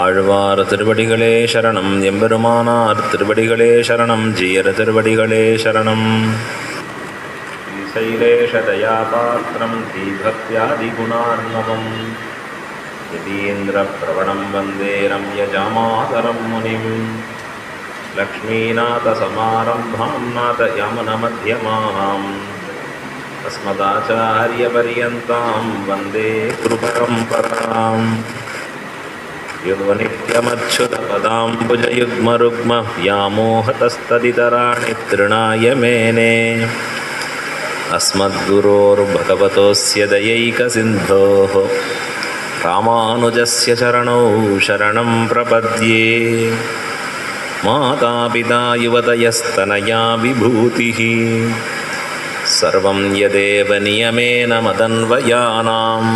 ஆழ்வார் திருவடிகளே சரணம். எம்பெருமானார் திருவடிகளே சரணம். ஜீயர் திருவடிகளே சரணம். ஸ்ரீசைலேஷதயாபாத்திரம் ஸ்ரீபக்த்யாதிகுணார்ணவம் யதீந்திரப்ரவணம் வந்தே ரம்யஜாமாதரம் முனிம். லக்ஷ்மீநாதசமாரம்பாம் நாதயாமுனமத்யமாம் அஸ்மதாச்சாரியபர்யந்தாம் வந்தே குருபரம்பராம். யுவநித்யமச்சுதபதாம்புஜயுக்மருக்ம व्यामोहतस्तदितराणि तृणाय मेने. अस्मद्गुरोर्भगवतोऽस्य दयैकसिन्धोः रामानुजस्य चरणौ शरणं प्रपद्ये. मातापिता युवतयस्तनया विभूतिः सर्वं यदेव नियमेन मदन्वयानाम्.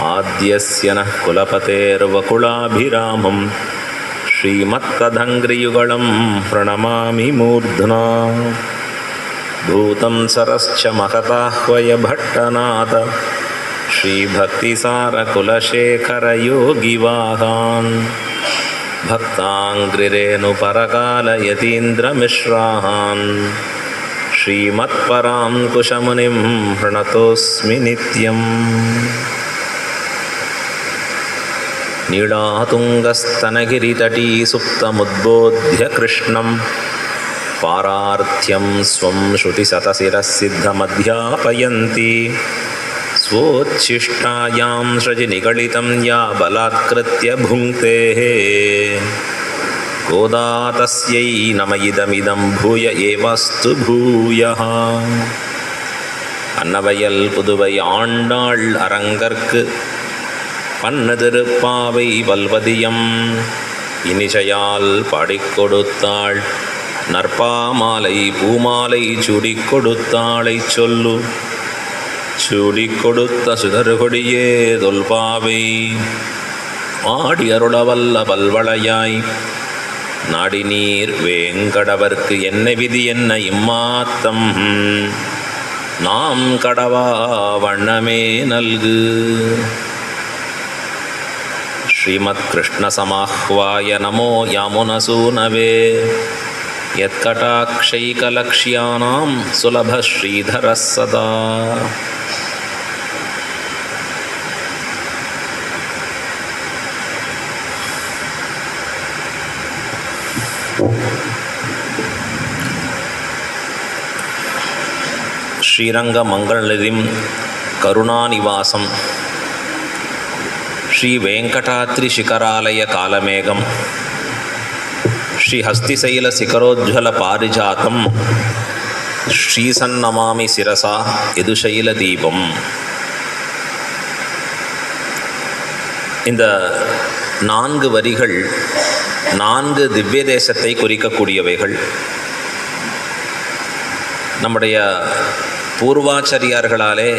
आद्यस्य नः कुलपतेर्वकुलाभिरामं श्रीमत्तदङ्घ्रियुगलं प्रणमामि मूर्ध्ना. भूतं सरश्च महताह्वय भट्टनाथ श्रीभक्तिसारकुलशेखरयोगिवाहान्. भक्ताङ्घ्रिरेणुपरकालयतीन्द्रमिश्रान् श्रीमत्पराङ्कुशमुनिं प्रणतोऽस्मि नित्यम्. नीलातुङ्गस्तनगिरितटी सुप्तमुद्बोध्य कृष्णं पारार्थ्यं स्वं श्रुतिशतशिरःसिद्धमध्यापयन्ति. स्वोच्छिष्टायां सृजिनिगलितं या बलात्कृत्य भुङ्क्ते. गोदा तस्यै नम इदमिदं भूय एवस्तु भूयः. अन्नवयल पुदुவை ஆண்டாள் அரங்கற்கு பன்னு திருப்பாவை வல்வதியம் இனிசையால் பாடிக் கொடுத்தாள். நற்பாமாலை பூமாலை சூடிக் கொடுத்தாளை சொல்லு. சூடிக் கொடுத்த சுடர்கொடியே தொல்பாவை ஆடி அருளவல்ல பல்வளையாய். நாடி நீர் வேங்கடவர்க்கு என்ன விதி என்ன இம்மாத்தம். நாம் கடவா வண்ணமே நல்கு. श्रीमत्कृष्णसमाह्वाय नमो यामुनसूनवे. यत्कटाक्षैकलक्ष्याणां सुलभश्रीधरः सदा. श्रीरङ्गमङ्गलनिधिं करुणानिवासं श्री वेंकटाद्रि शिखरालय कालमेघम श्री हस्तिशैल शिखरोज्ज्वल पारिजातम श्रीसन्नमामि शिरसा यदुशैल दीपम. இந்த 4 வரிகள் 4 திவ்ய தேசத்தை குறிக்கக்கூடியவைகள். நம்முடைய பூர்வாச்சாரியார்களாலே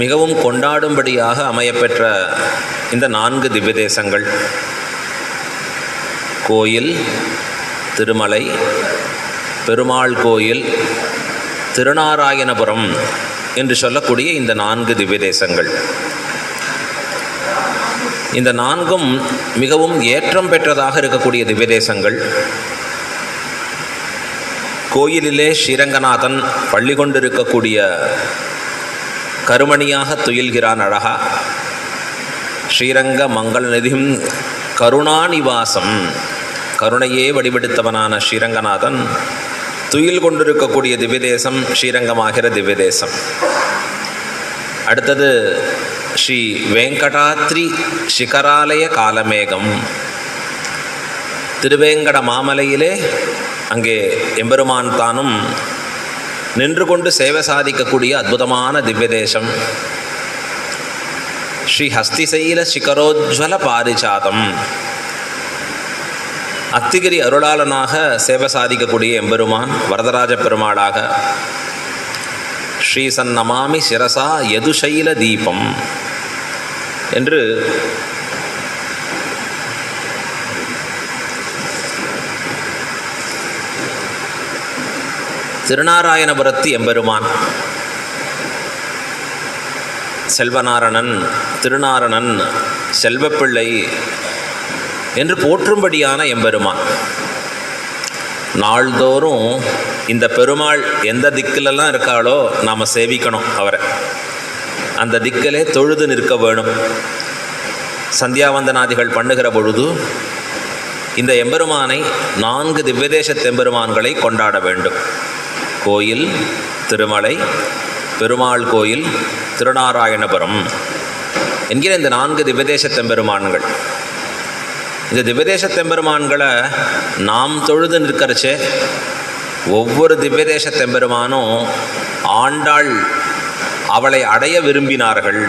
மிகவும் கொண்டாடும்படியாக அமையப்பெற்ற இந்த 4 திவ்ய தேசங்கள் கோயில், திருமலை, பெருமாள் கோயில், திருநாராயணபுரம் என்று சொல்லக்கூடிய இந்த 4 திவ்ய தேசங்கள். இந்த 4ம் மிகவும் ஏற்றம் பெற்றதாக இருக்கக்கூடிய திவ்ய தேசங்கள். கோயிலிலே ஸ்ரீரங்கநாதன் பள்ளி கொண்டிருக்கக்கூடிய கருமணியாக துயில்கிறான் அழகா. ஸ்ரீரங்க மங்களநிதிம் கருணாநிவாசம், கருணையே வடிவெடுத்தவனான ஸ்ரீரங்கநாதன் துயில் கொண்டிருக்கக்கூடிய திவ்யதேசம் ஸ்ரீரங்கமாகிற திவ்யதேசம். அடுத்தது ஸ்ரீ வெங்கடாத்ரி சிகராலய காலமேகம். திருவேங்கட மாமலையிலே அங்கே எம்பெருமான் தானும் நின்று கொண்டு சேவை சாதிக்கக்கூடிய அற்புதமான திவ்யதேசம் ஸ்ரீ ஹஸ்திசைல சிகரோஜ்வல பாரிஜாதம். அத்திகிரி அருளாளனாக சேவை சாதிக்கக்கூடிய எம்பெருமான் வரதராஜ பெருமாளாக ஸ்ரீ சன்னமாமி சிரசா யதுசைல தீபம் என்று திருநாராயணபுரத்து எம்பெருமான் செல்வநாரணன், திருநாரணன் செல்வப்பிள்ளை என்று போற்றும்படியான எம்பெருமான். நாள்தோறும் இந்த பெருமாள் எந்த திக்கிலெல்லாம் இருக்காளோ நாம் சேவிக்கணும் அவரை. அந்த திக்கிலே தொழுது நிற்க வேணும். சந்தியாவந்தனாதிகள் பண்ணுகிற பொழுது இந்த எம்பெருமானை 4 திவ்யதேச எம்பெருமான்களை கொண்டாட வேண்டும். கோயில், திருமலை, பெருமாள் கோயில், திருநாராயணபுரம் என்கிற இந்த 4 திவ்யதேச எம்பெருமான்கள். இந்த திவ்யதேச எம்பெருமான்களை நாம் தொழுது நிற்கிறச்சே ஒவ்வொரு திவ்யதேச எம்பெருமானும் ஆண்டாள் அவளை அடைய விரும்பினார்கள்.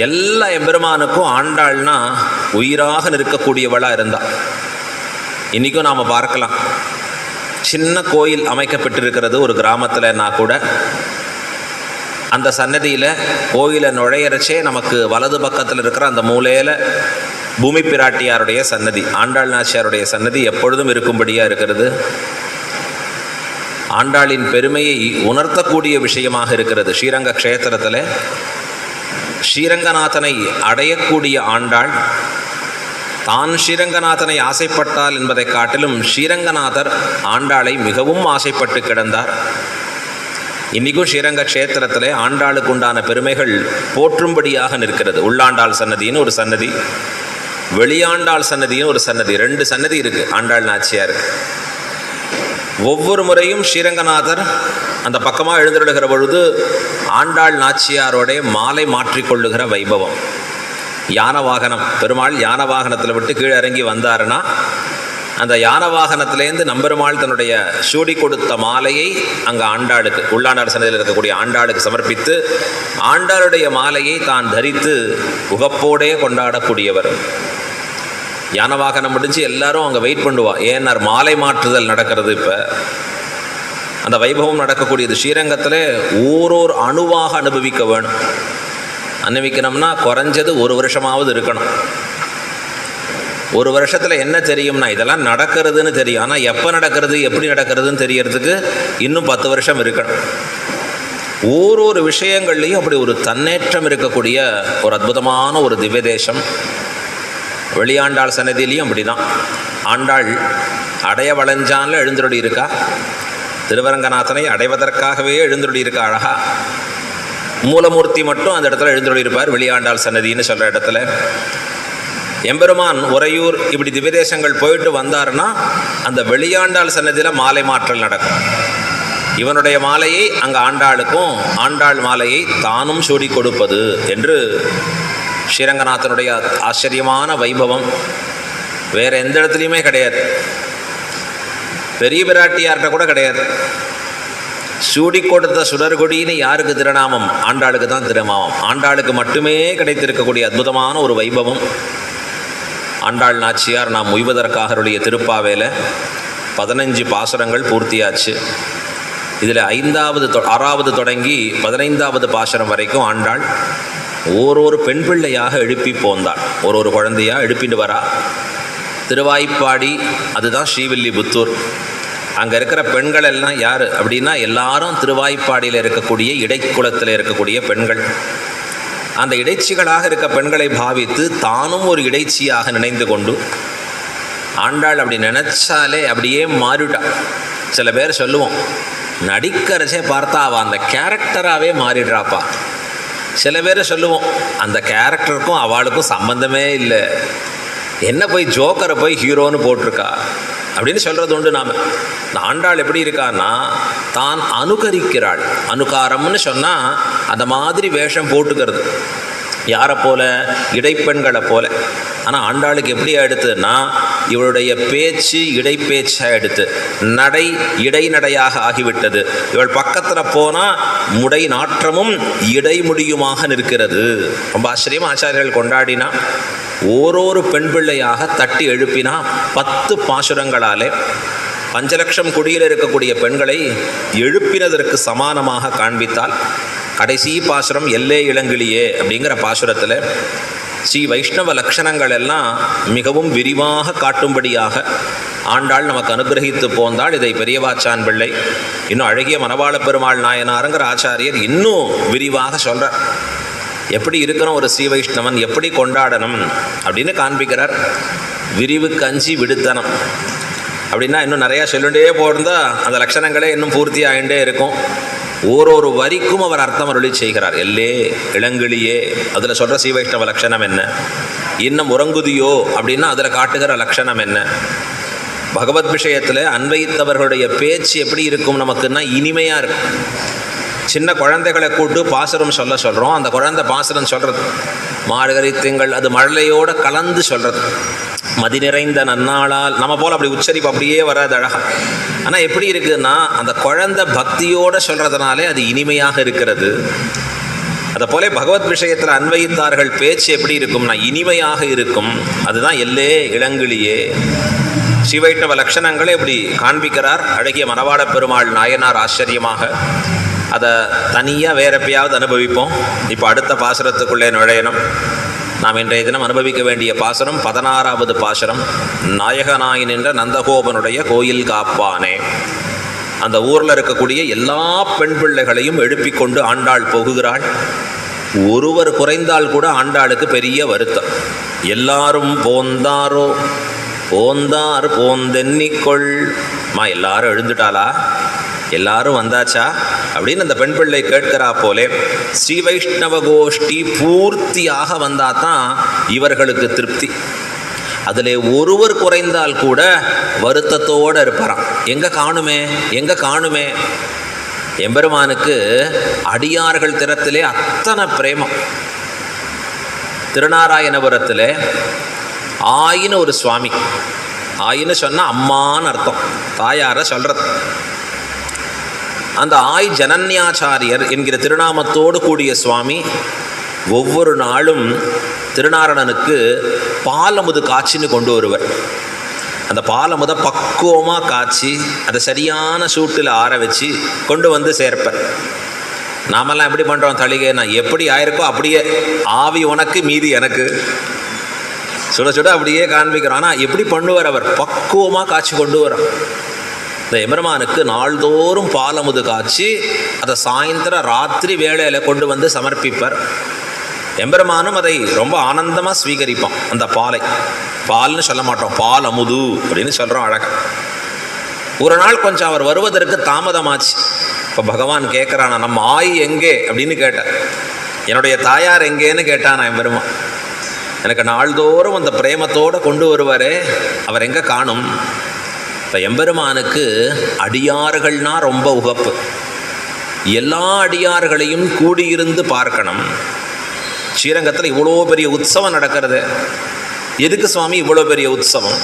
எல்லா எம்பெருமானுக்கும் ஆண்டாள்னா உயிராக நிற்கக்கூடியவளாக இருந்தாள். இன்றைக்கும் நாம் பார்க்கலாம், சின்ன கோயில் அமைக்கப்பட்டிருக்கிறது ஒரு கிராமத்தில்னா கூட அந்த சன்னதியில் கோயிலை நுழையிறச்சே நமக்கு வலது பக்கத்தில் இருக்கிற அந்த மூலையில் பூமி பிராட்டியாருடைய சன்னதி, ஆண்டாள் நாச்சியாருடைய சன்னதி எப்பொழுதும் இருக்கும்படியாக இருக்கிறது. ஆண்டாளின் பெருமையை உணர்த்தக்கூடிய விஷயமாக இருக்கிறது. ஸ்ரீரங்க க்ஷேத்திரத்தில் ஸ்ரீரங்கநாதனை அடையக்கூடிய ஆண்டாள் தான் ஸ்ரீரங்கநாதனை ஆசைப்பட்டாள் என்பதை காட்டிலும் ஸ்ரீரங்கநாதர் ஆண்டாளை மிகவும் ஆசைப்பட்டு கிடந்தார். இன்றைக்கும் ஸ்ரீரங்க க்ஷேத்திரத்தில் ஆண்டாளுக்கு உண்டான பெருமைகள் போற்றும்படியாக நிற்கிறது. உள்ளாண்டாள் சன்னதின்னு ஒரு சன்னதி, வெளியாண்டாள் சன்னதின்னு ஒரு சன்னதி, 2 சன்னதி இருக்குது ஆண்டாள் நாச்சியாருக்கு. ஒவ்வொரு முறையும் ஸ்ரீரங்கநாதர் அந்த பக்கமாக எழுந்தருளுகிற பொழுது ஆண்டாள் நாச்சியாரோடைய மாலை மாற்றிக்கொள்ளுகிற வைபவம். யான வாகனம், பெருமாள் யான வாகனத்தில் விட்டு கீழே இறங்கி வந்தாருன்னா அந்த யான வாகனத்திலேருந்து நம்பெருமாள் தன்னுடைய சூடி கொடுத்த மாலையை அங்கே ஆண்டாளுக்கு, உள்ளாண்டாள் சன்னதியில் இருக்கக்கூடிய ஆண்டாளுக்கு சமர்ப்பித்து ஆண்டாளுடைய மாலையை தான் தரித்து உகப்போடே கொண்டாடக்கூடியவர். யான வாகனம் முடிஞ்சு எல்லாரும் அங்கே வெயிட் பண்ணுவா. ஏன்னார் மாலை மாற்றுதல் நடக்கிறது. இப்போ அந்த வைபவம் நடக்கக்கூடியது ஸ்ரீரங்கத்தில் ஓரோர் அணுவாக அனுபவிக்க வேணும். அனுபவிக்கணும்னா குறைஞ்சது 1 வருஷமாவது இருக்கணும். 1 வருஷத்தில் என்ன தெரியும்னா இதெல்லாம் நடக்கிறதுன்னு தெரியும். ஆனால் எப்போ நடக்கிறது எப்படி நடக்கிறதுன்னு தெரியறதுக்கு இன்னும் 10 வருஷம் இருக்கணும். ஓரொரு விஷயங்கள்லேயும் அப்படி ஒரு தன்னேற்றம் இருக்கக்கூடிய ஒரு அற்புதமான ஒரு திவ்யதேசம். வெளியாண்டாள் சன்னதியிலையும் அப்படி தான். ஆண்டாள் அடைய வளைஞ்சான்ல எழுந்தருளி இருக்கா. திருவரங்கநாதனை அடைவதற்காகவே எழுந்தருளி இருக்கா அழகா. மூலமூர்த்தி மட்டும் அந்த இடத்துல எழுந்தருளி இருப்பார் வெளியாண்டாள் சன்னதின்னு சொல்கிற இடத்துல. எம்பெருமான் உறையூர் இப்படி திவ்யதேசங்கள் போயிட்டு வந்தாருன்னா அந்த வெளியாண்டாள் சன்னதியில் மாலை மாற்றல் நடக்கும். இவனுடைய மாலையை அங்கே ஆண்டாளுக்கும், ஆண்டாள் மாலையை தானும் சூடி கொடுப்பது என்று ஸ்ரீரங்கநாதனுடைய ஆச்சரியமான வைபவம் வேறு எந்த இடத்துலையுமே கிடையாது. பெரிய பிராட்டியார்கிட்ட கூட கிடையாது. சூடி கொடுத்த சுடர்கொடின்னு யாருக்கு திருநாமம்? ஆண்டாளுக்கு தான் திருநாமம். ஆண்டாளுக்கு மட்டுமே கிடைத்திருக்கக்கூடிய அற்புதமான ஒரு வைபவம். ஆண்டாள் நாச்சியார் நாம் உய்வதற்காக அவருடைய திருப்பாவேல 15 பாசுரங்கள் பூர்த்தியாச்சு. இதில் 6வது தொடங்கி 15வது பாசுரம் வரைக்கும் ஆண்டாள் ஓரொரு பெண் பிள்ளையாக எழுப்பி போந்தாள். ஒரு குழந்தையாக எழுப்பிட்டு வரா. திருவாய்ப்பாடி அதுதான் ஸ்ரீவில்லிபுத்தூர். அங்கே இருக்கிற பெண்கள் எல்லாம் யார் அப்படின்னா எல்லாரும் திருவாய்ப்பாடியில் இருக்கக்கூடிய இடைக்குளத்தில் இருக்கக்கூடிய பெண்கள். அந்த இடைச்சிகளாக இருக்க பெண்களை பாவித்து தானும் ஒரு இடைச்சியாக நினைந்து கொண்டு ஆண்டாள் அப்படி நினச்சாலே அப்படியே மாறிட்டா. சில பேர் சொல்லுவோம், நடிக்கிறச்சே பார்த்தா அவள் அந்த கேரக்டராகவே மாறிடுறாப்பா. சில பேர் சொல்லுவோம், அந்த கேரக்டருக்கும் அவளுக்கும் சம்பந்தமே இல்லை, என்ன போய் ஜோக்கரை போய் ஹீரோன்னு போட்டிருக்கா அப்படின்னு சொல்கிறது உண்டு. நாம் ஆண்டாள் எப்படி இருக்கான்னா தான் அனுகரிக்கிறாள். அனுகாரம்னு சொன்னால் அந்த மாதிரி வேஷம் போட்டுக்கிறது. யாரை போல? இடைப்பெண்களை போல. ஆனால் ஆண்டாளுக்கு எப்படி எடுத்துன்னா இவளுடைய பேச்சு இடைப்பேச்சாக எடுத்து, நடை இடைநடையாக ஆகிவிட்டது. இவள் பக்கத்தில் போனால் முடை நாற்றமும் இடைமுடியுமாக நிற்கிறது. ரொம்ப ஆச்சரியமாக ஆச்சாரியர்கள் கொண்டாடினா ஓரொரு பெண் பிள்ளையாக தட்டி எழுப்பினா 10 பாசுரங்களாலே 5 லட்சம் குடியில் இருக்கக்கூடிய பெண்களை எழுப்பினதற்கு சமானமாக காண்பித்தால் கடைசி பாசுரம் எல்லே இளங்கிளியே அப்படிங்கிற பாசுரத்தில் ஸ்ரீ வைஷ்ணவ லக்ஷணங்கள் எல்லாம் மிகவும் விரிவாக காட்டும்படியாக ஆண்டாள் நமக்கு அனுகிரகித்து போந்தாள். இதை பெரியவாச்சான் பிள்ளை இன்னும் அழகிய மணவாள பெருமாள் நாயனாருங்கிற ஆச்சாரியர் இன்னும் விரிவாக சொல்கிறார். எப்படி இருக்கணும் ஒரு ஸ்ரீ வைஷ்ணவன், எப்படி கொண்டாடணும் அப்படின்னு காண்பிக்கிறார். விரிவுக்கு அஞ்சி விடுத்தனம் அப்படின்னா இன்னும் நிறையா சொல்லிகிட்டே போயிருந்தா அந்த லட்சணங்களே இன்னும் பூர்த்தி ஆகிட்டே இருக்கும். ஓரொரு வரிக்கும் அவர் அர்த்தம் அருளி செய்கிறார். எல்லே இளங்கிளியே அதில் சொல்கிற ஸ்ரீ வைஷ்ணவ லட்சணம் என்ன, இன்னும் உறங்குதியோ அப்படின்னா அதில் காட்டுகிற லட்சணம் என்ன, பகவத் விஷயத்தில் அன்வைத்தவர்களுடைய பேச்சு எப்படி இருக்கும் நமக்குன்னா இனிமையாக இருக்கும். சின்ன குழந்தைகளை கூட்டு பாசுரம் சொல்கிறோம். அந்த குழந்தை பாசுரம் சொல்கிறது மார்கழி திங்கள் அது மழையோடு கலந்து சொல்கிறது. மதி நிறைந்த நன்னாளால் நம்ம போல் அப்படி உச்சரிப்பு அப்படியே வராது அழகா. ஆனால் எப்படி இருக்குதுன்னா அந்த குழந்தை பக்தியோடு சொல்கிறதுனாலே அது இனிமையாக இருக்கிறது. அதை போல பகவத் விஷயத்தில் அன்வயித்தார்கள் பேச்சு எப்படி இருக்கும்னா இனிமையாக இருக்கும். அதுதான் எல்லே இளங்கிளியே. ஸ்ரீ வைஷ்ணவ லட்சணங்களை இப்படி காண்பிக்கிறார் அழகிய மணவாள பெருமாள் நாயனார் ஆச்சரியமாக. அதை தனியாக வேற எப்பயாவது அனுபவிப்போம். இப்போ அடுத்த பாசுரத்துக்குள்ளே நுழையணும். நாம் இன்றைய தினம் அனுபவிக்க வேண்டிய பாசுரம் 16வது பாசுரம். நாயகனாய் நின்ற நந்தகோபனுடைய கோயில் காப்பானே. அந்த ஊரில் இருக்கக்கூடிய எல்லா பெண் பிள்ளைகளையும் எழுப்பிக் கொண்டு ஆண்டாள் போகுகிறாள். ஒருவர் குறைந்தால் கூட ஆண்டாளுக்கு பெரிய வருத்தம். எல்லாரும் போந்தாரோ போந்தார் போந்தென்னிக்கொள். எல்லாரும் எழுந்துட்டாளா, எல்லாரும் வந்தாச்சா அப்படின்னு அந்த பெண் பிள்ளை கேட்கிறா போலே ஸ்ரீ வைஷ்ணவ கோஷ்டி பூர்த்தியாக வந்தால் தான் இவர்களுக்கு திருப்தி. அதில் ஒருவர் குறைந்தால் கூட வருத்தத்தோடு இருப்பாராம். எங்கே காணுமே. எம்பெருமானுக்கு அடியார்கள் திறத்திலே அத்தனை பிரேமம். திருநாராயணபுரத்தில் ஆயின்னு ஒரு சுவாமி, ஆயின்னு சொன்னால் அம்மான்னு அர்த்தம், தாயாரை சொல்கிறது. அந்த ஆய் ஜனன்யாச்சாரியர் என்கிற திருநாமத்தோடு கூடிய சுவாமி ஒவ்வொரு நாளும் திருநாரணனுக்கு பாலமுது காய்ச்சின்னு கொண்டு வருவர். அந்த பாலமுதை பக்குவமாக காய்ச்சி அதை சரியான சூட்டில் ஆற வச்சு கொண்டு வந்து சேர்ப்பேன். நாமெல்லாம் எப்படி பண்ணுறோம், தளிகை நான் எப்படி ஆயிருக்கோ அப்படியே ஆவி உனக்கு மீதி எனக்கு சுட சுட அப்படியே காண்பிக்கிறோம். ஆனால் எப்படி பண்ணுவார் அவர், பக்குவமாக காய்ச்சி கொண்டு வரோம். இந்த எம்பெருமானுக்கு நாள்தோறும் பாலமுது காய்ச்சி அதை சாயந்தரம் ராத்திரி வேளையில் கொண்டு வந்து சமர்ப்பிப்பார். எம்பெருமானும் அதை ரொம்ப ஆனந்தமாக ஸ்வீகரிப்பான். அந்த பால்னு சொல்ல மாட்டோம், பால் அமுது அப்படின்னு சொல்கிறோம் அழகாக. ஒரு நாள் கொஞ்சம் அவர் வருவதற்கு தாமதமாச்சு. இப்போ பகவான் கேட்குறானா, நம்ம ஆய் எங்கே அப்படின்னு கேட்டார். என்னுடைய தாயார் எங்கேன்னு கேட்டான் எம்பெருமான். எனக்கு நாள்தோறும் அந்த பிரேமத்தோடு கொண்டு வருவாரே, அவர் எங்கே காணும். இப்போ எம்பெருமானுக்கு அடியார்கள்னா ரொம்ப உகப்பு. எல்லா அடியார்களையும் கூடியிருந்து பார்க்கணும். ஸ்ரீரங்கத்தில் இவ்வளோ பெரிய உற்சவம் நடக்கிறது. எதுக்கு சுவாமி இவ்வளோ பெரிய உற்சவம்?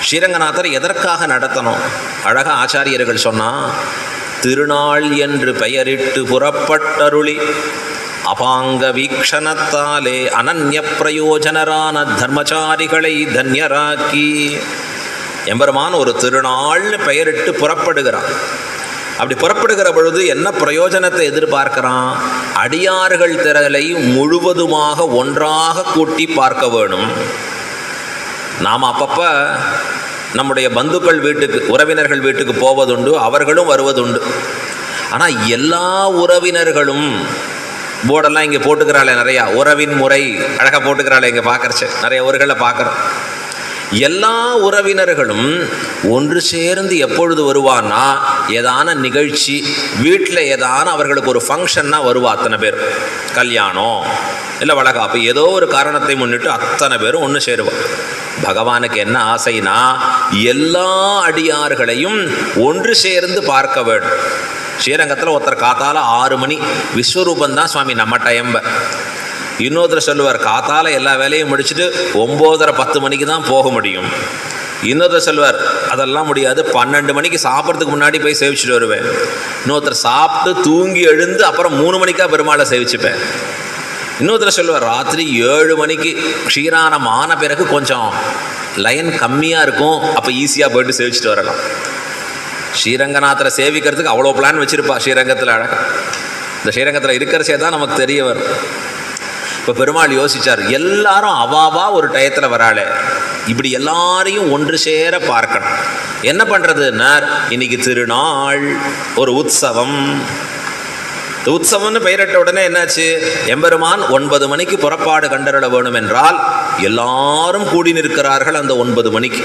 ஸ்ரீரங்கநாதர் எதற்காக நடத்தணும்? அழகாக ஆச்சாரியர்கள் சொன்னால், திருநாள் என்று பெயரிட்டு புறப்பட்டருளி அபாங்க வீக்ஷணத்தாலே அனன்ய பிரயோஜனரான தர்மச்சாரிகளை தன்யராக்கி. எம்பெருமான் ஒரு திருநாள்னு பெயரிட்டு புறப்படுகிறான். அப்படி புறப்படுகிற பொழுது என்ன பிரயோஜனத்தை எதிர்பார்க்கிறான்? அடியார்கள் திரளை முழுவதுமாக ஒன்றாக கூட்டி பார்க்க வேணும். நாம் அப்பப்போ நம்முடைய பந்துக்கள் வீட்டுக்கு, உறவினர்கள் வீட்டுக்கு போவதுண்டு, அவர்களும் வருவதுண்டு. ஆனால் எல்லா உறவினர்களும் போர்டெல்லாம் இங்கே போட்டுக்கிறாளே, நிறையா உறவின் முறை அழகாக போட்டுக்கிறாளே, இங்கே பார்க்குறச்சு நிறைய ஊர்களில் பார்க்குறோம். எல்லா உறவினர்களும் ஒன்று சேர்ந்து எப்பொழுது வருவான்னா, ஏதான நிகழ்ச்சி வீட்டில் ஏதான அவர்களுக்கு ஒரு ஃபங்க்ஷன்னா வருவா. அத்தனை பேர் கல்யாணம் இல்லை வளகாப்பு ஏதோ ஒரு காரணத்தை முன்னிட்டு அத்தனை பேரும் ஒன்று சேருவான். பகவானுக்கு என்ன ஆசைனா, எல்லா அடியார்களையும் ஒன்று சேர்ந்து பார்க்க வேண்டும். ஸ்ரீரங்கத்தில் ஒருத்தர் காத்தால 6 மணி விஸ்வரூபந்தான் சுவாமி நம்ம டைம்ப. இன்னொருத்தர் சொல்லுவார் காத்தால எல்லா வேலையும் முடிச்சுட்டு 9:30-10 மணிக்கு தான் போக முடியும். இன்னொருத்தர் சொல்லுவார் அதெல்லாம் முடியாது, 12 மணிக்கு சாப்பிட்றதுக்கு முன்னாடி போய் சேவிச்சுட்டு வருவேன். இன்னொருத்தர் சாப்பிட்டு தூங்கி எழுந்து அப்புறம் 3 மணிக்கா பெருமாளை சேவிச்சுப்பேன். இன்னொருத்தர் சொல்லுவார் ராத்திரி 7 மணிக்கு க்ஷீரானம் ஆன பிறகு கொஞ்சம் லைன் கம்மியாக இருக்கும், அப்போ ஈஸியாக போயிட்டு சேவிச்சுட்டு வரலாம். ஸ்ரீரங்கநாதரை சேவிக்கிறதுக்கு அவ்வளோ பிளான் வச்சுருப்பா ஸ்ரீரங்கத்தில். அழகாக இந்த ஸ்ரீரங்கத்தில் இருக்கிறச்சே தான் நமக்கு தெரிய வரும். இப்போ பெருமாள் யோசித்தார், எல்லாரும் அவாவா ஒரு டயத்தில் வராளே, இப்படி எல்லாரையும் ஒன்று சேர பார்க்கணும். என்ன பண்ணுறதுன்னா, இன்னைக்கு திருநாள், ஒரு உற்சவம். உற்சவம்னு பெயரிட்ட உடனே என்னாச்சு? எம்பெருமான் 9 மணிக்கு புறப்பாடு கண்டறிட வேணும் என்றால் எல்லாரும் கூடி நிற்கிறார்கள். அந்த 9 மணிக்கு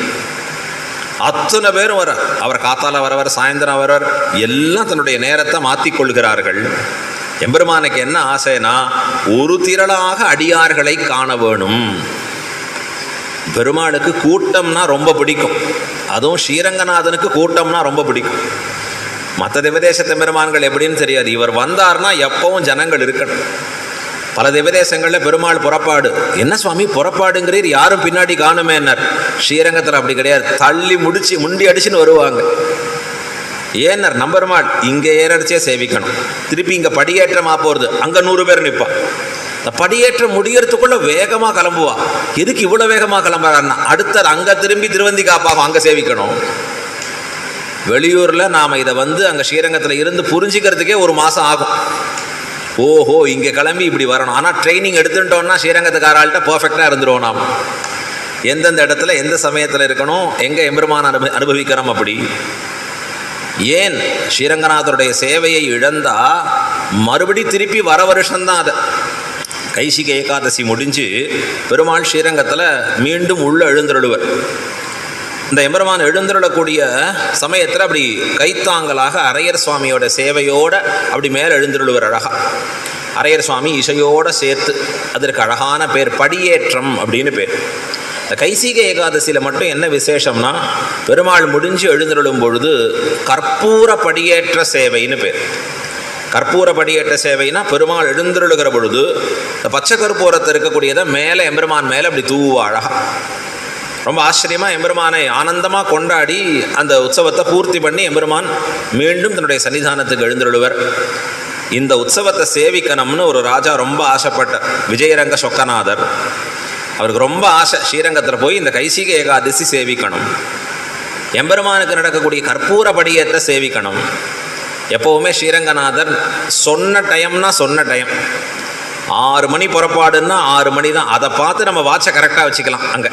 அத்தனை பேரும் வர, அவர் காத்தால வரவர், சாயந்தரம் வரவர், எல்லாம் தன்னுடைய நேரத்தை மாற்றிக்கொள்கிறார்கள். எம்பெருமானுக்கு என்ன ஆசைனா ஒரு திரளாக அடியார்களை காண வேணும். பெருமாளுக்கு கூட்டம்னா ரொம்ப பிடிக்கும். அதுவும் ஸ்ரீரங்கநாதனுக்கு கூட்டம்னா ரொம்ப பிடிக்கும். மற்ற திவதேச பெருமான்கள் எப்படின்னு தெரியாது. இவர் வந்தார்னா எப்பவும் ஜனங்கள் இருக்கணும். பல திவதேசங்களில் பெருமாள் புறப்பாடு, என்ன சுவாமி புறப்பாடுங்கிறீர், யாரும் பின்னாடி காணுமேன்னார். ஸ்ரீரங்கத்தில் அப்படி கிடையாது. தள்ளி முடிச்சு முண்டி அடிச்சுன்னு வருவாங்க. ஏன்னார், நம்பெருமாள் இங்கே ஏறடிச்சே சேவிக்கணும், திருப்பி இங்கே படியேற்றமாக போகிறது, அங்கே 100 பேர் நிற்பான். இந்த படியேற்றம் முடியறதுக்குள்ள வேகமாக கிளம்புவா. எதுக்கு இவ்வளோ வேகமாக கிளம்புறாருன்னா அடுத்தது அங்கே திரும்பி திருவந்தி காப்பாகும், அங்கே சேவிக்கணும். வெளியூரில் நாம் இதை அங்கே ஸ்ரீரங்கத்தில் இருந்து புரிஞ்சிக்கிறதுக்கே 1 மாதம் ஆகும். ஓஹோ இங்கே கிளம்பி இப்படி வரணும். ஆனால் ட்ரைனிங் எடுத்துட்டோம்னா ஸ்ரீரங்கத்துக்காராள்கிட்ட பர்ஃபெக்டாக இருந்துருவோம். நாம் எந்தெந்த இடத்துல எந்த சமயத்தில் இருக்கணும், எங்கே எம்பெருமான் அனுபவிக்கிறோம். அப்படி ஏன் ஸ்ரீரங்கநாதருடைய சேவையை இழந்தா மறுபடி திருப்பி வர வருஷம்தான். அதை கைசிக ஏகாதசி முடிஞ்சு பெருமாள் ஸ்ரீரங்கத்தில் மீண்டும் உள்ள எழுந்தருளுவர். இந்த எம்பெருமான் எழுந்தருளக்கூடிய சமயத்தில் அப்படி கைத்தாங்கலாக அரையர் சுவாமியோட சேவையோடு அப்படி மேலே எழுந்தருளுவர். அழகா அரையர் சுவாமி இசையோடு சேர்த்து அதற்கு அழகான பேர் படியேற்றம் அப்படின்னு பேர். இந்த கைசிக ஏகாதசியில் மட்டும் என்ன விசேஷம்னா பெருமாள் முடிஞ்சு எழுந்தருளும் பொழுது கற்பூர படியேற்ற சேவைன்னு பேர். கற்பூர படியேற்ற சேவைனா பெருமாள் எழுந்தருளுகிற பொழுது இந்த பச்சை கற்பூரத்தை இருக்கக்கூடியதை மேலே எம்பெருமான் மேலே அப்படி தூவா. அழகா ரொம்ப ஆச்சரியமாக எம்பெருமானை ஆனந்தமாக கொண்டாடி அந்த உற்சவத்தை பூர்த்தி பண்ணி எம்பெருமான் மீண்டும் தன்னுடைய சன்னிதானத்துக்கு எழுந்தருளுவர். இந்த உற்சவத்தை சேவிக்கணும்னு ஒரு ராஜா ரொம்ப ஆசைப்பட்டார், விஜயரங்க சொக்கநாதர். அவருக்கு ரொம்ப ஆசை, ஸ்ரீரங்கத்தில் போய் இந்த கைசிக ஏகாதசி சேவிக்கணும், எம்பெருமானுக்கு நடக்கக்கூடிய கற்பூர படியத்தை சேவிக்கணும். எப்போவுமே ஸ்ரீரங்கநாதர் சொன்ன டைம்னா சொன்ன டைம் 6 மணி புறப்பாடுன்னா 6 மணி தான். அதை பார்த்து நம்ம வாட்சை கரெக்டாக வச்சுக்கலாம். அங்கே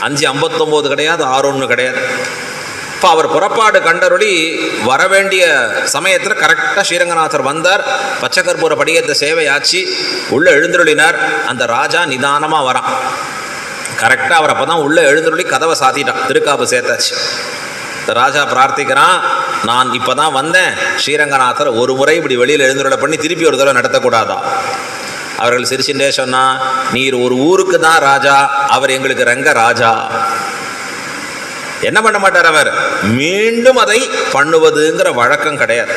5:59 கிடையாது, 6:01 கிடையாது. இப்போ அவர் புறப்பாடு கண்டருளி வர வேண்டிய சமயத்தில் கரெக்டாக ஸ்ரீரங்கநாதர் வந்தார். பச்சை கற்பூர படியத்தை சேவையாச்சு உள்ளே எழுந்தருளினார். அந்த ராஜா நிதானமாக வரான். கரெக்டாக அவர் அப்போ தான் உள்ளே எழுந்தருளி கதவை சாத்திட்டான், திருக்காப்பு சேர்த்தாச்சு. இந்த ராஜா பிரார்த்திக்கிறான், நான் இப்போ தான் வந்தேன், ஸ்ரீரங்கநாதர் ஒரு முறை இப்படி வெளியில் எழுந்தருளை பண்ணி திருப்பி ஒரு தடவை நடத்தக்கூடாதா? அவர்கள் சிரிச்சுட்டே சொன்னா, நீர் ஒரு ஊருக்கு தான் ராஜா, அவர் எங்களுக்கு ரங்க ராஜா. என்ன பண்ண மாட்டார் அவர், மீண்டும் அதை பண்ணுவதுங்கிற வழக்கம் கிடையாது.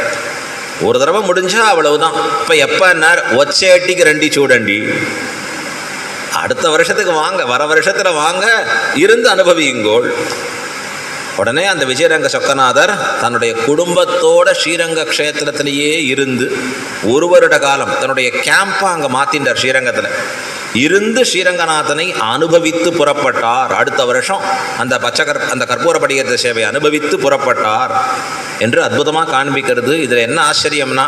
ஒரு தடவை முடிஞ்சா அவ்வளவுதான். இப்போ எப்பன்னார், ஒச்சேட்டிக்கு 2 சூடண்டி, அடுத்த வருஷத்துக்கு வாங்க, வர வருஷத்தில் வாங்க, இருந்து அனுபவியுங்கோள். உடனே அந்த விஜயரங்க சொக்கநாதர் தன்னுடைய குடும்பத்தோட ஸ்ரீரங்க க்ஷேத்திரத்திலேயே இருந்து 1 வருட காலம் தன்னுடைய கேம்பை அங்கே மாற்றின்றார். ஸ்ரீரங்கத்தில் இருந்து ஸ்ரீரங்கநாதனை அனுபவித்து புறப்பட்டார். அடுத்த வருஷம் அந்த கற்பூர படியத்த சேவை அனுபவித்து புறப்பட்டார் என்று அற்புதமாக காண்பிக்கிறது. இதில் என்ன ஆச்சரியம்னா,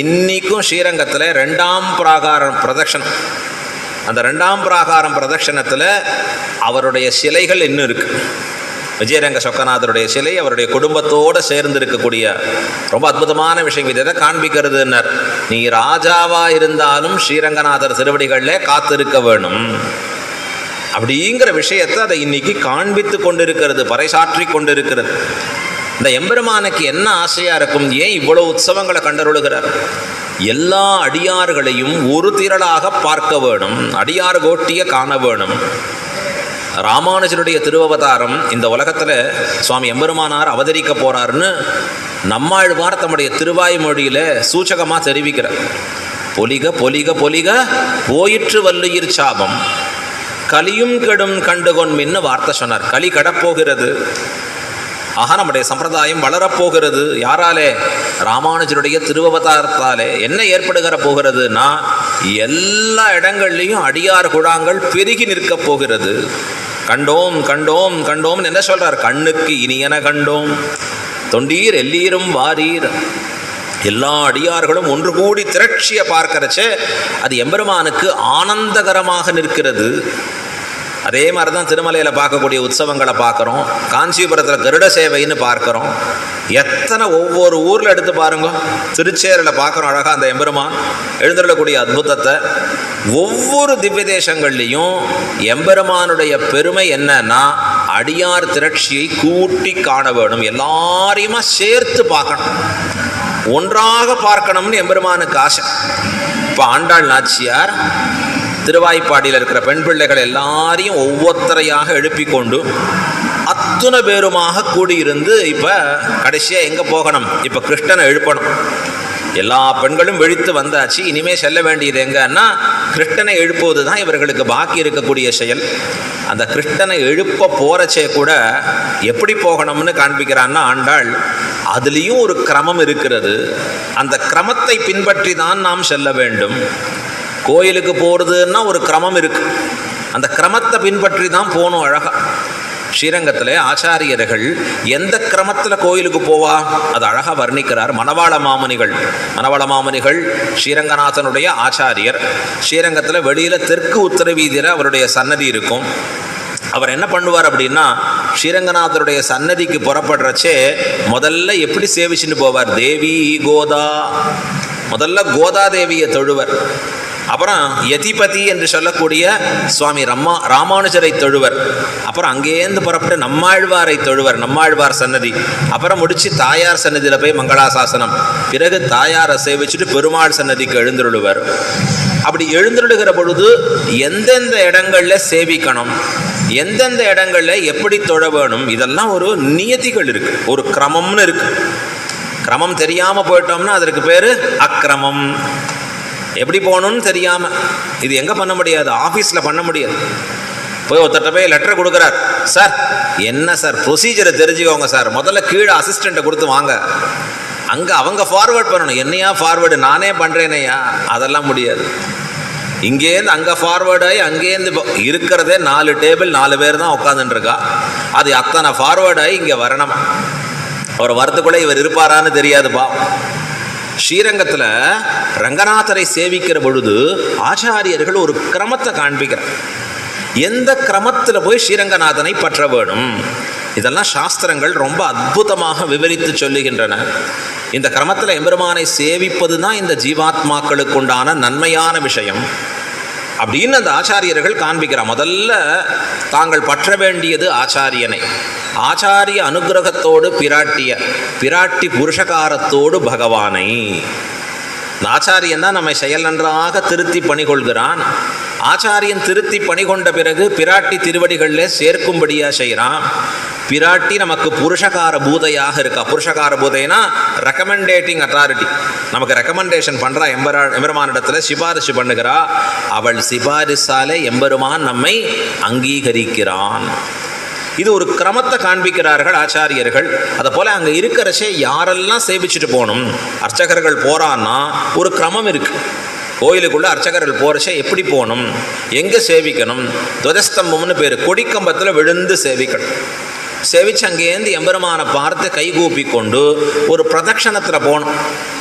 இன்னைக்கும் ஸ்ரீரங்கத்தில் 2ஆம் பிராகாரம் பிரதட்சணம், அந்த 2ஆம் பிராகாரம் பிரதட்சணத்தில் அவருடைய சிலைகள் இன்னும் இருக்குது. விஜயரங்க சொக்கநாதருடைய சிலை அவருடைய குடும்பத்தோடு சேர்ந்து இருக்கக்கூடிய ரொம்ப அற்புதமான விஷயம். இதை காண்பிக்கிறதுன்னர், நீ ராஜாவா இருந்தாலும் ஸ்ரீரங்கநாதர் திருவடிகளில் காத்திருக்க வேணும் அப்படிங்கிற விஷயத்தை அதை இன்னைக்கு காண்பித்து கொண்டிருக்கிறது, பறைசாற்றி கொண்டிருக்கிறது. இந்த எம்பெருமானுக்கு என்ன ஆசையாக இருக்கும், ஏன் இவ்வளவு உற்சவங்களை கண்டருளுகிறார்? எல்லா அடியார்களையும் ஒரு திரளாக பார்க்க வேணும், அடியார் கோட்டியை காண வேணும். ராமானுஜனுடைய திருவவதாரம் இந்த உலகத்தில் சுவாமி எம்பெருமானார் அவதரிக்க போகிறாருன்னு நம்மாழ்வார் தம்முடைய திருவாய்மொழியில் சூச்சகமாக தெரிவிக்கிறார். பொலிக பொலிக பொலிக போயிற்று வல்லுயிர் சாபம், கலியும் கெடும் கண்டுகொன்மின்னு வார்த்தை சொன்னார். களி கடப்போகிறது, ஆக நம்முடைய சம்பிரதாயம் வளரப்போகிறது. யாராலே? ராமானுஜருடைய திருவவதாரத்தாலே. என்ன ஏற்படுகிற போகிறதுனா, எல்லா இடங்கள்லையும் அடியார் குழாங்கள் பெருகி நிற்க போகிறது. கண்டோம் கண்டோம் கண்டோம் என்ன சொல்றார்? கண்ணுக்கு இனியன கண்டோம், தொண்டீர் எல்லீரும் வாரீர். எல்லா அடியார்களும் ஒன்று கூடி திரட்சியை பார்க்கிறச்சே அது எம்பெருமானுக்கு ஆனந்தகரமாக நிற்கிறது. அதே மாதிரி தான் திருமலையில் பார்க்கக்கூடிய உற்சவங்களை பார்க்குறோம், காஞ்சிபுரத்தில் கருட சேவைன்னு பார்க்குறோம். எத்தனை ஒவ்வொரு ஊரில் எடுத்து பாருங்க. திருச்சேரில் பார்க்குறோம் அழகாக அந்த எம்பெருமான் எழுந்துள்ளக்கூடிய அற்புதத்தை. ஒவ்வொரு திவ்ய தேசங்கள்லேயும் எம்பெருமானுடைய பெருமை என்னன்னா, அடியார் திரட்சியை கூட்டி காண வேணும், எல்லாரையுமா சேர்த்து பார்க்கணும், ஒன்றாக பார்க்கணும்னு எம்பெருமானுக்கு ஆசை. இப்போ ஆண்டாள் நாச்சியார் திருவாய்ப்பாடியில் இருக்கிற பெண் பிள்ளைகள் எல்லாரையும் ஒவ்வொருத்தரையாக எழுப்பி கொண்டு அத்தனை பேருமாக கூடியிருந்து இப்போ கடைசியாக எங்கே போகணும், இப்போ கிருஷ்ணனை எழுப்பணும். எல்லா பெண்களும் விழித்து வந்தாச்சு, இனிமேல் செல்ல வேண்டியது எங்கன்னா கிருஷ்ணனை எழுப்புவது தான் இவர்களுக்கு பாக்கி இருக்கக்கூடிய செயல். அந்த கிருஷ்ணனை எழுப்ப போகிறச்சே கூட எப்படி போகணும்னு காண்பிக்கிறான்னா ஆண்டாள், அதுலேயும் ஒரு கிரமம் இருக்கிறது. அந்த கிரமத்தை பின்பற்றி தான் நாம் செல்ல வேண்டும். கோயிலுக்கு போகிறதுன்னா ஒரு கிரமம் இருக்குது, அந்த கிரமத்தை பின்பற்றி தான் போகணும். அழகாக ஸ்ரீரங்கத்தில் ஆச்சாரியர்கள் எந்த கிரமத்தில் கோயிலுக்கு போவா அது அழகாக வர்ணிக்கிறார் மணவாள மாமுனிகள். மணவாள மாமுனிகள் ஸ்ரீரங்கநாதனுடைய ஆச்சாரியர். ஸ்ரீரங்கத்தில் வெளியில் தெற்கு உத்தர வீதியில் அவருடைய சன்னதி இருக்கும். அவர் என்ன பண்ணுவார் அப்படின்னா, ஸ்ரீரங்கநாதருடைய சன்னதிக்கு புறப்படுறச்சே முதல்ல எப்படி சேவிச்சுட்டு போவார், தேவி கோதா, முதல்ல கோதாதேவியை தொழுவர். அப்புறம் யதிபதி என்று சொல்லக்கூடிய சுவாமி ராமானுஜரை தொழுவர். அப்புறம் அங்கேருந்து புறப்பட்டு நம்மாழ்வாரை தொழுவர், நம்மாழ்வார் சன்னதி. அப்புறம் முடித்து தாயார் சன்னதியில் போய் மங்களாசாசனம். பிறகு தாயாரை சேவிச்சுட்டு பெருமாள் சன்னதிக்கு எழுந்தருளுவர். அப்படி எழுந்தருளுகிற பொழுது எந்தெந்த இடங்களில் சேவிக்கணும், எந்தெந்த இடங்களில் எப்படி தொழ வேணும், இதெல்லாம் ஒரு நியதிகள் இருக்குது, ஒரு கிரமம்னு இருக்குது. கிரமம் தெரியாமல் போயிட்டோம்னா அதற்கு பேர் அக்கிரமம். எப்படி போகணும்னு தெரியாமல் இது எங்கே பண்ண முடியாது, ஆஃபீஸில் பண்ண முடியாது. போய் ஒருத்தட்ட போய் லெட்டர் கொடுக்குறார், சார் என்ன சார் ப்ரொசீஜரை தெரிஞ்சுக்கோங்க சார், முதல்ல கீழே அசிஸ்டண்ட்டை கொடுத்து வாங்க, அங்கே அவங்க ஃபார்வேர்ட் பண்ணணும். என்னையா ஃபார்வேர்டு, நானே பண்ணுறேனையா, அதெல்லாம் முடியாது. இங்கேருந்து அங்கே ஃபார்வேர்டாகி அங்கேருந்து இருக்கிறதே 4 டேபிள் 4 பேர் தான் உட்காந்துட்டுருக்கா. அது அத்தனை ஃபார்வேர்டாகி இங்கே வரணும். அவர் வரத்துக்குள்ளே இவர் இருப்பாரான்னு தெரியாதுப்பா. ஸ்ரீரங்கத்தில் ரங்கநாதரை சேவிக்கிற பொழுது ஆச்சாரியர்கள் ஒரு கிரமத்தை காண்பிக்கிறார். எந்த கிரமத்தில் போய் ஸ்ரீரங்கநாதனை பற்ற வேணும், இதெல்லாம் சாஸ்திரங்கள் ரொம்ப அற்புதமாக விவரித்து சொல்லுகின்றன. இந்த கிரமத்தில் எம்பெருமானை சேவிப்பது தான் இந்த ஜீவாத்மாக்களுக்கு உண்டான நன்மையான விஷயம் அப்படின்னு அந்த ஆச்சாரியர்கள் காண்பிக்கிறார். முதல்ல தாங்கள் பற்ற வேண்டியது ஆச்சாரியனை, ஆச்சாரிய அனுகிரகத்தோடு பிராட்டி புருஷகாரத்தோடு பகவானை. இந்த ஆச்சாரியன் தான் நம்மை செயல் நன்றாக திருத்தி பணிகொள்கிறான். ஆச்சாரியன் திருத்தி பணிகொண்ட பிறகு பிராட்டி திருவடிகளில் சேர்க்கும்படியாக செய்கிறான். பிராட்டி நமக்கு புருஷகார பூதையாக இருக்கா. புருஷகார பூதைனா ரெக்கமெண்டேட்டிங் அத்தாரிட்டி, நமக்கு ரெக்கமெண்டேஷன் பண்ணுறா. எம்பெருமானிடத்தில் சிபாரிசு பண்ணுகிறா. அவள் சிபாரிசாலே எம்பெருமான் நம்மை அங்கீகரிக்கிறான். இது ஒரு கிரமத்தை காண்பிக்கிறார்கள் ஆச்சாரியர்கள். அதை போல் அங்கே இருக்கிறச்சே யாரெல்லாம் சேவிச்சுட்டு போகணும், அர்ச்சகர்கள் போகிறான்னா ஒரு கிரமம் இருக்குது. கோயிலுக்குள்ளே அர்ச்சகர்கள் போகிறச்சே எப்படி போகணும், எங்கே சேவிக்கணும், துவஜஸ்தம்பம்னு பேர், கொடிக்கம்பத்தில் விழுந்து சேவிக்கணும். சேவிச்சு அங்கேருந்து எம்பெருமானை பார்த்து கைகூப்பி கொண்டு ஒரு பிரதட்சணத்தில் போகணும்.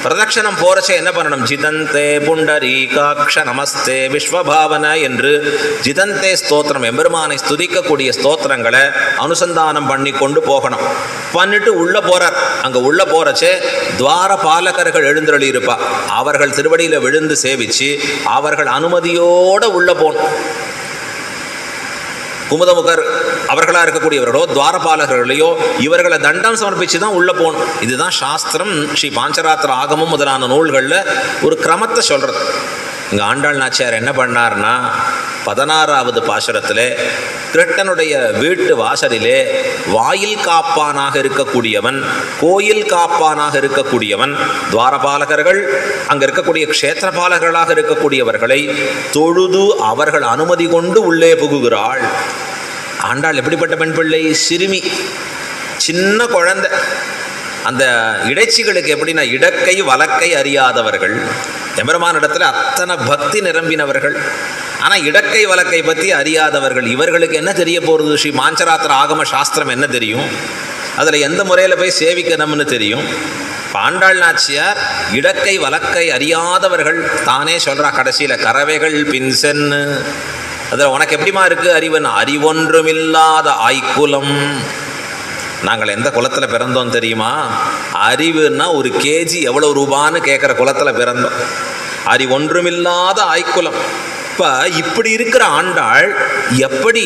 பிரதட்சணம் போகிறச்சே என்ன பண்ணணும், ஜிதந்தே புண்டரீகாக்ஷ நமஸ்தே விஸ்வபாவன என்று ஜிதந்தே ஸ்தோத்திரம், எம்பெருமானை ஸ்துதிக்கக்கூடிய ஸ்தோத்திரங்களை அனுசந்தானம் பண்ணி கொண்டு போகணும். பண்ணிட்டு உள்ளே போகிறார். அங்கே உள்ளே போகிறச்சே துவார பாலகர்கள் எழுந்தருளி இருப்பா. அவர்கள் திருவடியில் விழுந்து சேவித்து அவர்கள் அனுமதியோடு உள்ளே போகணும். குமுதமுகர் அவர்களாக இருக்கக்கூடியவர்களோ துவாரபாலகர்களையோ இவர்களை தண்டம் சமர்ப்பித்து தான் உள்ளே போகணும். இதுதான் சாஸ்திரம். ஸ்ரீ பாஞ்சராத்திர ஆகமம் முதலான நூல்களில் ஒரு கிரமத்தை சொல்கிறது. இங்கே ஆண்டாள் நாச்சியார் என்ன பண்ணார்னா, 16வது பாசுரத்தில் கிருஷ்ணனுடைய வீட்டு வாசலிலே வாயில் காப்பானாக இருக்கக்கூடியவன், கோயில் காப்பானாக இருக்கக்கூடியவன், துவாரபாலகர்கள் அங்கே இருக்கக்கூடிய க்ஷேத்திரபாலகர்களாக இருக்கக்கூடியவர்களை தொழுது அவர்கள் அனுமதி கொண்டு உள்ளே புகுகிறாள். ஆண்டாள் எப்படிப்பட்ட பெண் பிள்ளை, சிறுமி, சின்ன குழந்தை. அந்த இடைச்சிகளுக்கு எப்படின்னா இடக்கை வலக்கை அறியாதவர்கள், எம்பெருமானிடத்தில் அத்தனை பக்தி நிரம்பினவர்கள், ஆனால் இடக்கை வலக்கை பற்றி அறியாதவர்கள். இவர்களுக்கு என்ன தெரிய போகிறது, ஸ்ரீ பாஞ்சராத்திர ஆகம சாஸ்திரம் என்ன தெரியும், அதில் எந்த முறையில் போய் சேவிக்கணும்னு தெரியும். ஆண்டாள் நாச்சியார் இடக்கை வலக்கை அறியாதவர்கள் தானே சொல்கிறா. கடைசியில் கறவைகள் பின் சென்னு அதில் உனக்கு எப்படிமா இருக்கு அறிவுன்னு? அறிவொன்றுமில்லாத ஆய்க்குலம். நாங்கள் எந்த குலத்தில் பிறந்தோம் தெரியுமா? அறிவுன்னா ஒரு கேஜி எவ்வளோ ரூபான்னு கேட்குற குலத்தில் பிறந்தோம். அறிவொன்றுமில்லாத ஆய்க்குலம். இப்போ இப்படி இருக்கிற ஆண்டாள் எப்படி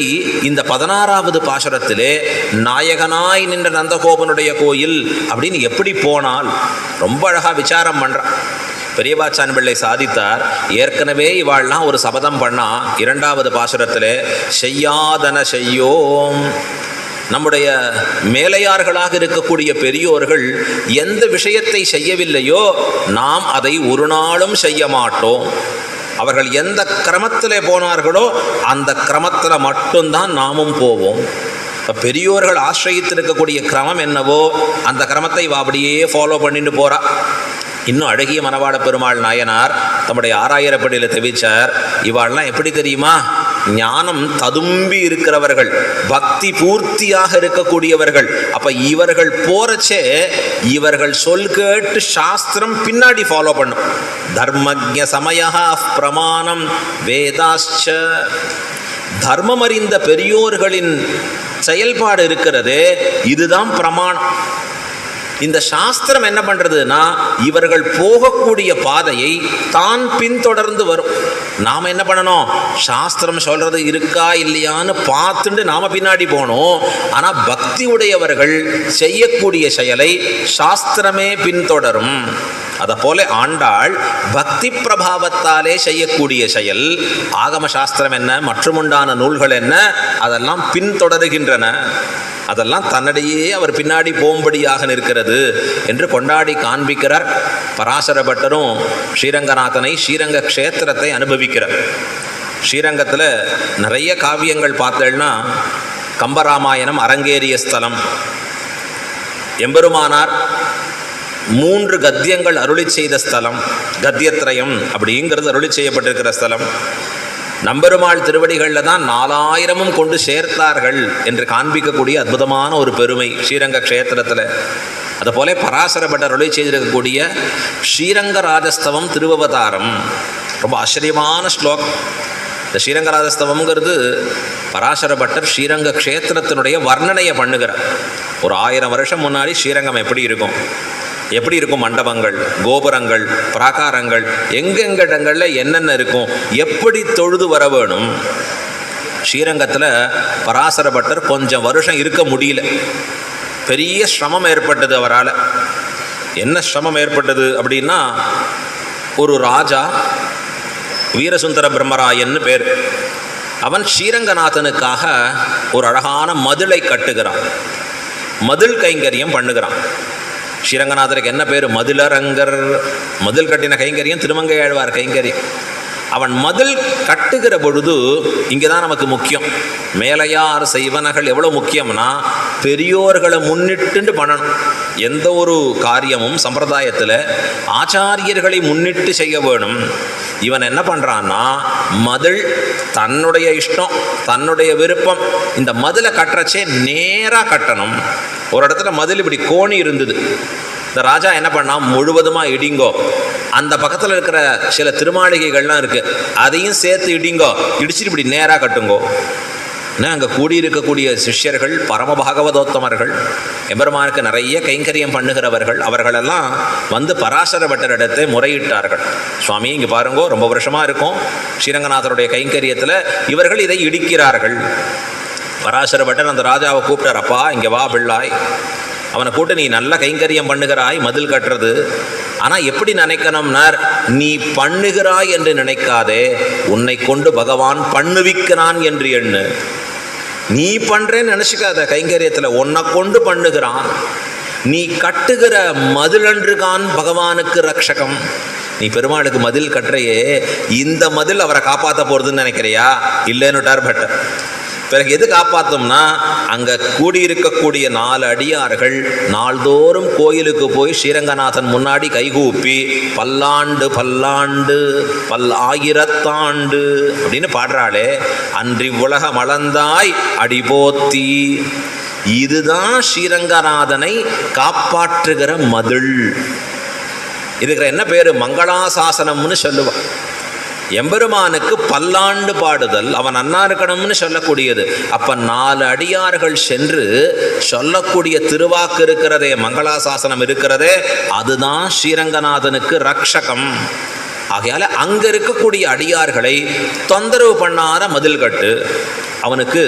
இந்த 16வது பாசுரத்திலே நாயகனாய் நின்ற நந்தகோபனுடைய கோயில் அப்படின்னு எப்படி போனால் ரொம்ப அழகாக விசாரம் பண்ணுறான். பெரியபாச்சான் பிள்ளை சாதித்தார். ஏற்கனவே இவாள்லாம் ஒரு சபதம் பண்ணா 2வது பாசுரத்திலே செய்யாதன செய்யோம். நம்முடைய மேலையார்களாக இருக்கக்கூடிய பெரியோர்கள் எந்த விஷயத்தை செய்யவில்லையோ நாம் அதை ஒரு நாளும் செய்ய மாட்டோம். அவர்கள் எந்த கிரமத்தில் போனார்களோ அந்த கிரமத்தில் மட்டும்தான் நாமும் போவோம். இப்போ பெரியோர்கள் ஆசிரியத்திருக்கக்கூடிய கிரமம் என்னவோ அந்த கிரமத்தை அப்படியே ஃபாலோ பண்ணிட்டு போகிறா. இன்னும் அழகிய மணவாள பெருமாள் நாயனார் தம்முடைய 6000படியில் தெவிச்சார். இவாள்லாம் எப்படி தெரியுமா? ஞானம் ததும்பி இருக்கிறவர்கள், பக்தி பூர்த்தியாக இருக்கக்கூடியவர்கள். அப்ப இவர்கள் போறச்சே இவர்கள் சொல் கேட்டு சாஸ்திரம் பின்னாடி ஃபாலோ பண்ணும். தர்மஜ்ஞ சமய பிரமாணம் வேதாச்ச. தர்மம் அறிந்த பெரியோர்களின் செயல்பாடு இருக்கிறது, இதுதான் பிரமாணம். இந்த சாஸ்திரம் என்ன பண்ணுறதுன்னா இவர்கள் போகக்கூடிய பாதையை தான் பின்தொடர்ந்து வரும். நாம் என்ன பண்ணணும்? சாஸ்திரம் சொல்கிறது இருக்கா இல்லையான்னு பார்த்துட்டு நாம் பின்னாடி போகணும். ஆனால் பக்தி உடையவர்கள் செய்யக்கூடிய செயலை சாஸ்திரமே பின்தொடரும். அதை போல ஆண்டாள் பக்தி பிரபாவத்தாலே செய்யக்கூடிய செயல், ஆகம சாஸ்திரம் என்ன, மற்றுமுண்டான நூல்கள் என்ன, அதெல்லாம் பின்தொடருகின்றன. அதெல்லாம் தன்னிடையே அவர் பின்னாடி போகும்படியாக நிற்கிறது என்று கொண்டாடி காண்பிக்கிறார். பராசர பட்டரும் ஸ்ரீரங்கநாதனை, ஸ்ரீரங்க க்ஷேத்திரத்தை அனுபவிக்கிறார். ஸ்ரீரங்கத்தில் நிறைய காவியங்கள் பார்த்தேன்னா கம்பராமாயணம் அரங்கேறிய ஸ்தலம். எம்பெருமானார் 3 கத்தியங்கள் அருளி செய்த ஸ்தலம், கத்தியத்ரயம் அப்படிங்கிறது அருளி செய்யப்பட்டிருக்கிற ஸ்தலம். நம்பெருமாள் திருவடிகளில் தான் 4000 கொண்டு சேர்த்தார்கள் என்று காண்பிக்கக்கூடிய அற்புதமான ஒரு பெருமை ஸ்ரீரங்க க்ஷேத்திரத்தில். அதுபோல பராசர பட்டர் அருளி செய்திருக்கக்கூடிய ஸ்ரீரங்கராஜஸ்தவம் திருவவதாரம் ரொம்ப ஆச்சரியமான ஸ்லோகம். இந்த ஸ்ரீரங்கராஜஸ்தவம்ங்கிறது பராசர பட்டர் ஸ்ரீரங்க க்ஷேத்திரத்தினுடைய வர்ணனையை பண்ணுகிறார். ஒரு 1000 வருஷம் முன்னாடி ஸ்ரீரங்கம் எப்படி இருக்கும், எப்படி இருக்கும், மண்டபங்கள், கோபுரங்கள், பிராகாரங்கள், எங்கெங்க இடங்களில் என்னென்ன இருக்கும், எப்படி தொழுது வர வேணும். ஸ்ரீரங்கத்தில் பராசர பட்டர் கொஞ்சம் வருஷம் இருக்க முடியல. பெரிய சிரமம் ஏற்பட்டது அவரால். என்ன சிரமம் ஏற்பட்டது அப்படின்னா, ஒரு ராஜா வீரசுந்தர பிரம்மராயன்னு பேர். அவன் ஸ்ரீரங்கநாதனுக்காக ஒரு அழகான மதிலை கட்டுகிறான், மதில் கைங்கரியம் பண்ணுகிறான். ஸ்ரீரங்கநாதருக்கு என்ன பேர்? மதிலரங்கர். மதில் கட்டின கைங்கரியம் திருமங்கையாழ்வார் கைங்கரியம். அவன் மதில் கட்டுகிற பொழுது இங்கே தான் நமக்கு முக்கியம். மேலையார் செய்வனகள் எவ்வளோ முக்கியம்னா பெரியோர்களை முன்னிட்டு பண்ணணும். எந்த ஒரு காரியமும் சம்பிரதாயத்தில் ஆச்சாரியர்களை முன்னிட்டு செய்ய வேணும். இவன் என்ன பண்ணுறான்னா மதில் தன்னுடைய இஷ்டம், தன்னுடைய விருப்பம். இந்த மதிலை கட்டுறச்சே நேராக கட்டணும். ஒரு இடத்துல மதில் இப்படி கோணி இருந்தது. இந்த ராஜா என்ன பண்ணால் முழுவதுமாக இடிங்கோ, அந்த பக்கத்தில் இருக்கிற சில திருமாளிகைகள்லாம் இருக்குது அதையும் சேர்த்து இடிங்கோ, இடிச்சிட்டு இப்படி நேராக கட்டுங்கோ. ஏன்னா அங்கே கூடியிருக்கக்கூடிய சிஷ்யர்கள் பரம பாகவதோத்தமர்கள், எம்பெருமானுக்கு நிறைய கைங்கரியம் பண்ணுகிறவர்கள். அவர்களெல்லாம் வந்து பராசர பட்டரிடத்தை முறையிட்டார்கள். சுவாமி இங்கே பாருங்கோ, ரொம்ப வருஷமாக இருக்கும் ஸ்ரீரங்கநாதருடைய கைங்கரியத்தில், இவர்கள் இதை இடிக்கிறார்கள். பராசர பட்டர் அந்த ராஜாவை கூப்பிட்டார். அப்பா இங்கே வா பிள்ளாய், அவனை கூட்டு நீ நல்ல கைங்கரியம் பண்ணுகிறாய் மதில் கட்டுறது, ஆனால் எப்படி நினைக்கணும்னார், நீ பண்ணுகிறாய் என்று நினைக்காதே, உன்னை கொண்டு பகவான் பண்ணுவிக்கிறான் என்று எண்ணு. நீ பண்ணுறேன்னு நினச்சிக்காத, கைங்கரியத்தில் உன்னை கொண்டு பண்ணுகிறான். நீ கட்டுகிற மதிலன்றுகான் பகவானுக்கு ரக்ஷகம். நீ பெருமாளுக்கு மதில் கட்டுறையே, இந்த மதில் அவரை காப்பாற்ற போகிறதுன்னு நினைக்கிறியா? இல்லைன்னுட்டார் பட்டர். பிறகு எது காப்பாற்றோம்னா, அங்கே கூடியிருக்கக்கூடிய 4 அடியார்கள் நாள்தோறும் கோயிலுக்கு போய் ஸ்ரீரங்கநாதன் முன்னாடி கைகூப்பி பல்லாண்டு பல்லாண்டு பல்லாயிரத்தாண்டு அப்படின்னு பாடுறாளே, அன்றி உலக மலர்ந்தாய் அடிபோத்தி. இதுதான் ஸ்ரீரங்கநாதனை காப்பாற்றுகிற மதில். இதுக்கு என்ன பேர்? மங்களாசாசனம்னு சொல்லுவான். எம்பெருமானுக்கு பல்லாண்டு பாடுதல் அவன் நன்னா இருக்கணும்னு சொல்லக்கூடியது. அப்ப 4 அடியார்கள் சென்று சொல்லக்கூடிய திருவாக்கு இருக்கிறதே, மங்களாசாசனம் இருக்கிறதே, அதுதான் ஸ்ரீரங்கநாதனுக்கு ரக்ஷகம். ஆகையால அங்க இருக்கக்கூடிய அடியார்களை தொந்தரவு பண்ணாத மதில் கட்டு. அவனுக்கு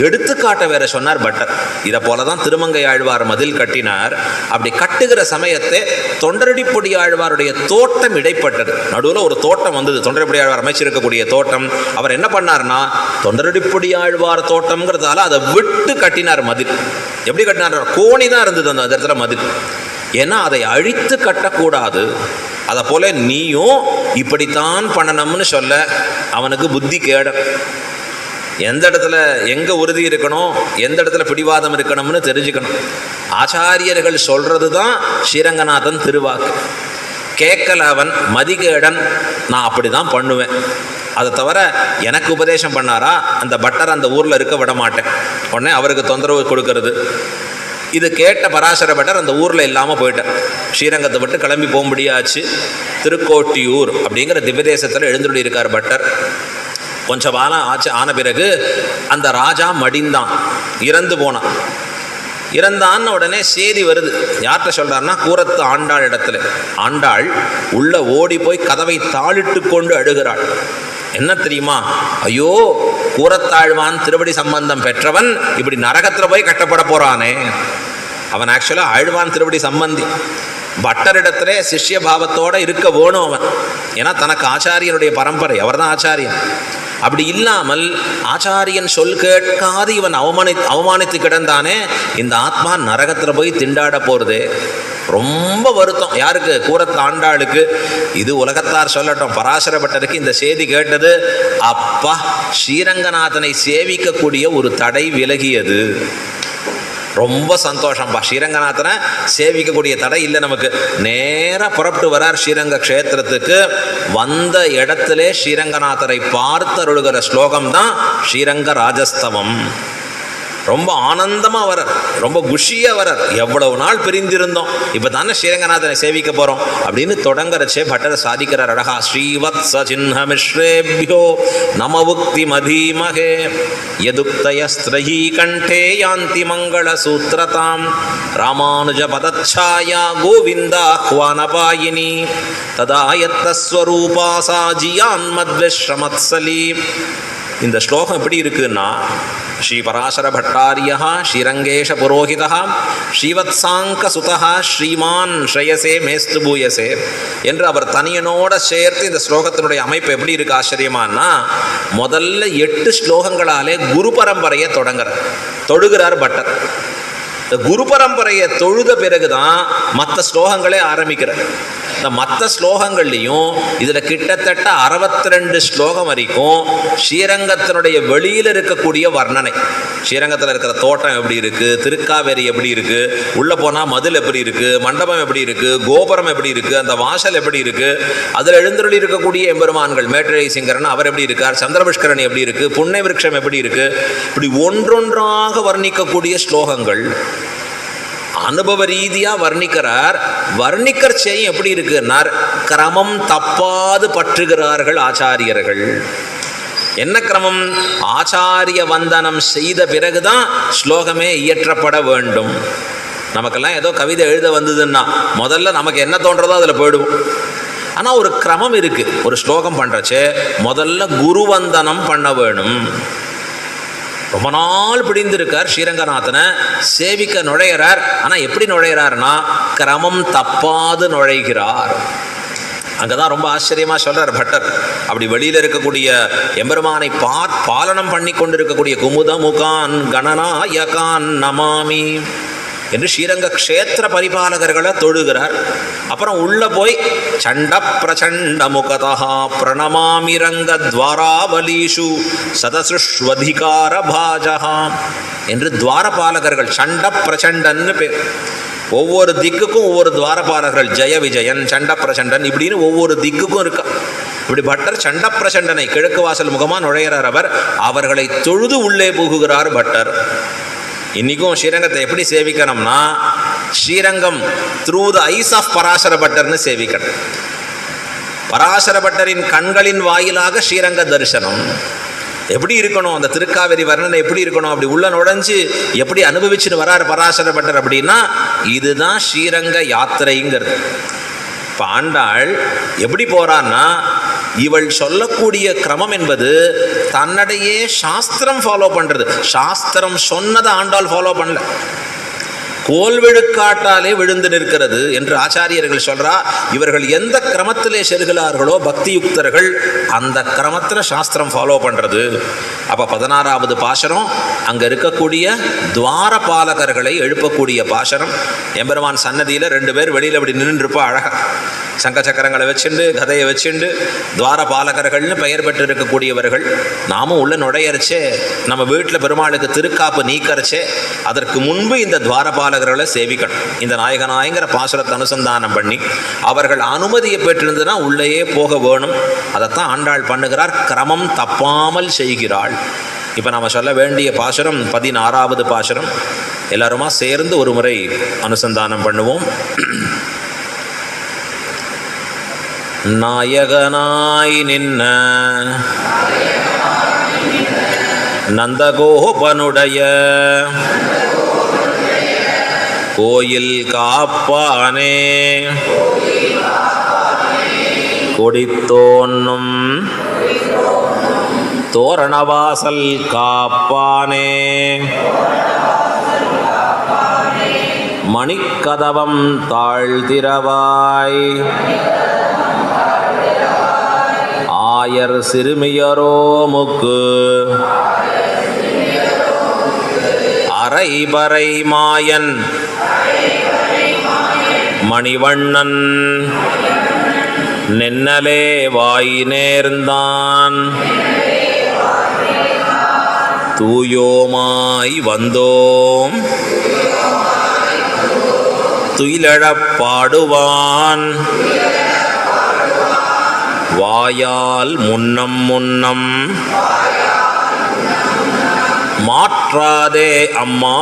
எடுத்துக்காட்ட வேற சொன்னார் பட்டர். இதை போலதான் திருமங்கை ஆழ்வார் மதில் கட்டினார். அப்படி கட்டுகிற சமயத்தை தொண்டரடிப்பொடி ஆழ்வாருடைய தோட்டம் இடைப்பட்டது. நடுவில் ஒரு தோட்டம் வந்தது, தொண்டரடிப்பொடி ஆழ்வார் அமைச்சிருக்கக்கூடிய தோட்டம். அவர் என்ன பண்ணார்னா, தொண்டரடிப்பொடி ஆழ்வார் தோட்டம்ங்கிறதால அதை விட்டு கட்டினார் மதில். எப்படி கட்டினார்? கோணி தான் இருந்தது அந்த இடத்துல மதில். ஏன்னா அதை அழித்து கட்டக்கூடாது. அதை போல நீயும் இப்படித்தான் பண்ணணும்னு சொல்ல அவனுக்கு புத்தி கேட. எந்த இடத்துல எங்க உறுதி இருக்கணும், எந்த இடத்துல பிடிவாதம் இருக்கணும்னு தெரிஞ்சுக்கணும். ஆச்சாரியர்கள் சொல்றது தான் ஸ்ரீரங்கநாதன் திருவாக்கு. கேட்கல அவன் மதிகேடன், நான் அப்படிதான் பண்ணுவேன். அதை தவிர எனக்கு உபதேசம் பண்ணாரா அந்த பட்டர் அந்த ஊர்ல இருக்க விட மாட்டேன், உடனே அவருக்கு தொந்தரவு கொடுக்கறது. இது கேட்ட பராசர பட்டர் அந்த ஊரில் இல்லாமல் போயிட்டார். ஸ்ரீரங்கத்தை விட்டு கிளம்பி போக முடியாச்சு. திருக்கோட்டியூர் அப்படிங்கிற திவ்யதேசத்தில் எழுந்துள்ளி இருக்கார் பட்டர். கொஞ்சம் காலம் ஆன பிறகு அந்த ராஜா மடிந்தான், இறந்து போனான். இறந்தான்னு உடனே செய்தி வருது. யார்கிட்ட சொல்றாருன்னா, கூரத்து ஆண்டாள் இடத்துல. ஆண்டாள் உள்ள ஓடி போய் கதவை தாளிட்டு கொண்டு அழுகிறாள். என்ன தெரியுமா? ஐயோ, கூரத்தாழ்வான் திருவடி சம்பந்தம் பெற்றவன் இப்படி நரகத்தில் போய் கட்டப்பட போறானே. அவன் ஆக்சுவலாக ஆழ்வான் திருவடி சம்பந்தி. பட்டரிடத்துல சிஷ்ய பாவத்தோட இருக்க வேணும் அவன். ஏன்னா தனக்கு ஆச்சாரியனுடைய பரம்பரை, அவர் தான் ஆச்சாரியன். அப்படி இல்லாமல் ஆச்சாரியன் சொல் கேட்காது இவன் அவமானித்து கிடந்தானே, இந்த ஆத்மா நரகத்தில் போய் திண்டாட போறது. ரொம்ப வருத்தம். யாருக்கு? கூரத்து ஆண்டாளுக்கு. இது உலகத்தார் சொல்லட்டும், பராசர பட்டருக்கு இந்த செய்தி கேட்டது. அப்பா, ஸ்ரீரங்கநாதனை சேவிக்கக்கூடிய ஒரு தடை விலகியது. ரொம்ப சந்தோஷம்பா. ஸ்ரீரங்கநாதனை சேவிக்கக்கூடிய தடை இல்லை நமக்கு. நேராக புறப்பட்டு வரார் ஸ்ரீரங்க க்ஷேத்திரத்துக்கு. வந்த இடத்திலே ஸ்ரீரங்கநாதரை பார்த்தருளுகிற ஸ்லோகம் தான் ஸ்ரீரங்க ராஜஸ்தவம். ரொம்ப ஆனந்தமாக வரார், ரொம்ப குஷியாக வரார். எவ்வளவு நாள் பிரிந்திருந்தோம், இப்போ தானே ஸ்ரீரங்கநாதனை சேவிக்க போகிறோம் அப்படின்னு தொடங்குறச்சே பட்டரை சாதிக்கிறார் அழகா. ஸ்ரீவத்ஸ சின்ன மிஸ்ரேபியோ நமவுக்தி மதீமகே யதுக்தயஸ்த்ரயீ கண்டே யாந்தி மங்கள சூத்ரதாம் ராமானுஜ பதச்சாயா கோவிந்தாஹ்வானபாயினி ததாயத்தஸ்வரூபா சாஜியான் மத்விஸ்ரமத்சலி. இந்த ஸ்லோகம் எப்படி இருக்குன்னா, ஸ்ரீ பராசர பட்டாரியா ஸ்ரீரங்கேஷ புரோஹிதா ஸ்ரீவத்சாங்க சுதா ஸ்ரீமான் ஸ்ரேயசே மேஸ்து பூயசே என்று அவர் தனியனோட சேர்த்து இந்த ஸ்லோகத்தினுடைய அமைப்பு எப்படி இருக்கு ஆச்சரியமானா, முதல்ல 8 ஸ்லோகங்களாலே குரு பரம்பரையை தொழுகிறார் பட்டர். இந்த குரு பரம்பரையை தொழுத பிறகுதான் மற்ற ஸ்லோகங்களே ஆரம்பிக்கிறார். இந்த மற்ற ஸ்லோகங்கள்லையும் இதில் கிட்டத்தட்ட 62 ஸ்லோகம் வரைக்கும் ஸ்ரீரங்கத்தினுடைய வெளியில் இருக்கக்கூடிய வர்ணனை. ஸ்ரீரங்கத்தில் இருக்கிற தோட்டம் எப்படி இருக்குது, திருக்காவேரி எப்படி இருக்குது, உள்ளே போனால் மதில் எப்படி இருக்குது, மண்டபம் எப்படி இருக்குது, கோபுரம் எப்படி இருக்குது, அந்த வாசல் எப்படி இருக்குது, அதில் எழுந்தருளி இருக்கக்கூடிய எம்பெருமான்கள் மேற்றழி சிங்கரன் அவர் எப்படி இருக்கார், சந்திரபுஷ்கரணி எப்படி இருக்குது, புண்ணிய விருட்சம் எப்படி இருக்குது, இப்படி ஒன்றொன்றாக வர்ணிக்கக்கூடிய ஸ்லோகங்கள் அனுபவ ரீதியாக வர்ணிக்கிறார். வர்ணிக்கர் செய்யும் எப்படி இருக்குன்னார், கிரமம் தப்பாது பற்றுகிறார்கள் ஆச்சாரியர்கள். என்ன கிரமம்? ஆச்சாரிய வந்தனம் செய்த பிறகுதான் ஸ்லோகமே இயற்றப்பட வேண்டும். நமக்கெல்லாம் ஏதோ கவிதை எழுத வந்ததுன்னா முதல்ல நமக்கு என்ன தோன்றதோ அதில் போயிடுவோம். ஆனால் ஒரு கிரமம் இருக்குது. ஒரு ஸ்லோகம் பண்ணுறச்சு முதல்ல குருவந்தனம் பண்ண வேணும். ரொம்ப நாள் பிடிந்திருக்கார் ஸ்ரீரங்கநாதனை சேவிக்க நுழைகிறார். ஆனால் எப்படி நுழைகிறார்னா, கிரமம் தப்பாது நுழைகிறார். அங்கதான் ரொம்ப ஆச்சரியமா சொல்றார் பட்டர். அப்படி வெளியில இருக்கக்கூடிய எம்பெருமானை பாலனம் பண்ணி கொண்டிருக்கக்கூடிய குமுதமுகான் கணநாயகான் நமாமி என்று ஸ்ரீரங்க க்ஷேத்திர பரிபாலகர்களை தொழுகிறார். அப்புறம் உள்ள போய் சண்ட பிரச்சண்ட முகதா பிரணமாமி ரங்க துவாராவலீஷு சதசுஷ்வதிகார பாஜகா என்று துவாரபாலகர்கள் சண்ட பிரச்சண்டன்னு பேர். ஒவ்வொரு திக்குக்கும் ஒவ்வொரு துவாரபாலகர்கள், ஜெய விஜயன், சண்ட பிரச்சண்டன் இப்படின்னு ஒவ்வொரு திக்குக்கும் இருக்கா. இப்படி பட்டர் சண்ட பிரச்சண்டனை கிழக்கு வாசல் முகமாக நுழைகிறார். அவர்களை தொழுது உள்ளே புகுகிறார் பட்டர். இன்னைக்கும் ஸ்ரீரங்கத்தை எப்படி சேவிக்கணும்னா, Srirangam through the eyes of Parashara பட்டர்னு சேவிக்கணும். பராசர பட்டரின் கண்களின் வாயிலாக ஸ்ரீரங்க தரிசனம். எப்படி இருக்கணும் அந்த திருக்காவேரி வர்ணனை, எப்படி இருக்கணும்? அப்படி உள்ள நுழைஞ்சு எப்படி அனுபவிச்சுட்டு வராரு பராசர பட்டர் அப்படின்னா, இதுதான் ஸ்ரீரங்க யாத்திரைங்கிறது. இப்போ ஆண்டாள் எப்படி போறான்னா, இவள் சொல்லக்கூடிய கிரமம் என்பது தன்னிடையே சாஸ்திரம் ஃபாலோ பண்றது. சாஸ்திரம் சொன்னதை ஆண்டாள் ஃபாலோ பண்ணல, கோல்விழுக்காட்டாலே விழுந்து நிற்கிறது என்று ஆச்சாரியர்கள் சொல்றா. இவர்கள் எந்த கிரமத்திலே செல்கிறார்களோ பக்தி யுக்தர்கள், அந்த கிரமத்தில் சாஸ்திரம் ஃபாலோ பண்றது. அப்ப 16வது பாசனம் அங்க இருக்கக்கூடிய துவாரபாலகர்களை எழுப்பக்கூடிய பாசனம். எம்பெருமான் சன்னதியில 2 பேர் வெளியில அப்படி நின்றுப்பா அழகா, சங்க சக்கரங்களை வச்சுண்டு கதையை வச்சுண்டு துவாரபாலகர்கள்னு பெயர் பெற்று இருக்கக்கூடியவர்கள். நாமும் உள்ள நுழையரிச்சே, நம்ம வீட்டில் பெருமாளுக்கு திருக்காப்பு நீக்கரிச்சே, அதற்கு முன்பு இந்த துவாரபாலகர்களை சேவிக்கணும். இந்த நாயகனாயங்கிற பாசுரத்தை அனுசந்தானம் பண்ணி அவர்கள் அனுமதியை பெற்றிருந்ததுன்னா உள்ளேயே போக வேணும். அதைத்தான் ஆண்டாள் பண்ணுகிறார், கிரமம் தப்பாமல் செய்கிறாள். இப்போ நம்ம சொல்ல வேண்டிய பாசுரம் 16வது பாசுரம். எல்லாருமா சேர்ந்து ஒரு முறை அனுசந்தானம் பண்ணுவோம். நாயகனாய் நின்ன நந்தகோபனுடைய கோயில் காப்பானே, கொடித்தோன்னும் தோரணவாசல் காப்பானே, மணிக்கதவம் தாழ்த்திரவாய், ஆயர் சிறுமியரோமுக்கு அரைபறை மாயன் மணிவண்ணன் நென்னலே வாய் நேர்ந்தான், தூயோமாய் வந்தோம் துயிலழப் பாடுவான், வாயால் முன்னம் முன்னம் மாற்றாதே அம்மா,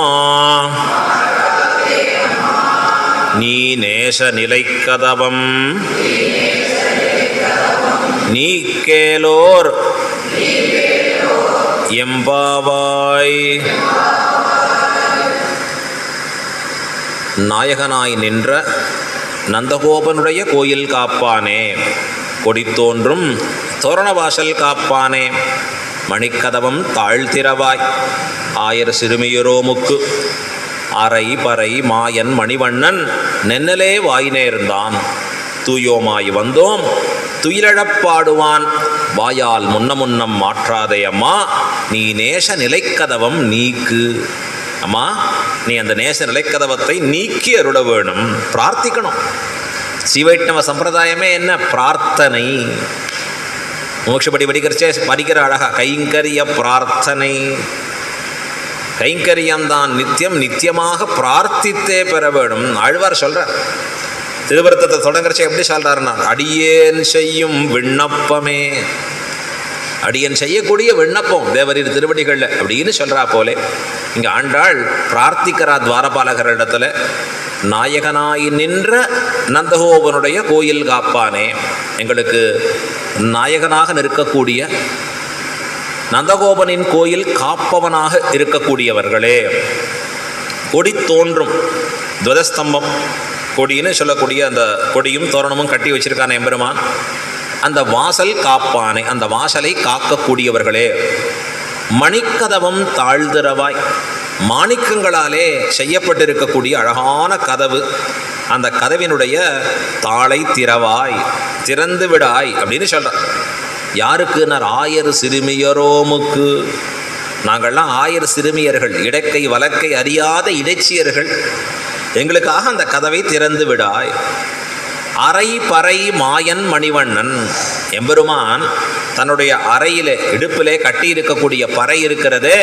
நீ நேச நிலைக்கதவம் நீ கேளோர் எம்பாவாய். நாயகனாய் நின்ற நந்தகோபனுடைய கோயில் காப்பானே, கொடித்தோன்றும் தோரணவாசல் காப்பானே, மணிக்கதவம் தாழ்த்திரவாய், ஆயர் சிறுமியரோமுக்கு அரை பறை மாயன் மணிவண்ணன் நென்னலே வாய் நேர்ந்தான், தூயோமாய் வந்தோம் துயிலழப்பாடுவான், வாயால் முன்ன முன்னம் மாற்றாதே அம்மா, நீ நேச நிலைக்கதவம் நீக்கு. அம்மா, நீ அந்த நேச நிலைக்கதவத்தை நீக்கி அருள வேணும், பிரார்த்திக்கணும். ஸ்ரீவைஷ்ணவ சம்பிரதாயமே என்ன? பிரார்த்தனை. மோட்சப்படி படிக்கிற அழகா கைங்கரிய பிரார்த்தனை. கைங்கரியம்தான் நித்தியம், நித்தியமாக பிரார்த்தித்தே பெற வேணும். ஆழ்வார் சொல்றார், திருவருத்தத்தை தொடங்குறச்சே எப்படி சொல்றாருன்னா, அடியேன் செய்யும் விண்ணப்பமே, அடியன் செய்யக்கூடிய விண்ணப்பம் தேவரீர் திருவடிகள்ல அப்படின்னு சொல்றா போலே இங்க ஆண்டாள் பிரார்த்திக்கிறா துவாரபாலகரிடத்துல. நாயகனாய் நின்ற நந்தகோபனுடைய கோயில் காப்பானே, எங்களுக்கு நாயகனாக நிற்கக்கூடிய நந்தகோபனின் கோயில் காப்பவனாக இருக்கக்கூடியவர்களே, கொடி தோன்றும் துவதஸ்தம்பம் கொடின்னு சொல்லக்கூடிய அந்த கொடியும் தோரணமும் கட்டி வச்சிருக்கான எம்பெருமான், அந்த வாசல் காப்பானே, அந்த வாசலை காக்கக்கூடியவர்களே, மணிக்கதவம் தாழ்திரவாய், மாணிக்கங்களாலே செய்யப்பட்டிருக்கக்கூடிய அழகான கதவு, அந்த கதவினுடைய தாளை திறவாய், திறந்து விடாய் அப்படின்னு சொல்கிறார். யாருக்குன்னார்? ஆயர் சிறுமியரோமுக்கு. நாங்கள்லாம் ஆயர் சிறுமியர்கள், இடக்கை வலக்கை அறியாத இடைச்சியர்கள், எங்களுக்காக அந்த கதவை திறந்து விடாய். அரை பறை மாயன் மணிவண்ணன், எம்பெருமான் தன்னுடைய அறையிலே இடுப்பிலே கட்டி இருக்கக்கூடிய பறை இருக்கிறதே,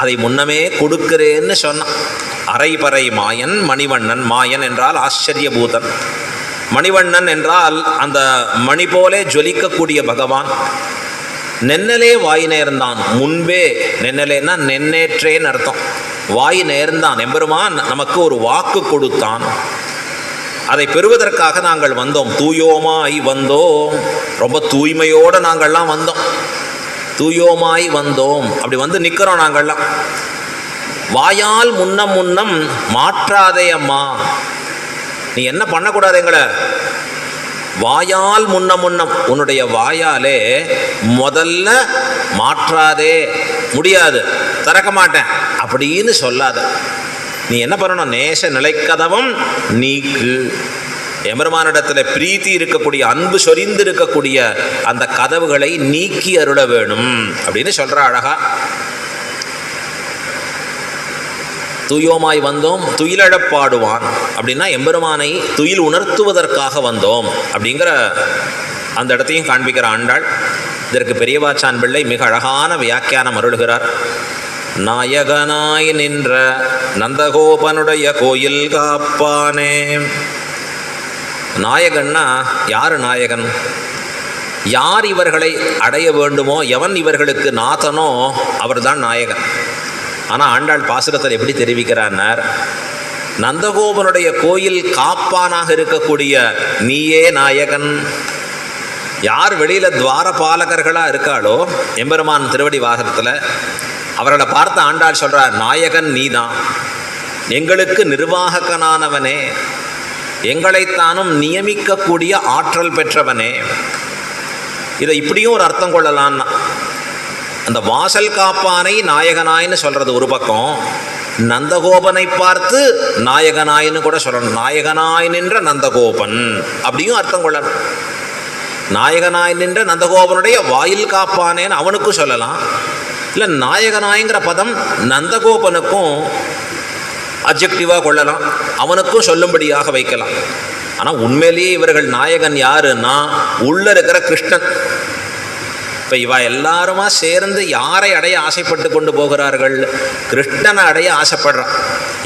அதை முன்னமே கொடுக்கிறேன்னு சொன்னான். அரை பறை மாயன் மணிவண்ணன். மாயன் என்றால் ஆச்சரியபூதன், மணிவண்ணன் என்றால் அந்த மணி போலே ஜொலிக்கக்கூடிய பகவான். நென்னலே வாய் நேர்ந்தான், முன்பே நென்னலேன்னா நென்னேற்றேன்னு அர்த்தம். வாய் நேர்ந்தான், எம்பெருமான் நமக்கு ஒரு வாக்கு கொடுத்தான். அதை பெறுவதற்காக நாங்கள் வந்தோம். தூயோமாய் வந்தோம், ரொம்ப தூய்மையோடு நாங்கள்லாம் வந்தோம். தூயோமாய் வந்தோம், அப்படி வந்து நிற்கிறோம் நாங்கள்லாம். வாயால் முன்னம் முன்னம் மாற்றாதே அம்மா. நீ என்ன பண்ணக்கூடாது எங்களை? வாயால் முன்னம் முன்னம், உன்னுடைய வாயாலே முதல்ல மாற்றாதே, முடியாது, திறக்க மாட்டேன் அப்படின்னு சொல்லாத. நீ என்ன பண்ணணும்? நேச நிலைக்கதவம் நீக்கு. எம்பெருமானிடத்தில் பிரீத்தி இருக்கக்கூடிய, அன்பு சொரிந்து இருக்கக்கூடிய அந்த கதவுகளை நீக்கி அருள வேணும் அப்படின்னு சொல்ற அழகா. தூயோமாய் வந்தோம், துயிலழப்பாடுவான் அப்படின்னா எம்பெருமானை துயில் உணர்த்துவதற்காக வந்தோம் அப்படிங்கிற அந்த இடத்தையும் காண்பிக்கிற ஆண்டாள். இதற்கு பெரியவாச்சான் பிள்ளை மிக அழகான வியாக்கியானம் அருளுகிறார். நாயகனாய் நின்ற நந்தகோபனுடைய கோயில் காப்பானே. நாயகன்னா யார்? நாயகன் யார்? இவர்களை அடைய வேண்டுமோ, எவன் இவர்களுக்கு நாதனோ அவர்தான் நாயகன். ஆனால் ஆண்டாள் பாசுரத்தில் எப்படி தெரிவிக்கிறார்? நந்தகோபனுடைய கோயில் காப்பானாக இருக்கக்கூடிய நீயே நாயகன். யார் வெளியில் துவாரபாலகர்களாக இருக்காளோ எம்பெருமான் திருவடி வாசகத்தில், அவர்களை பார்த்து ஆண்டாள் சொல்கிறார், நாயகன் நீதான், எங்களுக்கு நிர்வாகனானவனே, எங்களைத்தானும் நியமிக்கக்கூடிய ஆற்றல் பெற்றவனே. இதை இப்படியும் ஒரு அர்த்தம் கொள்ளலான்னா, அந்த வாசல் காப்பானை நாயகனாயின்னு சொல்கிறது ஒரு பக்கம், நந்தகோபனை பார்த்து நாயகனாயின்னு கூட சொல்லணும். நாயகனாய் நின்ற நந்தகோபன் அப்படியும் அர்த்தம் கொள்ளணும். நாயகனாய் நின்ற நந்தகோபனுடைய வாயில் காப்பானேன்னு அவனுக்கும் சொல்லலாம். இல்லை, நாயகனாய்ங்கிற பதம் நந்தகோபனுக்கும் அப்ஜெக்டிவாக கொள்ளலாம், அவனுக்கும் சொல்லும்படியாக வைக்கலாம். ஆனால் உண்மையிலேயே இவர்கள் நாயகன் யாருன்னா உள்ள இருக்கிற கிருஷ்ணன். இப்போ இவ எல்லாருமா சேர்ந்து யாரை அடைய ஆசைப்பட்டு கொண்டு போகிறார்கள்? கிருஷ்ணனை அடைய ஆசைப்படுறான்.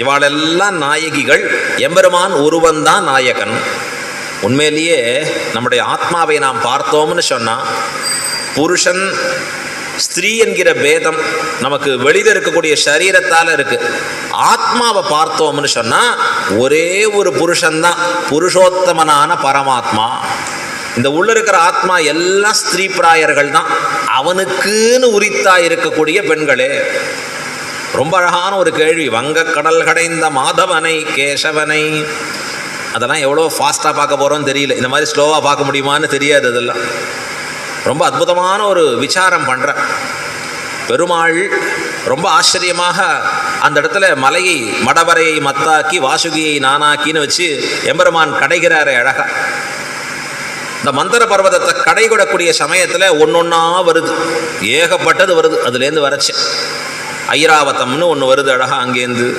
இவாளெல்லாம் நாயகிகள், எம்பெருமான் ஒருவன்தான் நாயகன். உண்மையிலேயே நம்முடைய ஆத்மாவை நாம் பார்த்தோம்னு சொன்னால், புருஷன் ஸ்திரீ என்கிற பேதம் நமக்கு வெளியில் இருக்கக்கூடிய சரீரத்தால் இருக்குது. ஆத்மாவை பார்த்தோம்னு சொன்னால் ஒரே ஒரு புருஷன்தான், புருஷோத்தமனான பரமாத்மா. இந்த உள்ள இருக்கிற ஆத்மா எல்லாம் ஸ்திரீ பிராயர்கள் தான், அவனுக்குன்னு உரித்தா இருக்கக்கூடிய பெண்களே. ரொம்ப அழகான ஒரு கேள்வி. வங்கக்கடல் கடைந்த மாதவனை கேசவனை, அதெல்லாம் எவ்வளோ ஃபாஸ்ட்டாக பார்க்க போகிறோன்னு தெரியல, இந்த மாதிரி ஸ்லோவாக பார்க்க முடியுமான்னு தெரியாது. அதெல்லாம் ரொம்ப அற்புதமான ஒரு விசாரம் பண்ணுற பெருமாள். ரொம்ப ஆச்சரியமாக அந்த இடத்துல மலையை மடவரையை மத்தாக்கி வாசுகியை நானாக்கின்னு வச்சு எம்பெருமான் கடைகிறாரே அழகா. இந்த மந்திர பர்வதத்தை கடைகொடக்கூடிய சமயத்தில் ஒன்றொன்னா வருது, ஏகப்பட்டது வருது. அதுலேருந்து வரச்சு ஐராவதம்னு ஒன்று வருது அழகா. அங்கேருந்து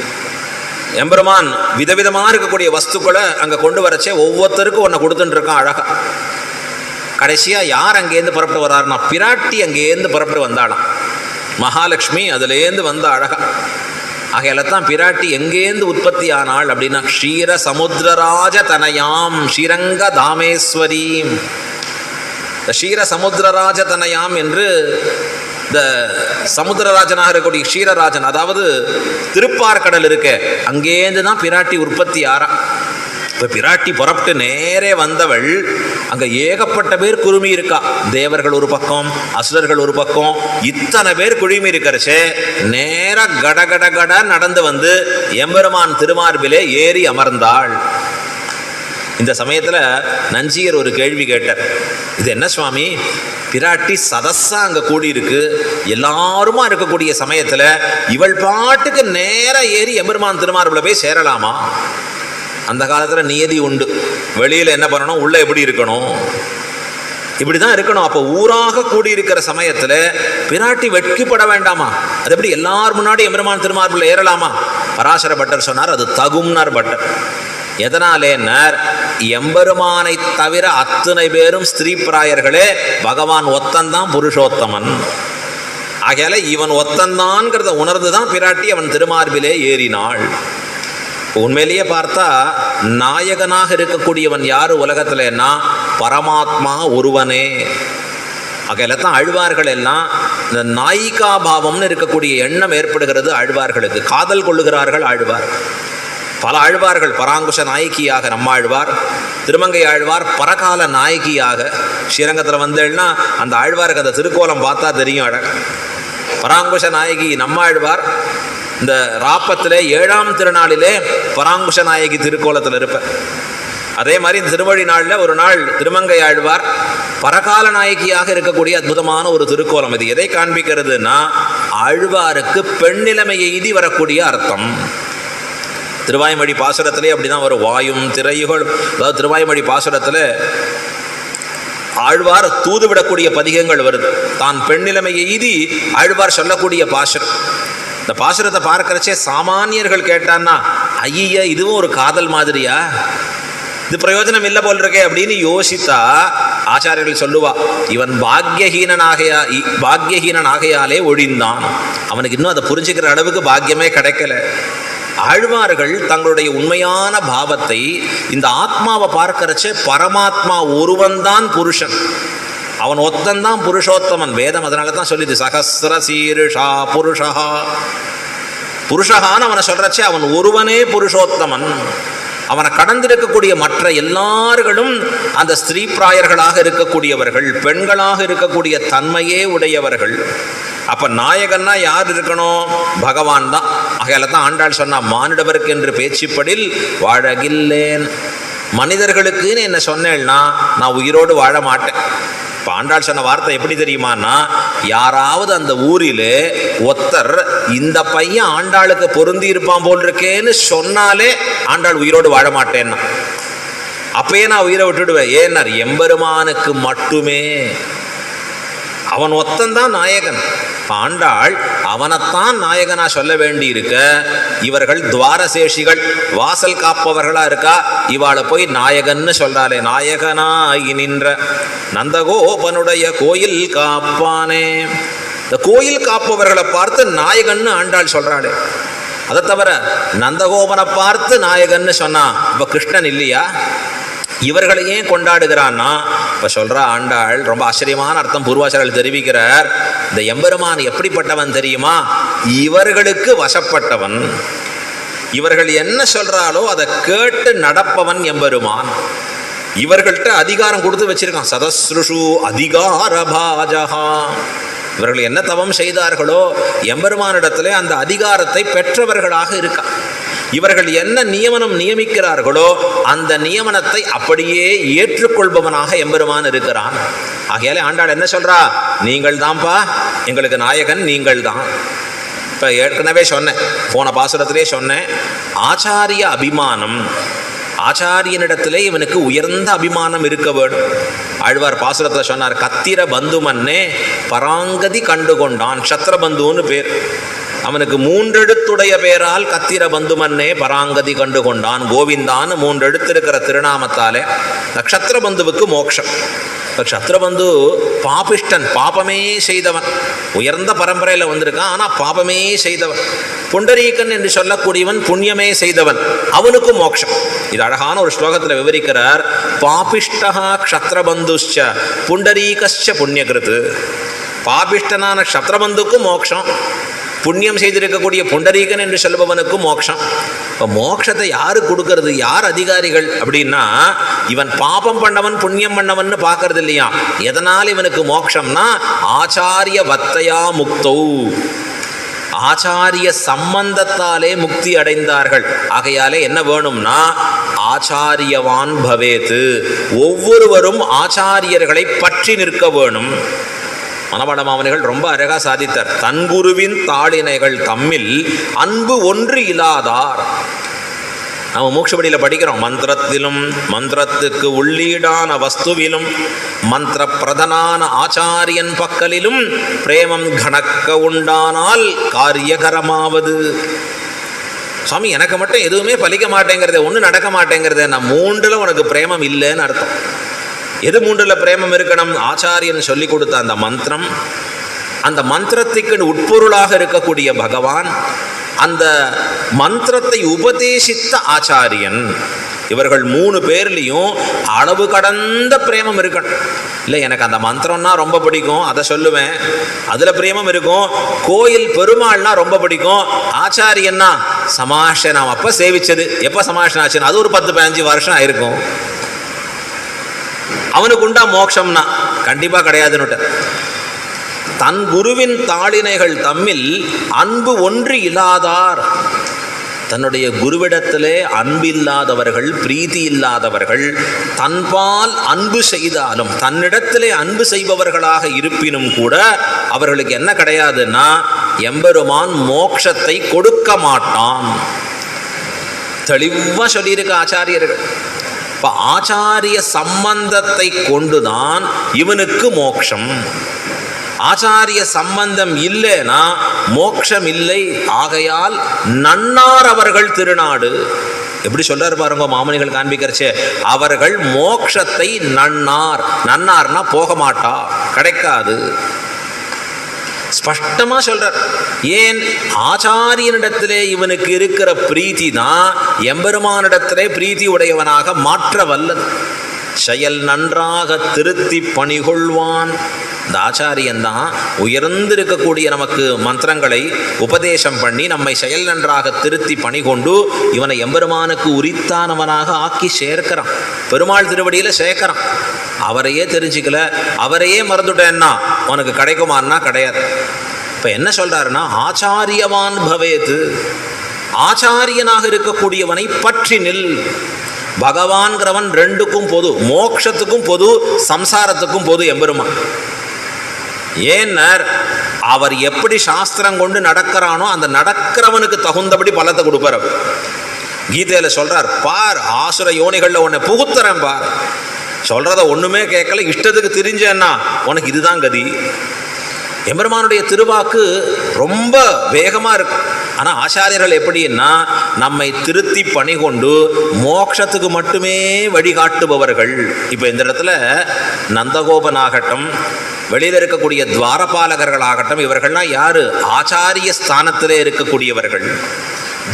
எம்பெருமான் விதவிதமாக இருக்கக்கூடிய வஸ்துக்களை அங்கே கொண்டு வரச்சே ஒவ்வொருத்தருக்கும் ஒன்றை கொடுத்துட்டு இருக்கான் அழகா. கடைசியாக யார் அங்கேருந்து புறப்பட்டு வராருன்னா பிராட்டி அங்கேருந்து புறப்பட்டு வந்தாளாம். மகாலட்சுமி அதுலேருந்து வந்த அழகா. ஆகையால தான் பிராட்டி எங்கேருந்து உற்பத்தி ஆனாள் அப்படின்னா க்ஷீர சமுத்திரராஜ தனயாம் ஸ்ரீரங்க தாமேஸ்வரி. இந்த க்ஷீர சமுத்திரராஜ தனயாம் என்று இந்த சமுத்திரராஜனாக இருக்கக்கூடிய க்ஷீரராஜன், அதாவது திருப்பார்கடல் இருக்க, அங்கேருந்து தான் பிராட்டி உற்பத்தி ஆறா. இப்போ பிராட்டி புறப்பட்டு நேரே வந்தவள், அங்கே ஏகப்பட்ட பேர் குழுமி இருக்கா. தேவர்கள் ஒரு பக்கம், அசுரர்கள் ஒரு பக்கம், இத்தனை பேர் குழுமி இருக்கிறச்சே நேராக கடகடகட நடந்து வந்து எம்பெருமான் திருமார்பிலே ஏறி அமர்ந்தாள். இந்த சமயத்தில் நஞ்சியர் ஒரு கேள்வி கேட்டார். இது என்ன சுவாமி, பிராட்டி சதஸா அங்கே கூடியிருக்கு, எல்லாருமா இருக்கக்கூடிய சமயத்தில் இவள் பாட்டுக்கு நேராக ஏறி எம்பெருமான் திருமார்பில் போய் சேரலாமா? அந்த காலத்தில் நியதி உண்டு, வெளியில் என்ன பண்ணணும், உள்ளே எப்படி இருக்கணும், இப்படி தான் இருக்கணும். அப்போ ஊராக கூடியிருக்கிற சமயத்தில் பிராட்டி வெட்கிப்பட வேண்டாமா? அது எப்படி எல்லார் முன்னாடி எம்பெருமான் திருமார்பில் ஏறலாமா? பராசர பட்டர் சொன்னார், அது தகும்னார் பட்டர். எதனாலேன்னார், எம்பெருமானை தவிர அத்தனை பேரும் ஸ்திரீ பிராயர்களே, பகவான் ஒத்தந்தான் புருஷோத்தமன். ஆகையால இவன் ஒத்தந்தான்கிறத உணர்ந்து தான் பிராட்டி அவன் திருமார்பிலே ஏறினாள். உண்மையிலேயே பார்த்தா நாயகனாக இருக்கக்கூடியவன் யார் உலகத்திலன்னா பரமாத்மா ஒருவனே. ஆகையில தான் அழ்வார்கள் எல்லாம் இந்த நாயிகா பாவம்னு இருக்கக்கூடிய எண்ணம் ஏற்படுகிறது. அழ்வார்களுக்கு காதல் கொள்ளுகிறார்கள். ஆழ்வார் பல ஆழ்வார்கள், பராங்குஷ நாயகியாக நம்மாழ்வார், திருமங்கை ஆழ்வார் பரகால நாயகியாக ஸ்ரீரங்கத்தில் வந்தேன்னா அந்த ஆழ்வாருக்கு அந்த திருக்கோலம் பார்த்தா தெரியும் அழகு. பராங்குஷ நாயகி நம்மாழ்வார் இந்த ராப்பத்திலே 7ஆம் திருநாளிலே பராங்குஷ நாயகி திருக்கோலத்தில் இருப்பார். அதே மாதிரி இந்த திருவழி நாளில் ஒரு நாள் திருமங்கை ஆழ்வார் பரகால நாயகியாக இருக்கக்கூடிய அற்புதமான ஒரு திருக்கோலம். இது எதை காண்பிக்கிறதுனா ஆழ்வாருக்கு பெண்ணிலைமை எய்தி வரக்கூடிய அர்த்தம். திருவாய்மொழி பாசுரத்திலே அப்படிதான் வரும். வாயும் திரையுகள், அதாவது திருவாய்மொழி பாசுரத்தில் ஆழ்வார் தூதுவிடக்கூடிய பதிகங்கள் வருது. தான் பெண்ணிலைமை எய்தி ஆழ்வார் சொல்லக்கூடிய பாசுரம். இந்த பாசுரத்தை பார்க்கறச்சே சாமானியர்கள் கேட்டான்னா ஐயா இதுவும் ஒரு காதல் மாதிரியா, இது பிரயோஜனம் இல்லை போல் இருக்கே அப்படின்னு யோசித்தா ஆச்சாரியர்கள் சொல்லுவா, இவன் பாக்யஹீனனாகையாலே ஒழிந்தான். அவனுக்கு இன்னும் அதை புரிஞ்சுக்கிற அளவுக்கு பாக்கியமே கிடைக்கல. ஆழ்வார்கள் தங்களுடைய உண்மையான பாவத்தை இந்த ஆத்மாவை பார்க்கறச்சே பரமாத்மா ஒருவன்தான் புருஷன், அவன் ஒத்தன்தான் புருஷோத்தமன். வேதம் அதனால தான் சொல்லிது சகஸ்ர சீருஷா புருஷா. புருஷகான்னு அவனை சொல்றச்சே அவன் ஒருவனே புருஷோத்தமன். அவனை கடந்திருக்கக்கூடிய மற்ற எல்லார்களும் அந்த ஸ்திரீ பிராயர்களாக இருக்கக்கூடியவர்கள், பெண்களாக இருக்கக்கூடிய தன்மையே உடையவர்கள். அப்ப நாயகன்னா யார் இருக்கணும்? பகவான் தான். ஆகையால தான் ஆண்டாள் சொன்னா, மானிடவருக்கு என்று பேச்சுப்படில் வாழகில்லேன். மனிதர்களுக்குன்னு என்ன சொன்னேன்னா நான் உயிரோடு வாழ மாட்டேன். இப்போ ஆண்டாள் சொன்ன வார்த்தை எப்படி தெரியுமானா, யாராவது அந்த ஊரில் ஒத்தர் இந்த பையன் ஆண்டாளுக்கு பொருந்தி இருப்பான் போல் இருக்கேன்னு சொன்னாலே ஆண்டாள் உயிரோடு வாழ மாட்டேன்னா, அப்பயே நான் உயிரை விட்டுடுவேன். ஏன்னார், எம்பெருமானுக்கு மட்டுமே அவன் ஒத்தந்தான் நாயகன். ஆண்டாள் அவனைத்தான் நாயகனா சொல்ல வேண்டி இருக்க, இவர்கள் துவாரசேஷிகள், வாசல் காப்பவர்களா இருக்கா, இவாளை போய் நாயகன்னு சொல்றாளே. நாயகனாகி நின்ற நந்தகோபனுடைய கோயில் காப்பானே. இந்த கோயில் காப்பவர்களை பார்த்து நாயகன்னு ஆண்டாள் சொல்றாளே. அதை தவிர நந்தகோபனை பார்த்து நாயகன்னு சொன்னா இப்ப கிருஷ்ணன் இல்லையா? இவர்களை ஏன் கொண்டாடுகிறான்னா, இப்போ சொல்கிற ஆண்டாள் ரொம்ப ஆச்சரியமான அர்த்தம் பூர்வாச்சாரியர்கள் தெரிவிக்கிறார். இந்த எம்பெருமான் எப்படிப்பட்டவன் தெரியுமா? இவர்களுக்கு வசப்பட்டவன். இவர்கள் என்ன சொல்கிறாலோ அதை கேட்டு நடப்பவன் எம்பெருமான். இவர்கள்ட்ட அதிகாரம் கொடுத்து வச்சிருக்கான். சதஸ்ருஷு அதிகார பாஜகா. இவர்கள் என்ன தவம் செய்தார்களோ எம்பெருமானிடத்திலே அந்த அதிகாரத்தை பெற்றவர்களாக இருக்கான். இவர்கள் என்ன நியமனம் நியமிக்கிறார்களோ அந்த நியமனத்தை அப்படியே ஏற்றுக்கொள்பவனாக எம்பெருமான் இருக்கிறான். ஆகையாலே ஆண்டாள் என்ன சொல்றா, நீங்கள் தான்ப்பா எங்களுக்கு நாயகன், நீங்கள் தான். இப்போ ஏற்கனவே சொன்னேன், போன பாசுரத்திலே சொன்னேன், ஆச்சாரிய அபிமானம். ஆச்சாரியனிடத்திலே இவனுக்கு உயர்ந்த அபிமானம் இருக்க வேண்டும். ஆழ்வார் பாசுரத்தில் சொன்னார், கத்திர பந்துமன்னே பராங்கதி கண்டுகொண்டான். க்ஷத்ரபந்துன்னு பேர் அவனுக்கு. 3 எழுத்துடைய பேரால் கத்திர பந்துமன்னே பராங்கதி கண்டு கொண்டான். கோவிந்தான்னு 3 எழுத்து இருக்கிற திருநாமத்தாலே நக்ஷத்திரபந்துவுக்கு மோட்சம். க்ஷத்ரபந்து பாபிஷ்டன், பாபமே செய்தவன். உயர்ந்த பரம்பரையில் வந்திருக்கான், ஆனால் பாபமே செய்தவன். புண்டரீகன் என்று சொல்லக்கூடியவன் புண்ணியமே செய்தவன், அவனுக்கும் மோட்சம். இது அழகான ஒரு ஸ்லோகத்தில் விவரிக்கிறார். பாபிஷ்டா க்ஷத்ரபந்துஷ்ச புண்டரீகஸ்ச புண்ணியகிருத்து. பாபிஷ்டனான க்ஷத்ரபந்துக்கும் மோட்சம், புண்ணியம் செய்திருக்கக்கூடிய புண்டரீகன் என்று சொல்பவனுக்கும் மோட்சம். இப்போ மோட்சத்தை யாரு கொடுக்கறது, யார் அதிகாரிகள் அப்படின்னா, இவன் பாபம் பண்ணவன் புண்ணியம் பண்ணவன் பார்க்கறது இல்லையா. எதனால் இவனுக்கு மோட்சம்னா, ஆச்சாரிய வத்தையா முக்தௌ, ஆச்சாரிய சம்பந்தத்தாலே முக்தி அடைந்தார்கள். ஆகையாலே என்ன வேணும்னா, ஆச்சாரியவான் பவேத்து, ஒவ்வொருவரும் ஆச்சாரியர்களை பற்றி நிற்க வேணும். மனவடமாமனிகள் ரொம்ப அழகா சாதித்தார். தன்குருவின் தாளினைகள் தம்மில் அன்பு ஒன்று இல்லாதார். நம்ம மூக்ஷபடியில் படிக்கிறோம், மந்திரத்திலும் மந்திரத்துக்கு உள்ளீடான வஸ்துவிலும் மந்திர பிரதனான ஆச்சாரியன் பக்கலிலும் பிரேமம் கணக்க உண்டானால் காரியகரமாவது. சுவாமி எனக்கு மட்டும் எதுவுமே பலிக்க மாட்டேங்கிறதே, ஒன்றும் நடக்க மாட்டேங்கிறதே. நான் 3ல் உனக்கு பிரேமம் இல்லைன்னு அர்த்தம். எது 3ல் பிரேமம் இருக்கணும்? ஆச்சாரியன் சொல்லி கொடுத்த அந்த மந்திரம், அந்த மந்திரத்துக்கு உட்பொருளாக இருக்கக்கூடிய பகவான், அந்த மந்திரத்தை உபதேசித்த ஆச்சாரியன். இவர்கள் 3 பேர்லையும் அளவு கடந்த பிரேமம் இருக்கணும். இல்லை எனக்கு அந்த மந்திரம்னா ரொம்ப பிடிக்கும், அதை சொல்லுவேன், அதில் பிரேமம் இருக்கும். கோயில் பெருமாள்னா ரொம்ப பிடிக்கும், ஆச்சாரியன்னா சமாஷனம் அப்போ சேவிச்சது எப்போ சமாஷனம் ஆச்சுன்னா அது ஒரு 10-15 வருஷம் ஆயிருக்கும். அவனுக்கு உண்டா மோட்சம்னா கண்டிப்பாக கிடையாதுன்னுட்ட. தன் குருவின் தாளினைகள் தம்மில் அன்பு ஒன்று இல்லாதார். தன்னுடைய குருவிடத்திலே அன்பில்லாதவர்கள், பிரீதி இல்லாதவர்கள், தன்பால் அன்பு செய்தாலும் தன்னிடத்திலே அன்பு செய்பவர்களாக இருப்பினும் கூட அவர்களுக்கு என்ன கிடையாதுன்னா எம்பெருமான் மோட்சத்தை கொடுக்க மாட்டான். தெளிவாக சொல்லியிருக்க ஆச்சாரியர்கள். இப்போ ஆச்சாரிய சம்பந்தத்தை கொண்டுதான் இவனுக்கு மோட்சம். ஆச்சாரிய சம்பந்தம் இல்லைனா மோட்சம் இல்லை. ஆகையால் நன்னார் அவர்கள் திருநாடு. எப்படி சொல்றாரு பாருங்க மாமுனிகள் காண்பிக்கிறச்சே, அவர்கள் மோட்சத்தை நன்னார். நன்னார்னா போக மாட்டா, கிடைக்காது. ஸ்பஷ்டமா சொல்றார். ஏன்? ஆச்சாரியனிடத்திலே இவனுக்கு இருக்கிற பிரீத்தி தான் எம்பெருமானிடத்திலே பிரீத்தி உடையவனாக மாற்ற வல்லது. செயல் நன்றாக திருத்தி பணிகொள்வான். இந்த ஆச்சாரியன் தான் உயர்ந்திருக்கக்கூடிய நமக்கு மந்திரங்களை உபதேசம் பண்ணி நம்மை செயல் நன்றாக திருத்தி பணிகொண்டு இவனை எம்பெருமானுக்கு உரித்தானவனாக ஆக்கி சேர்க்கிறான். பெருமாள் திருவடியில் சேர்க்கிறான். அவரையே தெரிஞ்சுக்கல, அவரையே மறந்துட்டேன்னா உனக்கு கிடைக்குமான்னா கிடையாது. இப்போ என்ன சொல்றாருன்னா ஆச்சாரியவான் பவேத்து, ஆச்சாரியனாக இருக்கக்கூடியவனை பற்றி நில். பகவான்கிறவன் ரெண்டுக்கும் பொது, மோட்சத்துக்கும் பொது, சம்சாரத்துக்கும் பொது எம்பெருமான். ஏன்னர் அவர் எப்படி சாஸ்திரம் கொண்டு நடக்கிறானோ அந்த நடக்கிறவனுக்கு தகுந்தபடி பலத்தை கொடுப்பார். கீதையில சொல்றார், பார் ஆசுர யோனிகளில் உன்னை புகுத்துறேன் பார். சொல்றத ஒண்ணுமே கேட்கல, இஷ்டத்துக்கு தெரிஞ்சேன்னா உனக்கு இதுதான் கதி. எம்பெருமானுடைய திருவாக்கு ரொம்ப வேகமா இருக்கு. ஆனால் ஆச்சாரியர்கள் எப்படின்னா நம்மை திருத்தி பணி கொண்டு மோட்சத்துக்கு மட்டுமே வழிகாட்டுபவர்கள். இப்போ இந்த இடத்துல நந்தகோபனாகட்டும், வெளியில் இருக்கக்கூடிய துவாரபாலகர்களாகட்டும், இவர்கள்லாம் யாரு? ஆச்சாரிய ஸ்தானத்திலே இருக்கக்கூடியவர்கள்.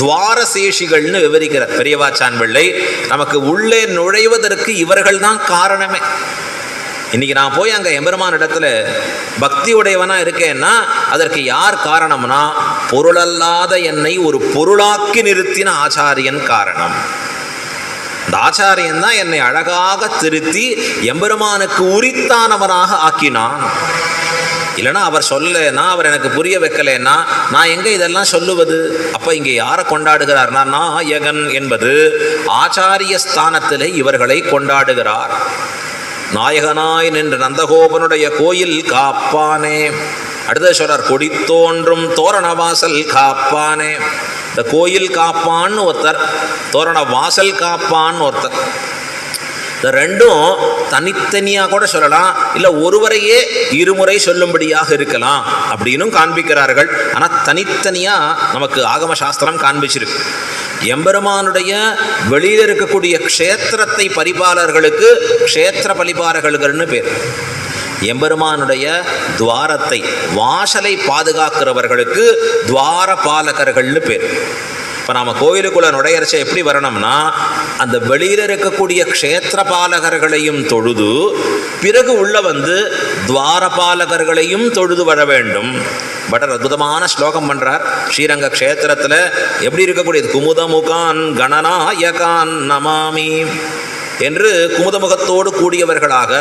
துவாரசேஷிகள்னு விவரிக்கிற பெரியவாச்சான் பிள்ளை. நமக்கு உள்ளே நுழைவதற்கு இவர்கள் தான் காரணமே. இன்னைக்கு நான் போய் அங்கே எம்பெருமான் இடத்துல பக்தி உடையவனா இருக்கேன்னா அதற்கு யார் காரணம்னா பொருளல்லாத என்னை ஒரு பொருளாக்கி நிறுத்தின ஆச்சாரியன் காரணம். அந்த ஆச்சாரியன் தான் என்னை அழகாக திருத்தி எம்பெருமானுக்கு உரித்தானவனாக ஆக்கினான். இல்லைனா அவர் சொல்லலைன்னா, அவர் எனக்கு புரிய வைக்கலைன்னா நான் எங்கே இதெல்லாம் சொல்லுவது? அப்போ இங்கே யாரை கொண்டாடுகிறார்னா நாயகன் என்பது ஆச்சாரிய ஸ்தானத்திலே இவர்களை கொண்டாடுகிறார். நாயகனாய் நின்ற நந்தகோபனுடைய கோயில் காப்பானே. அடுத்த சொல்றார், கொடி தோன்றும் தோரண வாசல் காப்பானே. இந்த கோயில் காப்பான்னு ஒருத்தர், தோரண வாசல் காப்பான்னு ஒருத்தர். இந்த ரெண்டும் தனித்தனியாக கூட சொல்லலாம், இல்லை ஒருவரையே இருமுறை சொல்லும்படியாக இருக்கலாம் அப்படின்னு காண்பிக்கிறார்கள். ஆனால் தனித்தனியாக நமக்கு ஆகம சாஸ்திரம் காண்பிச்சிருக்கு. எம்பெருமானுடைய வெளியில் இருக்கக்கூடிய க்ஷேத்திரத்தை பரிபாலர்களுக்கு க்ஷேத்திர பரிபாலகர்கள்னு பேர். எம்பெருமானுடைய துவாரத்தை, வாசலை பாதுகாக்கிறவர்களுக்கு துவாரபாலகர்கள்னு பேர். இப்போ நாம் கோயிலுக்குள்ளே நுழையறச்ச எப்படி வரணும்னா அந்த வெளியில் இருக்கக்கூடிய க்ஷேத்திரபாலகர்களையும் தொழுது பிறகு உள்ள வந்து துவாரபாலகர்களையும் தொழுது வர வேண்டும். பட்டர் அற்புதமான ஸ்லோகம் பண்ணுறார் ஸ்ரீரங்க க்ஷேத்திரத்தில். எப்படி இருக்கக்கூடியது? குமுதமுகான் கணநாயகான் நமாமி என்று குமுதமுகத்தோடு கூடியவர்களாக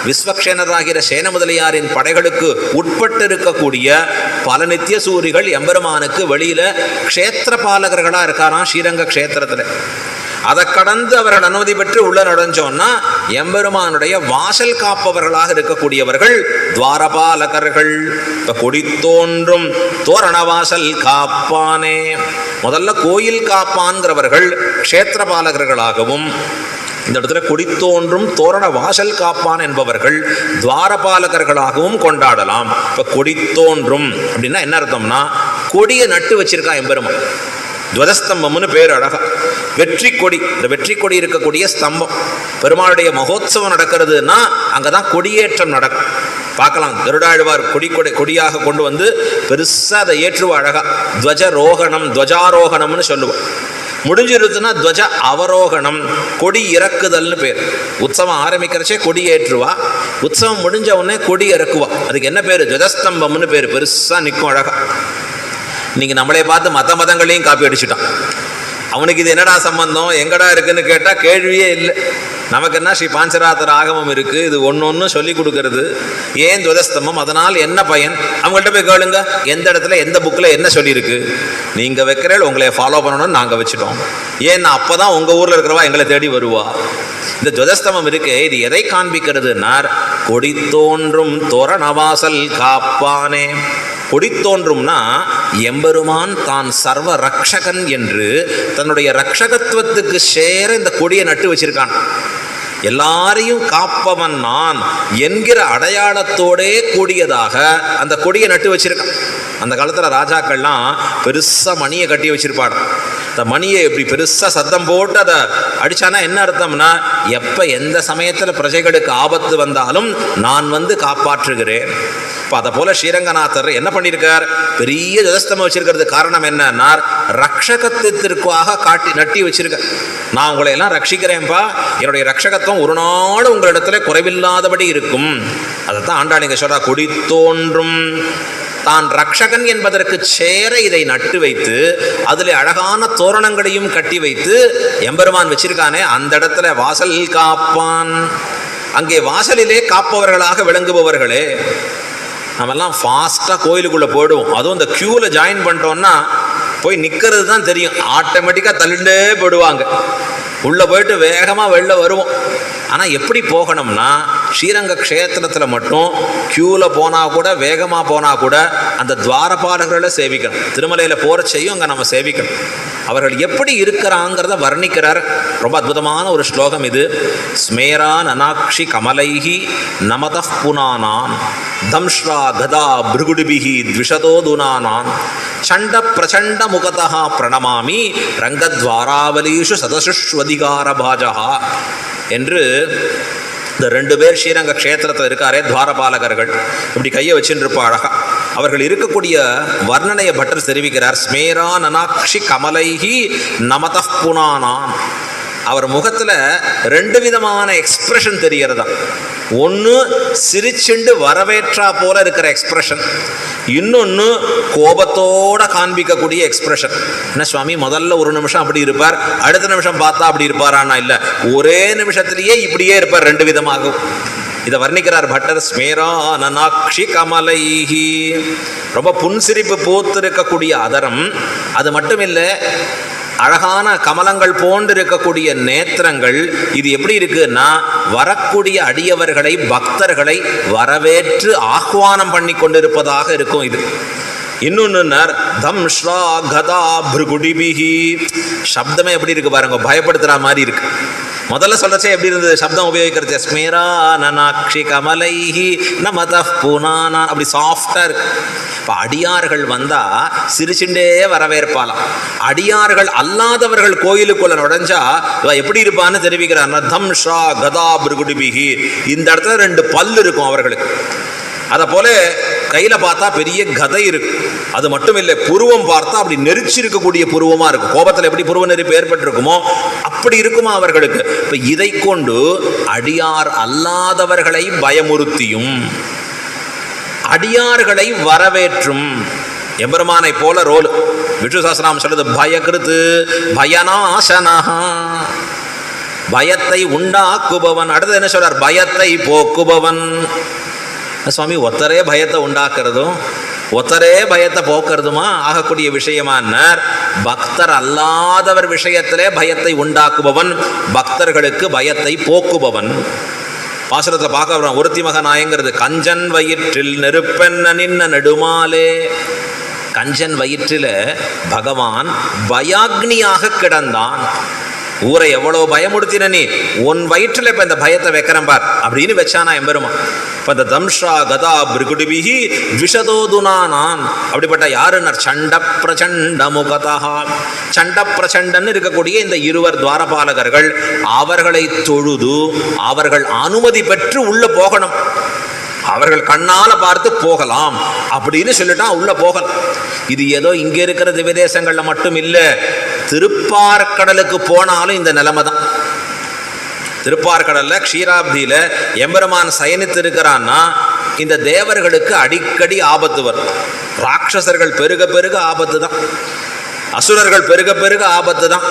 விஸ்வக்ஷேனராகிற சேன முதலியாரின் படைகளுக்கு உட்பட்டு இருக்கக்கூடிய பல நித்திய சூரிகள் எம்பெருமானுக்கு வெளியில் க்ஷேத்திர பாலகர்களாக இருக்காராம் ஸ்ரீரங்க க்ஷேத்திரத்தில். அதை கடந்து அவர்கள் அனுமதி பெற்று உள்ள நுழைஞ்சோன்னா எம்பெருமானுடைய வாசல் காப்பவர்களாக இருக்கக்கூடியவர்கள் துவாரபாலகர்கள். இப்போ கொடி தோன்றும் தோரண வாசல் காப்பானே. முதல்ல கோயில் காப்பான்கிறவர்கள் க்ஷேத்திரபாலகர்களாகவும், இந்த இடத்துல கொடி தோன்றும் தோரண வாசல் காப்பான் என்பவர்கள் துவாரபாலகர்களாகவும் கொண்டாடலாம். இப்போ கொடி தோன்றும் அப்படின்னா என்ன அர்த்தம்னா கொடியை நட்டு வச்சிருக்கா எம்பெருமான். துவதஸ்தம்பம்னு பேர் அழகா. வெற்றி கொடி, இந்த வெற்றி கொடி இருக்கக்கூடிய ஸ்தம்பம். பெருமாளுடைய மகோத்சவம் நடக்கிறதுனா அங்கே தான் கொடியேற்றம் நடக்கும். பார்க்கலாம், கருடாழ்வார் கொடியாக கொண்டு வந்து பெருசாக அதை ஏற்றுவா அழகா. துவஜரோகணம், துவஜாரோகணம்னு சொல்லுவோம். முடிஞ்சிருத்துனா துவஜ அவரோகணம், கொடி இறக்குதல்னு பேர். உற்சவம் ஆரம்பிக்கிறச்சே கொடி ஏற்றுவா, உற்சவம் முடிஞ்ச உடனே கொடி இறக்குவா. அதுக்கு என்ன பேர்? துவஜஸ்தம்பம்னு பேர். பெருசா நிற்கும் அழகா. இன்னைக்கு நம்மளே பார்த்து மற்ற மதங்களையும் காப்பி அடிச்சுட்டான். அவனுக்கு இது என்னடா சம்பந்தம், எங்கடா இருக்குன்னு கேட்டால் கேள்வியே இல்லை. நமக்கு என்ன ஸ்ரீ பாஞ்சராத்திர ஆகமம் இருக்குது, இது ஒன்று ஒன்று சொல்லி கொடுக்கறது. ஏன் துவஜஸ்தம்பம், அதனால் என்ன பயன், அவங்கள்ட்ட போய் கேளுங்க எந்த இடத்துல எந்த புக்கில் என்ன சொல்லியிருக்கு. நீங்கள் வைக்கிறேன் உங்களை ஃபாலோ பண்ணணும்னு நாங்கள் வச்சுட்டோம். ஏன்னா அப்போ தான் உங்கள் ஊரில் இருக்கிறவா எங்களை தேடி வருவா. இந்த துவஜஸ்தம்பம் இருக்கு, இது எதை காண்பிக்கிறதுனார், கொடி தோன்றும் தோரணவாசல் காப்பானே. கொடி தோன்றும்னா எம்பெருமான் தான் சர்வ ரக்ஷகன் என்று தன்னுடைய ரக்ஷகத்துவத்துக்கு சேர இந்த கொடியை நட்டு வச்சிருக்கான். எல்லாரையும் காப்பவன் நான் என்கிற அடையாளத்தோடே கூடியதாக அந்த கொடியை நட்டு வச்சிருக்கான். அந்த காலத்தில் ராஜாக்கள்லாம் பெருசாக மணியை கட்டி வச்சிருப்பாங்க. இந்த மணியை இப்படி பெருசாக சத்தம் போட்டு அதை அடித்தானா என்ன அர்த்தம்னா, எப்போ எந்த சமயத்தில் பிரஜைகளுக்கு ஆபத்து வந்தாலும் நான் வந்து காப்பாற்றுகிறேன். இப்போ அதை போல ஸ்ரீரங்கநாதர் என்ன பண்ணியிருக்கார், பெரிய துவஜஸ்தம்பம் வச்சிருக்கிறது காரணம் என்னன்னா, ரக்ஷகத்திற்காக நட்டி வச்சிருக்க. நான் உங்களை எல்லாம் ரட்சிக்கிறேன்ப்பா, என்னுடைய ரக்ஷகத்துவம் ஒரு நாள் உங்களிடத்துல குறைவில்லாதபடி இருக்கும். அதைத்தான் ஆண்டாளிங்க சொல்றா, கொடி தோன்றும் தான் ரக்ஷகன் என்பதற்கு சேர இதை நட்டு வைத்து அதில் அழகான தோரணங்களையும் கட்டி வைத்து எம்பெருமான் வச்சிருக்கானே, அந்த இடத்துல வாசல் காப்பான். அங்கே வாசலிலே காப்பவர்களாக விளங்குபவர்களே. நம்மெல்லாம் ஃபாஸ்ட்டாக கோயிலுக்குள்ளே போயிடுவோம். அதுவும் இந்த க்யூவில் ஜாயின் பண்ணிட்டோன்னா போய் நிற்கிறது தான் தெரியும். ஆட்டோமேட்டிக்காக தள்ளிண்டே போயிடுவாங்க. உள்ளே போயிட்டு வேகமாக வெளில வருவோம். ஆனால் எப்படி போகணும்னா, ஸ்ரீரங்க க்ஷேத்திரத்தில் மட்டும் க்யூவில் போனால் கூட வேகமாக போனால் கூட அந்த துவாரபாலகர்களை சேவிக்கணும். திருமலையில் போகிற செய்யும் அங்கே நம்ம சேவிக்கணும். அவர்கள் எப்படி இருக்கிறாங்கிறத வர்ணிக்கிறார். ரொம்ப அற்புதமான ஒரு ஸ்லோகம் இது. ஸ்மேரா நனாக்ஷி கமலைஹி நமத புனானான் தம்ஷ்ரா கதா பிருகுடிபிஹி த்விஷதோதுனானான் சண்ட பிரச்சண்ட முகதா பிரணமாமி ரங்கத்வாராவலீஷு சதசுஷ்வதிகார பாஜகா என்று இந்த 2 பேர் ஸ்ரீரங்க க்ஷேத்திரத்தில் இருக்காரே துவாரபாலகர்கள், இப்படி கையை வச்சுட்டு இருப்பா அழகா. அவர்கள் இருக்கக்கூடிய வர்ணனையை பட்டர் தெரிவிக்கிறார். ஸ்மேரா நனாக்ஷி கமலைஹி நமத புனானான். அவர் முகத்தில் 2 விதமான எக்ஸ்பிரஷன் தெரியறதா. ஒன்று சிரிச்சுண்டு வரவேற்றா போல இருக்கிற எக்ஸ்பிரஷன், இன்னொன்று கோபத்தோட காண்பிக்கக்கூடிய எக்ஸ்பிரஷன். என்ன சுவாமி, முதல்ல ஒரு நிமிஷம் அப்படி இருப்பார், அடுத்த நிமிஷம் பார்த்தா அப்படி இருப்பாரானா? இல்லை, ஒரே நிமிஷத்திலேயே இப்படியே இருப்பார் 2 விதமாகும். இதை வர்ணிக்கிறார் பட்டர். ஸ்மேரா நனாக்ஷி கமலைஹி, ரொம்ப புன்சிரிப்பு பூத்து இருக்கக்கூடிய அதரம். அது மட்டும் இல்லை, அழகான கமலங்கள் போன்று இருக்கக்கூடிய நேத்திரங்கள். இது எப்படி இருக்குன்னா, வரக்கூடிய அடியவர்களை பக்தர்களை வரவேற்று ஆஹ்வானம் பண்ணி கொண்டிருப்பதாக இருக்கும் இது. இன்னொன்னுனர் தம்ஷ்ரா கதா பிருகுடிபிஹி, சப்தமே எப்படி இருக்கு பாருங்க, பயப்படுத்துற மாதிரி இருக்கு. முதல்ல சொல்லச்சே எப்படி இருந்தது சப்தம் உபயோகிக்கிறது, ஸ்மேரா நனாக்ஷி கமலைஹி நமத புனானான், அப்படி சாஃப்டா இருக்கு. இப்போ அடியார்கள் வந்தா சிரிச்சுண்டே வரவேற்பாலாம். அடியார்கள் அல்லாதவர்கள் கோயிலுக்குள்ள நுழைஞ்சா எப்படி இருப்பான்னு தெரிவிக்கிறார். தம்ஷ்ரா கதா பிருகுடிபிஹி, இந்த இடத்துல 2 பல்லு இருக்கும் அவர்களுக்கு. அதை போல கையில் பார்த்தா பெரிய கதை இருக்கு. அது மட்டும் இல்லை, புருவம் பார்த்தா அப்படி நெரிச்சிருக்கக்கூடிய புருவமாக இருக்கும். கோபத்தில் எப்படி புருவ நெரிப்பு ஏற்பட்டிருக்குமோ அப்படி இருக்குமா அவர்களுக்கு. இப்போ இதை கொண்டு அடியார் அல்லாதவர்களை பயமுறுத்தியும் அடியார்களை வரவேற்றும் எம்பெருமானை போல ரோல். விஷ்ணு சஹஸ்ரநாமம் சொல்றது பயகிருத்து பயநாசனஹா, பயத்தை உண்டாக்குபவன். அடுத்தது என்ன சொல்றார், பயத்தை போக்குபவன். சுவாமி, ஒத்தரே பயத்தை உண்டாக்குறதும் ஒத்தரே பயத்தை போக்குறதுமா ஆகக்கூடிய விஷயமானார். பக்தர் அல்லாதவர் விஷயத்திலே பயத்தை உண்டாக்குபவன், பக்தர்களுக்கு பயத்தை போக்குபவன். பாசுரத்தில் பார்க்க ஒருத்தி மகனாயங்கிறது. கஞ்சன் வயிற்றில் நெருப்பென்ன நின்ன நெடுமாலே, கஞ்சன் வயிற்றில் பகவான் பயாக்னியாக கிடந்தான். ஊரை எவ்வளோ பயமுடுத்தின நீ, உன் வயிற்றில் இப்போ இந்த பயத்தை வைக்கிறேன் பார் அப்படின்னு வச்சானா எம்பெருமான். இப்போ இந்த தம்ஷ்ரா கதா பிருகுடிபிஹி த்விஷதோதுனானான், அப்படிப்பட்ட யாருன்னார், சண்ட பிரச்சண்ட முகதா. சண்ட பிரச்சண்டன்னு இருக்கக்கூடிய இந்த 2 துவாரபாலகர்கள், அவர்களை தொழுது அவர்கள் அனுமதி பெற்று உள்ள போகணும். அவர்கள் கண்ணால பார்த்து போகலாம் அப்படின்னு சொல்லிட்டா உள்ள போகலாம். இது ஏதோ இங்கே இருக்கிற விதேசங்கள்ல மட்டும் இல்லை, திருப்பார்கடலுக்கு போனாலும் இந்த நிலைமை தான். திருப்பார்கடல்ல க்ஷீராப்தியில எம்பெருமான் சயனித்து இருக்கிறான்னா இந்த தேவர்களுக்கு அடிக்கடி ஆபத்து வரும். ராட்சசர்கள் பெருக பெருக ஆபத்து தான், அசுரர்கள் பெருக பெருக ஆபத்து தான்,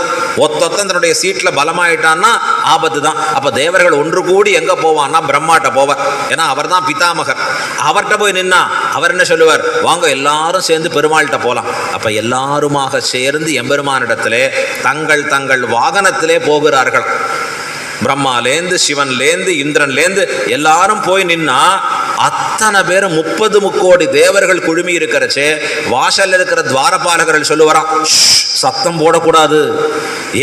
ஒத்தொத்தன் தன்னுடைய சீட்டில் பலமாயிட்டான்னா ஆபத்து தான். அப்போ தேவர்கள் ஒன்று கூடி எங்கே போவான்னா பிரம்மாட்ட போவார். ஏன்னா அவர் தான் பிதாமகர். அவர்கிட்ட போய் நின்னா அவர் என்ன சொல்லுவார், வாங்க எல்லாரும் சேர்ந்து பெருமாள்கிட்ட போகலாம். அப்போ எல்லாருமாக சேர்ந்து எம்பெருமானிடத்திலே தங்கள் தங்கள் வாகனத்திலே போகிறார்கள். பிரம்மாலேந்து சிவன்லேந்து இந்திரன்லேந்து எல்லாரும் போய் நின்னா அத்தனை பேரும் 30 முக்கோடி தேவர்கள் குழுமி இருக்கிறச்சே வாசல்ல இருக்கிற துவாரபாலகர்கள் சொல்லுவாராம், சத்தம் போடக்கூடாது,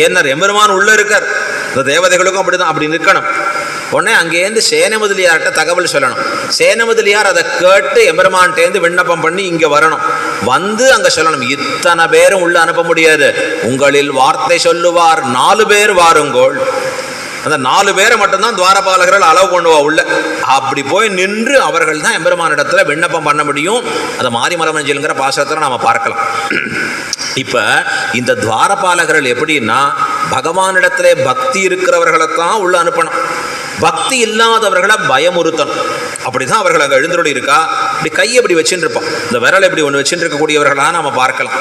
ஏன்னர் எம்பெருமான் உள்ள இருக்கார். இந்த தேவதைகளுக்கும் அப்படிதான், அப்படி நிற்கணும். உடனே அங்கேருந்து சேன முதலியார்கிட்ட தகவல் சொல்லணும். சேன முதலியார் அதை கேட்டு எம்பெருமான்டேந்து விண்ணப்பம் பண்ணி இங்கே வரணும். வந்து அங்கே சொல்லணும், இத்தனை பேரும் உள்ள அனுப்ப முடியாது, உங்களில் வார்த்தை சொல்லுவார் 4 பேர் வாருங்கோள். அந்த 4 பேரை மட்டும்தான் துவாரபாலகர்கள் அளவு கொண்டு உள்ள. அப்படி போய் நின்று அவர்கள் தான் எம்பெருமானிடத்துல விண்ணப்பம் பண்ண முடியும். அதை மாரிமலமஞ்சிலுங்கிற பாசத்தில் நாம் பார்க்கலாம். இப்போ இந்த துவாரபாலகர்கள் எப்படின்னா பகவானிடத்திலே பக்தி இருக்கிறவர்களைத்தான் உள்ள அனுப்பணும், பக்தி இல்லாதவர்களை பயமுறுத்தணும். அப்படிதான் அவர்கள் அங்கே எழுந்தருளி இருக்கா. இப்படி கையை இப்படி வச்சுட்டு இருப்பான், இந்த விரல் இப்படி ஒன்று வச்சுட்டு இருக்கக்கூடியவர்களாக நம்ம பார்க்கலாம்.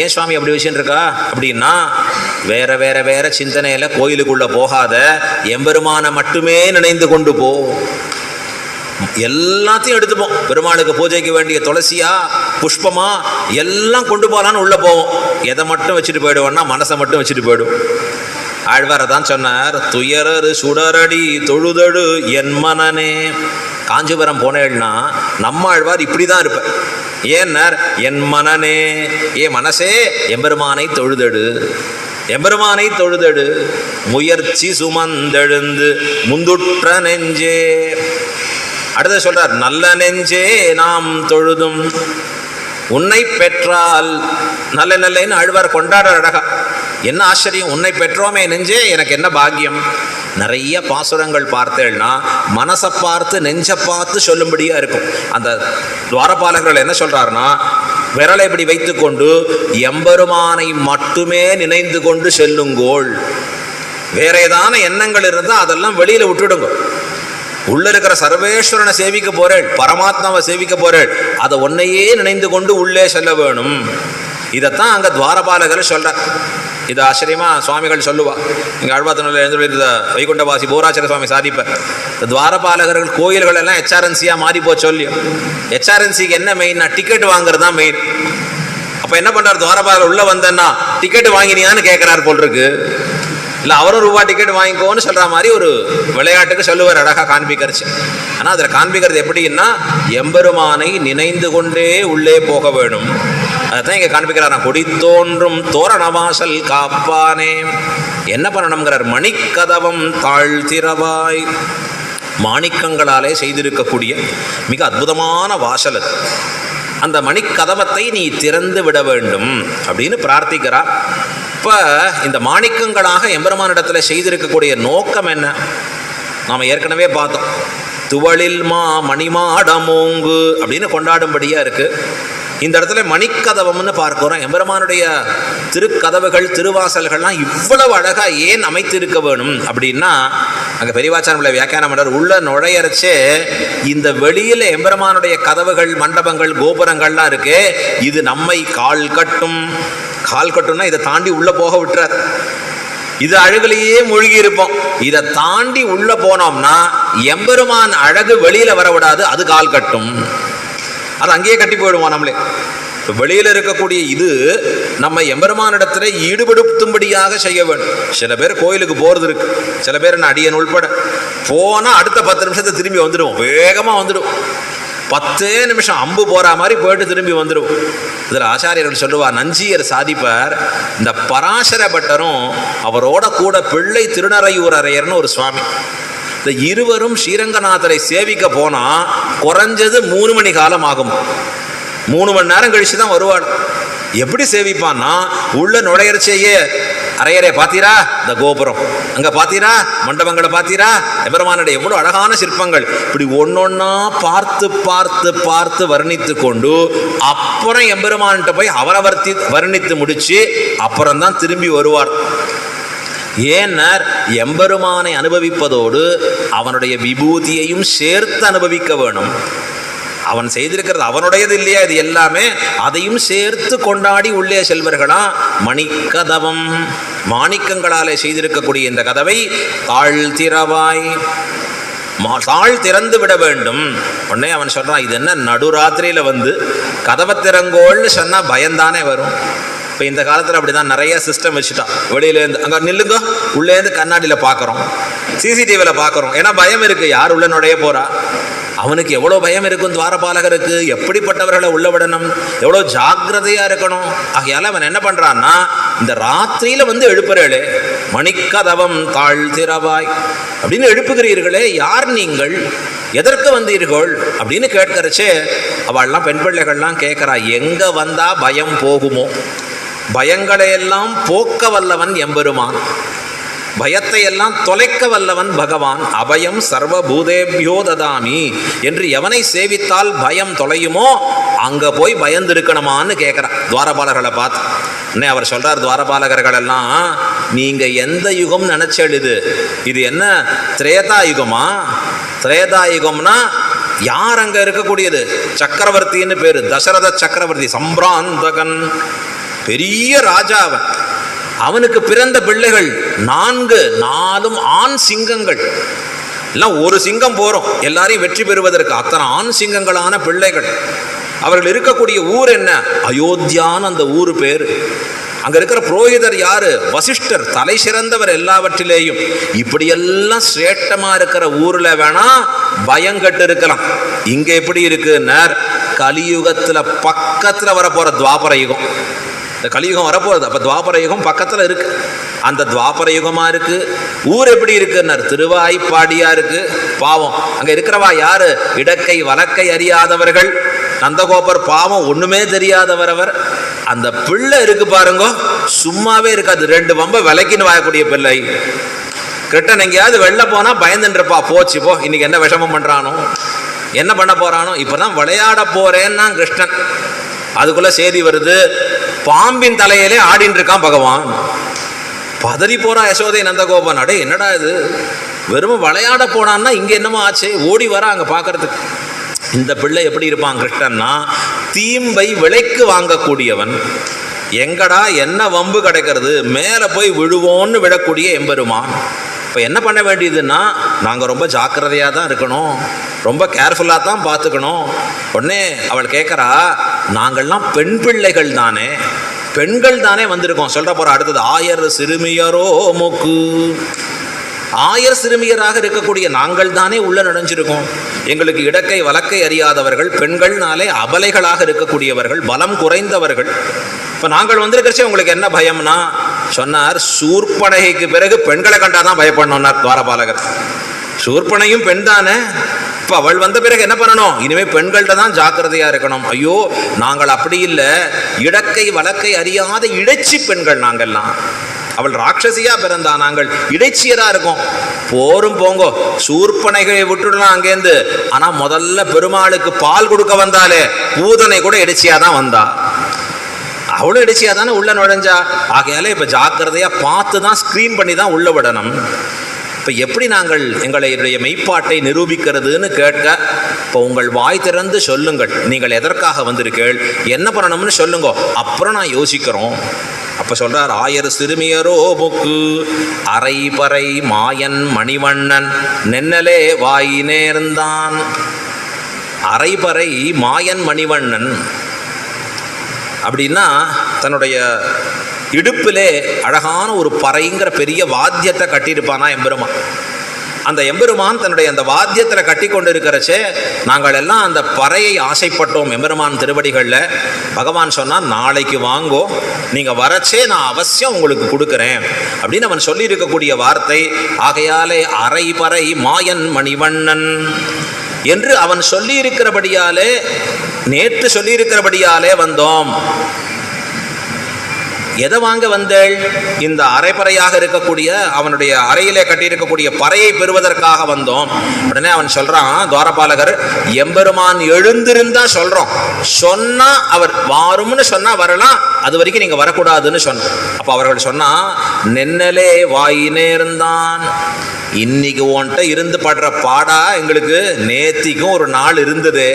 ஏன் சுவாமி அப்படி வச்சுட்டு இருக்கா அப்படின்னா, வேற வேற வேற சிந்தனையில் கோயிலுக்குள்ளே போகாத, எம்பெருமானை மட்டுமே நினைந்து கொண்டு போ. எல்லாத்தையும் எடுத்துப்போம், பெருமாளுக்கு பூஜைக்கு வேண்டிய துளசியா புஷ்பமா எல்லாம் கொண்டு போகலான்னு உள்ளே போவோம். எதை மட்டும் வச்சுட்டு போயிடுவோம்னா மனசை மட்டும் வச்சுட்டு போயிடும். ஆழ்வாரை தான் சொன்னார், துயரரு சுடரடி தொழுதடு என் மனனே. காஞ்சிபுரம் போனேன்னா நம்ம ஆழ்வார் இப்படி தான் இருப்பார். ஏன்னார், என் மனனே, ஏ மனசே எம்பெருமானை தொழுதடு, எம்பெருமானை தொழுதடு, முயற்சி சுமந்தெழுந்து முந்துற்ற நெஞ்சே. அடுத்த சொல்றார், நல்ல நெஞ்சே நாம் தொழுதும் உன்னை பெற்றால். நல்ல நல்லன்னு ஆழ்வார் கொண்டாட அழகா. என்ன ஆச்சரியம், உன்னை பெற்றோமே நெஞ்சே, எனக்கு என்ன பாக்கியம். நிறைய பாசுரங்கள் பார்த்தேன்னா மனசை பார்த்து நெஞ்சை பார்த்து சொல்லும்படியா இருக்கும். அந்த துவாரபாலகர்கள் என்ன சொல்றாருன்னா, விரலை இப்படி வைத்துக்கொண்டு எம்பெருமானை மட்டுமே நினைந்து கொண்டு செல்லுங்கோள். வேற ஏதான எண்ணங்கள் இருந்தால் அதெல்லாம் வெளியில விட்டுடுங்க. உள்ள இருக்கிற சர்வேஸ்வரனை சேவிக்க போறேள், பரமாத்மாவை சேவிக்க போறேள், அதை ஒன்னையே நினைந்து கொண்டு உள்ளே செல்ல வேணும். இதைத்தான் அங்கே துவாரபாலகர் சொல்றார். இது ஆச்சரியமா சுவாமிகள் சொல்லுவா. இங்கே ஆழ்வார்த்தனூரில் எழுந்துள்ள வைகுண்டவாசி போராச்சர சுவாமி சாதிப்பார், இந்த துவாரபாலகர்கள் கோயில்கள் எல்லாம் HRNC-யாக மாறி போச்சு. சொல்லி HRNC-க்கு என்ன மெயின்னா டிக்கெட் வாங்குறது தான் மெயின். அப்போ என்ன பண்ணுறார், துவாரபாலகர் உள்ளே வந்தேன்னா டிக்கெட் வாங்கினியான்னு கேட்குறாரு போல் இருக்கு. இல்லை அவரும் ரூபா டிக்கெட் வாங்கிக்கோன்னு சொல்கிற மாதிரி ஒரு விளையாட்டுக்கு சொல்லுவார், அழகாக காண்பிக்கிறச்சு. ஆனால் அதில் காண்பிக்கிறது எப்படின்னா, எம்பெருமானை நினைந்து கொண்டே உள்ளே போக வேணும். அதான் இங்கே காண்பிக்கிறார், கொடி தோன்றும் தோரணவாசல் காப்பானே. என்ன பண்ணணுங்கிறார், மணிக்கதவம் தாழ்த்திரவாய். மாணிக்கங்களாலே செய்திருக்கக்கூடிய மிக அற்புதமான வாசல் அது. அந்த மணிக்கதவத்தை நீ திறந்து விட வேண்டும் அப்படின்னு பிரார்த்திக்கிறார். இப்போ இந்த மாணிக்கங்களாக எம்பெருமானிடத்தில் செய்திருக்கக்கூடிய நோக்கம் என்ன, நாம் ஏற்கனவே பார்த்தோம். துவளில் மணிமாடமோங்கு அப்படின்னு கொண்டாடும்படியாக இருக்குது. இந்த இடத்துல மணிக்கதவம்னு பார்க்கிறோம். எம்பெருமானுடைய திருக்கதவுகள் திருவாசல்கள்லாம் இவ்வளவு அழகாக ஏன் அமைத்திருக்க வேணும் அப்படின்னா, அங்கே பெரியவாச்சாரம்ல வியாக்கியானம் பண்ணுறார், உள்ள நுழையறச்சே இந்த வெளியில் எம்பெருமானுடைய கதவுகள் மண்டபங்கள் கோபுரங்கள்லாம் இருக்கு, இது நம்மை கால் கட்டும்னா இதை தாண்டி உள்ள போக விட்டுறார். இது அழகுலேயே மூழ்கி இருப்போம். இதை தாண்டி உள்ள போனோம்னா எம்பெருமான் அழகு வெளியில வர விடாது, அது கால் கட்டும். அது அங்கேயே கட்டி போயிடுவோம் நம்மளே. வெளியில் இருக்கக்கூடிய இது நம்ம எம்பெருமானிடத்துல ஈடுபடுத்தும்படியாக செய்ய வேண்டும். சில பேர் கோயிலுக்கு போகிறது இருக்கு, சில பேர் என்ன அடியன் உள்பட போனால் அடுத்த 10 நிமிஷத்தை திரும்பி வந்துடுவோம், வேகமாக வந்துடும். 10 நிமிஷம் அம்பு போகிற மாதிரி போயிட்டு திரும்பி வந்துடுவோம். இதில் ஆச்சாரியர்கள் சொல்லுவார், நஞ்சியர் சாதிப்பார், இந்த பராசர பட்டரும் அவரோட கூட பிள்ளை திருநறையூர் அரையர்னு ஒரு சுவாமி, இந்த இருவரும் ஸ்ரீரங்கநாதரை சேவிக்க போனால் குறைஞ்சது 3 மணி காலம் ஆகும். 3 மணி நேரம் கழிச்சு தான் வருவாள். எப்படி சேவிப்பான்னா, உள்ள நுழையறச்சேயே அரையறை பார்த்தீரா, இந்த கோபுரம் அங்க பார்த்தீரா, மண்டபங்களை பார்த்தீரா, எம்பெருமானுடைய எவ்வளவு அழகான சிற்பங்கள். இப்படி ஒன்னொன்னா பார்த்து பார்த்து பார்த்து வர்ணித்து கொண்டு அப்புறம் எம்பெருமான்கிட்ட போய் அவரை வர்ணித்து முடிச்சு அப்புறம்தான் திரும்பி வருவார். ஏன்னர் எம்பெருமானை அனுபவிப்பதோடு அவனுடைய விபூதியையும் சேர்த்து அனுபவிக்க வேணும். அவன் செய்திருக்கிறது அவனுடையது இல்லையா, இது எல்லாமே அதையும் சேர்த்து கொண்டாடி உள்ளே செல்வர்களா. மணிக்கதவம், மாணிக்கங்களாலே செய்திருக்கக்கூடிய இந்த கதவை தாழ்த்திரவாய், தாழ் திறந்து விட வேண்டும். உடனே அவன் சொல்றான், இது என்ன நடுராத்திரியில வந்து கதவை திறங்கோள்னு சொன்னா பயந்தானே வரும். இப்போ இந்த காலத்தில் அப்படி தான் நிறைய சிஸ்டம் வச்சுட்டான். வெளியிலேருந்து அங்கே நில்லுங்க, உள்ளேருந்து கண்ணாடியில் பார்க்குறோம், சிசிடிவியில் பார்க்குறோம். ஏன்னா பயம் இருக்குது, யார் உள்ள நுழைய போகிறா. அவனுக்கு எவ்வளோ பயம் இருக்கும் துவாரபாலகருக்கு, எப்படிப்பட்டவர்களை உள்ள விடணும், எவ்வளோ ஜாக்கிரதையாக இருக்கணும். ஆகையால் அவன் என்ன பண்ணுறான்னா, இந்த ராத்திரியில் வந்து எழுப்புறேளே, மணிக்கதவம் தாழ்த்திரவாய் அப்படின்னு எழுப்புகிறீர்களே, யார் நீங்கள், எதற்கு வந்தீர்கள் அப்படின்னு கேட்கறச்சே அவள்லாம் பெண் பிள்ளைகள்லாம் கேட்குறா, எங்கே வந்தால் பயம் போகுமோ, பயங்களையெல்லாம் போக்க வல்லவன் எம்பெருமான், பயத்தை எல்லாம் தொலைக்க வல்லவன் பகவான். அபயம் சர்வபூதேபியோ ததாமி என்று எவனை சேவித்தால் பயம் தொலையுமோ அங்கே போய் பயந்துருக்கணுமான்னு கேட்குறான் துவாரபாலர்களை பார்த்து. உடனே அவர் சொல்கிறார், துவாரபாலகர்கள் எல்லாம் நீங்கள் எந்த யுகம் நினச்செழுது, இது என்ன திரேதா யுகமா? திரேதா யுகம்னா யார் அங்கே இருக்கக்கூடியது? சக்கரவர்த்தின்னு பேர், தசரத சக்கரவர்த்தி, சம்பிராந்தகன், பெரிய ராஜாவன். அவனுக்கு பிறந்த பிள்ளைகள் 4 ஆண் சிங்கங்கள். எல்லாம் ஒரு சிங்கம் போறோம் எல்லாரையும் வெற்றி பெறுவதற்கு, அத்தனை ஆண் சிங்கங்களான பிள்ளைகள். அவர்கள் இருக்கக்கூடிய ஊர் என்ன? அயோத்தியான்னு அந்த ஊர் பேர். அங்க இருக்கிற புரோகிதர் யாரு? வசிஷ்டர், தலை சிறந்தவர் எல்லாவற்றிலேயும். இப்படியெல்லாம் சிரேஷ்டமா இருக்கிற ஊர்ல வேணா பயங்கட்டு இருக்கலாம். இங்க எப்படி இருக்குன்னா, கலியுகத்துல பக்கத்துல வரப்போற துவாபர யுகம், இந்த கலியுகம் வரப்போறது. அப்போ துவாபர யுகம் பக்கத்தில் இருக்கு. அந்த துவாபர யுகமாக இருக்கு. ஊர் எப்படி இருக்குன்னார், திருவாய்ப்பாடியா இருக்கு. பாவம் அங்கே இருக்கிறவா யாரு? இடக்கை வலக்கை அறியாதவர்கள். நந்தகோபர் பாவம் ஒன்றுமே தெரியாதவர் அவர். அந்த பிள்ளை இருக்கு பாருங்க, சும்மாவே இருக்காது. 2 வம்ப விலைக்குன்னு வாயக்கூடிய பிள்ளை. கிருஷ்ணன் எங்கேயாவது வெளில போனால் பயந்துன்றப்பா, போச்சு போ, இன்னைக்கு என்ன விஷமம் பண்ணுறானோ, என்ன பண்ண போகிறானோ. இப்போ தான் விளையாட போகிறேன்னா கிருஷ்ணன், அதுக்குள்ளே செய்தி வருது, பாம்பின் தலையிலே ஆடின்னு இருக்கான் பகவான். பதறி போறா யசோதை நந்தகோபன். அடே என்னடா இது, வெறும் விளையாட போனான்னா இங்க என்னமோ ஆச்சு, ஓடி வர அங்க பாக்குறதுக்கு. இந்த பிள்ளை எப்படி இருப்பான் கிருஷ்ணன்னா, தீம்பை விலைக்கு வாங்கக்கூடியவன். எங்கடா என்ன வம்பு கிடைக்கிறது, மேலே போய் விழுவோன்னு விடக்கூடிய எம்பெருமான். இப்போ என்ன பண்ண வேண்டியதுன்னா, நாங்கள் ரொம்ப ஜாக்கிரதையாக தான் இருக்கணும், ரொம்ப கேர்ஃபுல்லாக தான் பார்த்துக்கணும். உடனே அவள் கேட்குறா, நாங்கள்லாம் பெண் பிள்ளைகள் தானே, பெண்கள் தானே வந்திருக்கோம். சொல்கிற போகிற அடுத்தது, ஆயர் சிறுமியரோ மூக்கு. ஆயர் சிறுமியராக இருக்கக்கூடிய நாங்கள் தானே உள்ள நுழைஞ்சிருக்கோம். எங்களுக்கு இடக்கை வலக்கை அறியாதவர்கள், பெண்கள்னாலே அபலைகளாக இருக்கக்கூடியவர்கள், பலம் குறைந்தவர்கள். இப்போ நாங்கள் வந்திருக்கிறச்சே உங்களுக்கு என்ன பயம்னா சொன்னார், சூர்பனகைக்கு பிறகு பெண்களை கண்டாதான் பயப்படணும்னார் துவாரபாலகர். சூர்பனையும் பெண் தானே, இப்போ அவள் வந்த பிறகு என்ன பண்ணணும், இனிமேல் பெண்கள்கிட்ட தான் ஜாக்கிரதையாக இருக்கணும். ஐயோ நாங்கள் அப்படி இல்லை, இடக்கை வலக்கை அறியாத இடைச்சி பெண்கள் நாங்கள்லாம். அவள் ராட்சசியா பிறந்தா, நாங்கள் இடைச்சியரா இருக்கோம். போரும் போங்கோ, சூர்பனைகளை விட்டுடலாம் அங்கேருந்து. ஆனா முதல்ல பெருமாளுக்கு பால் கொடுக்க வந்தாலே பூதனை கூட இடைச்சியா தான் வந்தா, அவளும் இடைச்சியா தானே உள்ள நுழைஞ்சா. ஆகையால இப்ப ஜாக்கிரதையா பார்த்து தான் ஸ்கிரீன் பண்ணி தான் உள்ள விடணும். இப்போ எப்படி நாங்கள் எங்களுடைய மெய்ப்பாட்டை நிரூபிக்கிறதுன்னு கேட்க, இப்போ உங்கள் வாய் திறந்து சொல்லுங்கள், நீங்கள் எதற்காக வந்திருக்கீள், என்ன பண்ணணும்னு சொல்லுங்க, அப்புறம் நான் யோசிக்கிறோம். அப்போ சொல்றார், ஆயர் சிறுமியரோ புக்கு அரைபறை மாயன் மணிவண்ணன் நென்னலே வாய் நேர்ந்தான். அரைபறை மாயன் மணிவண்ணன் அப்படின்னா தன்னுடைய இடுப்பிலே அழகான ஒரு பறைங்கிற பெரிய வாத்தியத்தை கட்டியிருப்பானா எம்பெருமான். அந்த எம்பெருமான் தன்னுடைய அந்த வாத்தியத்தில் கட்டி கொண்டு இருக்கிறச்சே நாங்கள் எல்லாம் அந்த பறையை ஆசைப்பட்டோம் எம்பெருமான் திருவடிகளில். பகவான் சொன்னால், நாளைக்கு வாங்கோ, நீங்கள் வரச்சே நான் அவசியம் உங்களுக்கு கொடுக்குறேன் அப்படின்னு அவன் சொல்லி இருக்கக்கூடிய வார்த்தை. ஆகையாலே அரை பறை மாயன் மணிவண்ணன் என்று அவன் சொல்லி இருக்கிறபடியாலே, நேற்று சொல்லி இருக்கிறபடியாலே வந்தோம். எதை வாங்க வந்தேள்? இந்த அரைப்பறையாக இருக்கக்கூடிய அவனுடைய அறையிலே கட்டியிருக்கக்கூடிய பறையை பெறுவதற்காக வந்தோம். உடனே அவன் சொல்றான், துவாரபாலகர், எம்பெருமான் எழுந்திருந்தா சொல்றோம், சொன்னா அவர் வாரும்னு சொன்னா வரலாம், அது வரைக்கும் நீங்க வரக்கூடாதுன்னு சொன்ன. அப்ப அவர்கள் சொன்னா, நென்னலே வாயினேர்ந்தான், இன்னைக்கு உன்கிட்ட இருந்து படுற பாடா எங்களுக்கு நேத்திக்கும் ஒரு நாள் இருந்தது.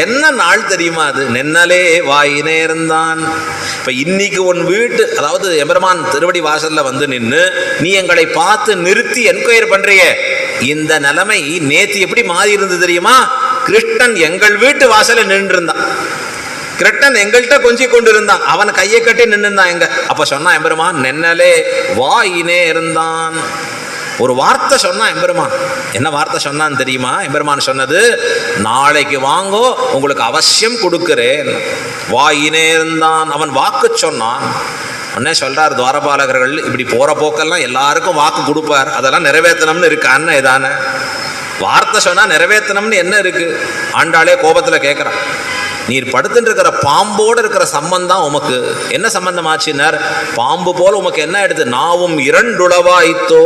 என்ன நாள் தெரியுமா அது? நென்னலே வாயினேர்ந்தான். இப்ப இன்னைக்கு உன் வீட்டு, அதாவது எம்பெருமான் திருவடி வாசல்ல வந்து நின்று நீ எங்களை பார்த்து நிறுத்தி என்கொயர் பண்றிய, இந்த நிலைமை நேத்து எப்படி மாறி இருந்தது தெரியுமா? கிருஷ்ணன் எங்கள் வீட்டு வாசல்ல நின்று இருந்தான், கிருஷ்ணன் எங்கள்கிட்ட கொஞ்சம் கொண்டு இருந்தான், அவன் கையை கட்டி நின்று இருந்தான் எங்க. அப்ப சொன்னா எம்பெருமான், நென்னலே வாயினேர்ந்தான். ஒரு வார்த்தை சொன்னா எம்பெருமான். என்ன வார்த்தை சொன்னான்னு தெரியுமா? எம்பெருமான் சொன்னது, நாளைக்கு வாங்கோ உங்களுக்கு அவசியம் கொடுக்கிறேன். வாயினேர்ந்தான், அவன் வாக்கு சொன்னான். உடனே சொல்றார் துவாரபாலகர்கள், இப்படி போற போக்கெல்லாம் எல்லாருக்கும் வாக்கு கொடுப்பார், அதெல்லாம் நிறைவேற்றணும்னு இருக்கான்னு ஏதான வார்த்தை சொன்னா நிறைவேற்றணும்னு என்ன இருக்கு? ஆண்டாளே கோபத்துல கேட்கிறான், நீர் படுத்துட்டு இருக்கிற பாம்போடு இருக்கிற சம்பந்தம் உமக்கு என்ன சம்பந்தம் ஆச்சுன்னார். பாம்பு போல உமக்கு என்ன எடுத்து? நாவும் இரண்டுளவாய்த்தோ,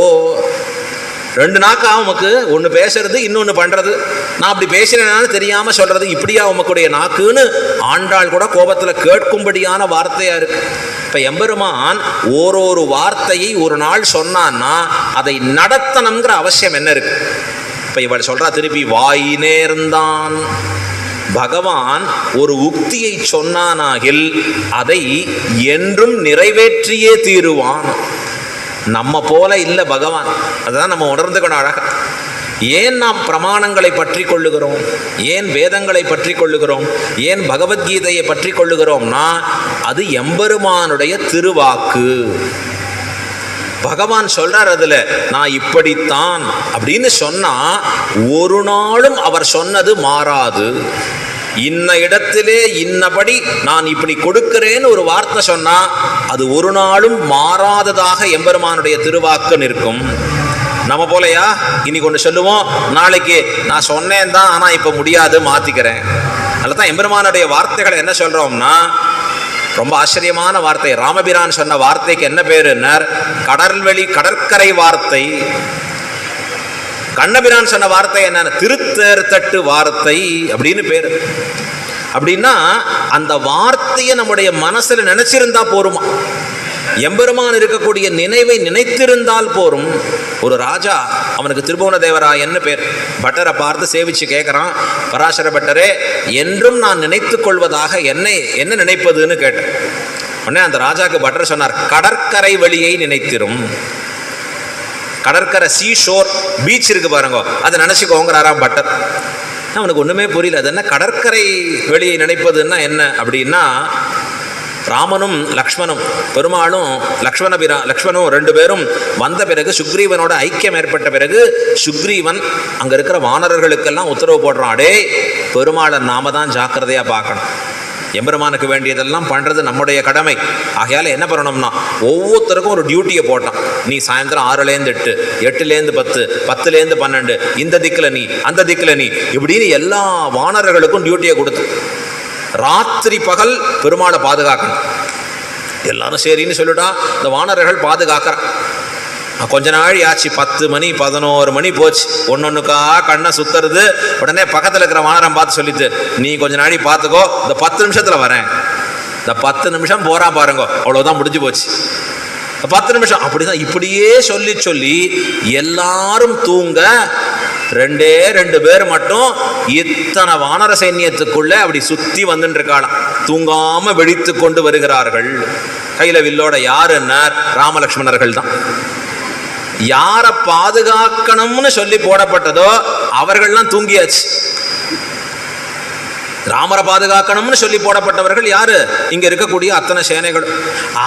ரெண்டு நாக்கா உமக்கு, ஒன்று பேசுறது இன்னொன்று பண்றது, நான் அப்படி பேசினேன்னு தெரியாம சொல்றது, இப்படியா உமக்குடைய நாக்குன்னு ஆண்டாள் கூட கோபத்தில் கேட்கும்படியான வார்த்தையா இருக்கு. இப்ப எம்பெருமான் ஓரொரு வார்த்தையை ஒரு நாள் சொன்னான்னா அதை நடத்தணுங்கிற அவசியம் என்ன இருக்கு? இப்ப இவள் சொல்றா திருப்பி, வாயினேர்ந்தான். பகவான் ஒரு உக்தியை சொன்னானாகில் அதை என்றும் நிறைவேற்றியே தீருவான். நம்ம போல இல்லை பகவான், அதுதான் நம்ம உணர்ந்துக்கணும் அழகா. ஏன் நாம் பிரமாணங்களை பற்றி கொள்ளுகிறோம், ஏன் வேதங்களை பற்றி கொள்ளுகிறோம், ஏன் பகவத்கீதையை பற்றி கொள்ளுகிறோம்னா அது எம்பெருமானுடைய திருவாக்கு. பகவான் சொல்றார் அதுல, நான் இப்படித்தான் அப்படின்னு சொன்னா ஒரு நாளும் அவர் சொன்னது மாறாது. இன்ன இடத்திலே இன்னபடி நான் இப்படி கொடுக்கிறேன்னு ஒரு வார்த்தை சொன்னா அது ஒரு நாளும் மாறாததாக எம்பெருமானுடைய திருவாக்கு நிற்கும். நம்ம போலையா இன்னைக்கு ஒன்று சொல்லுவோம், நாளைக்கு நான் சொன்னேன் தான் ஆனா இப்ப முடியாது மாத்திக்கிறேன். அதுதான் எம்பெருமானுடைய வார்த்தைகளை என்ன சொல்றோம்னா, ரொம்ப ஆச்சரியமான வார்த்தை. ராமபிரான் சொன்ன வார்த்தைக்கு என்ன பேருன்னார்? கடற்கரை வார்த்தை. கண்ணபிரான் சொன்ன வார்த்தை என்ன? திருத்தேர் தட்டு வார்த்தை அப்படின்னு பேரு. அப்படின்னா அந்த வார்த்தையை நம்முடைய மனசுல நினைச்சிருந்தா போருமா? எம்பெருமான் இருக்கக்கூடிய நினைவை நினைத்திருந்தால் போரும். ஒரு ராஜா, அவனுக்கு திருபுவன தேவராயன்னு பேர், பட்டரை பார்த்து சேவிச்சு கேட்குறான், பராசர பட்டரே, என்றும் நான் நினைத்து கொள்வதாக என்ன நினைப்பதுன்னு கேட்டேன். உடனே அந்த ராஜாக்கு பட்டர் சொன்னார், கடற்கரை வழியை நினைத்திரும். கடற்கரை, சீஷோர், பீச் இருக்கு பாருங்க, அதை நினைச்சுக்கோங்கிறாராம் பட்டர். அவனுக்கு ஒண்ணுமே புரியல, அது என்ன கடற்கரை வெளியை நினைப்பதுன்னா என்ன அப்படின்னா, ராமனும் லக்ஷ்மணும் பெருமாளும் லக்ஷ்மணும் ரெண்டு பேரும் வந்த பிறகு சுக்ரீவனோட ஐக்கியம் ஏற்பட்ட பிறகு சுக்ரீவன் அங்க இருக்கிற வானரர்களுக்கெல்லாம் உத்தரவு போடுறான், அடே பெருமாளை நாம தான் ஜாக்கிரதையா பார்க்கணும், எம்பெருமானுக்கு வேண்டியதெல்லாம் பண்றது நம்முடைய கடமை. ஆகையால என்ன பண்ணணும்னா ஒவ்வொருத்தருக்கும் ஒரு டியூட்டியை போட்டான். நீ சாயந்தரம் 6லேருந்து 8, 8லேருந்து 10, 10லேருந்து 12, இந்த திக்கில் நீ, அந்த திக்கில் நீ, இப்படின்னு எல்லா வானரர்களுக்கும் டியூட்டியை கொடுத்து ராத்திரி பகல் பெருமாளை பாதுகாக்கணும். எல்லாரும் சரின்னு சொல்லிட்டா இந்த வானரர்கள் பாதுகாக்கிறான். கொஞ்ச நாள் ஆச்சு, 10 மணி 11 மணி போச்சு, ஒன்னொன்னுக்கா கண்ணை சுத்துறது. உடனே பக்கத்தில் இருக்கிற வானரம் பார்த்து சொல்லிட்டு, நீ கொஞ்ச நாளை பார்த்துக்கோ, இந்த 10 நிமிஷத்துல வரேன். இந்த 10 நிமிஷம் போறா பாருங்க, அவ்வளவுதான் முடிஞ்சு போச்சு. 10 நிமிஷம் அப்படிதான். இப்படியே சொல்லி சொல்லி எல்லாரும் தூங்க 2 பேர் மட்டும் இத்தனை வானர சைன்யத்துக்குள்ள அப்படி சுத்தி வந்துட்டு இருக்காளாம். தூங்காம வெடித்து கொண்டு வருகிறார்கள். கையில வில்லோட யாருன்னா ராமலக்ஷ்மணர்கள் தான். யாரை பாதுகாக்கணும்னு சொல்லி போடப்பட்டதோ அவர்கள்லாம் தூங்கியாச்சு. ராமரை பாதுகாக்கணும்னு சொல்லி போடப்பட்டவர்கள் யாரு? இங்க இருக்கக்கூடிய அத்தனை சேனைகள்.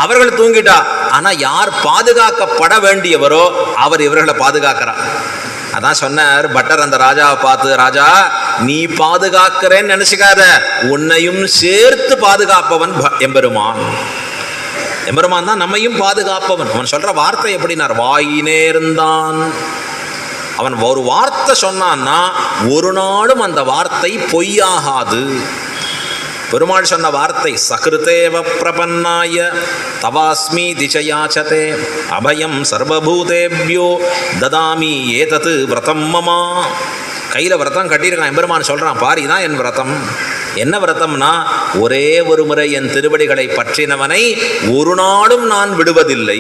அவர்கள் தூங்கிட்டா. ஆனா யார் பாதுகாக்கப்பட வேண்டியவரோ அவர் இவர்களை பாதுகாக்கிறார். அதான் சொன்னார் பட்டர் அந்த ராஜாவை பார்த்து, ராஜா நீ பாதுகாக்கிறேன்னு நினைச்சுக்காத, உன்னையும் சேர்த்து பாதுகாப்பவன் எம்பெருமான். எம்பெருமான் தான் நம்மையும் பாதுகாப்பவன். அவன் சொல்ற வார்த்தை எப்படின்னார், வாயினேர்ந்தான். அவன் ஒரு வார்த்தை சொன்னான்னா ஒரு நாளும் அந்த வார்த்தை பொய்யாகாது. பெருமாள் சொன்ன வார்த்தை சகிருதேவ பிரபன்னாய தவாஸ்மி திசையாச்சதே அபயம் சர்வபூதேபியோ ததாமி ஏதது விரதம் மமா. கையில் விரதம் கட்டியிருக்கான் எம்பெருமான் சொல்கிறான், பாரு இதான் என் விரதம். என்ன விரதம்னா, ஒரே ஒரு முறை என் திருவடிகளை பற்றினவனை ஒரு நாளும் நான் விடுவதில்லை.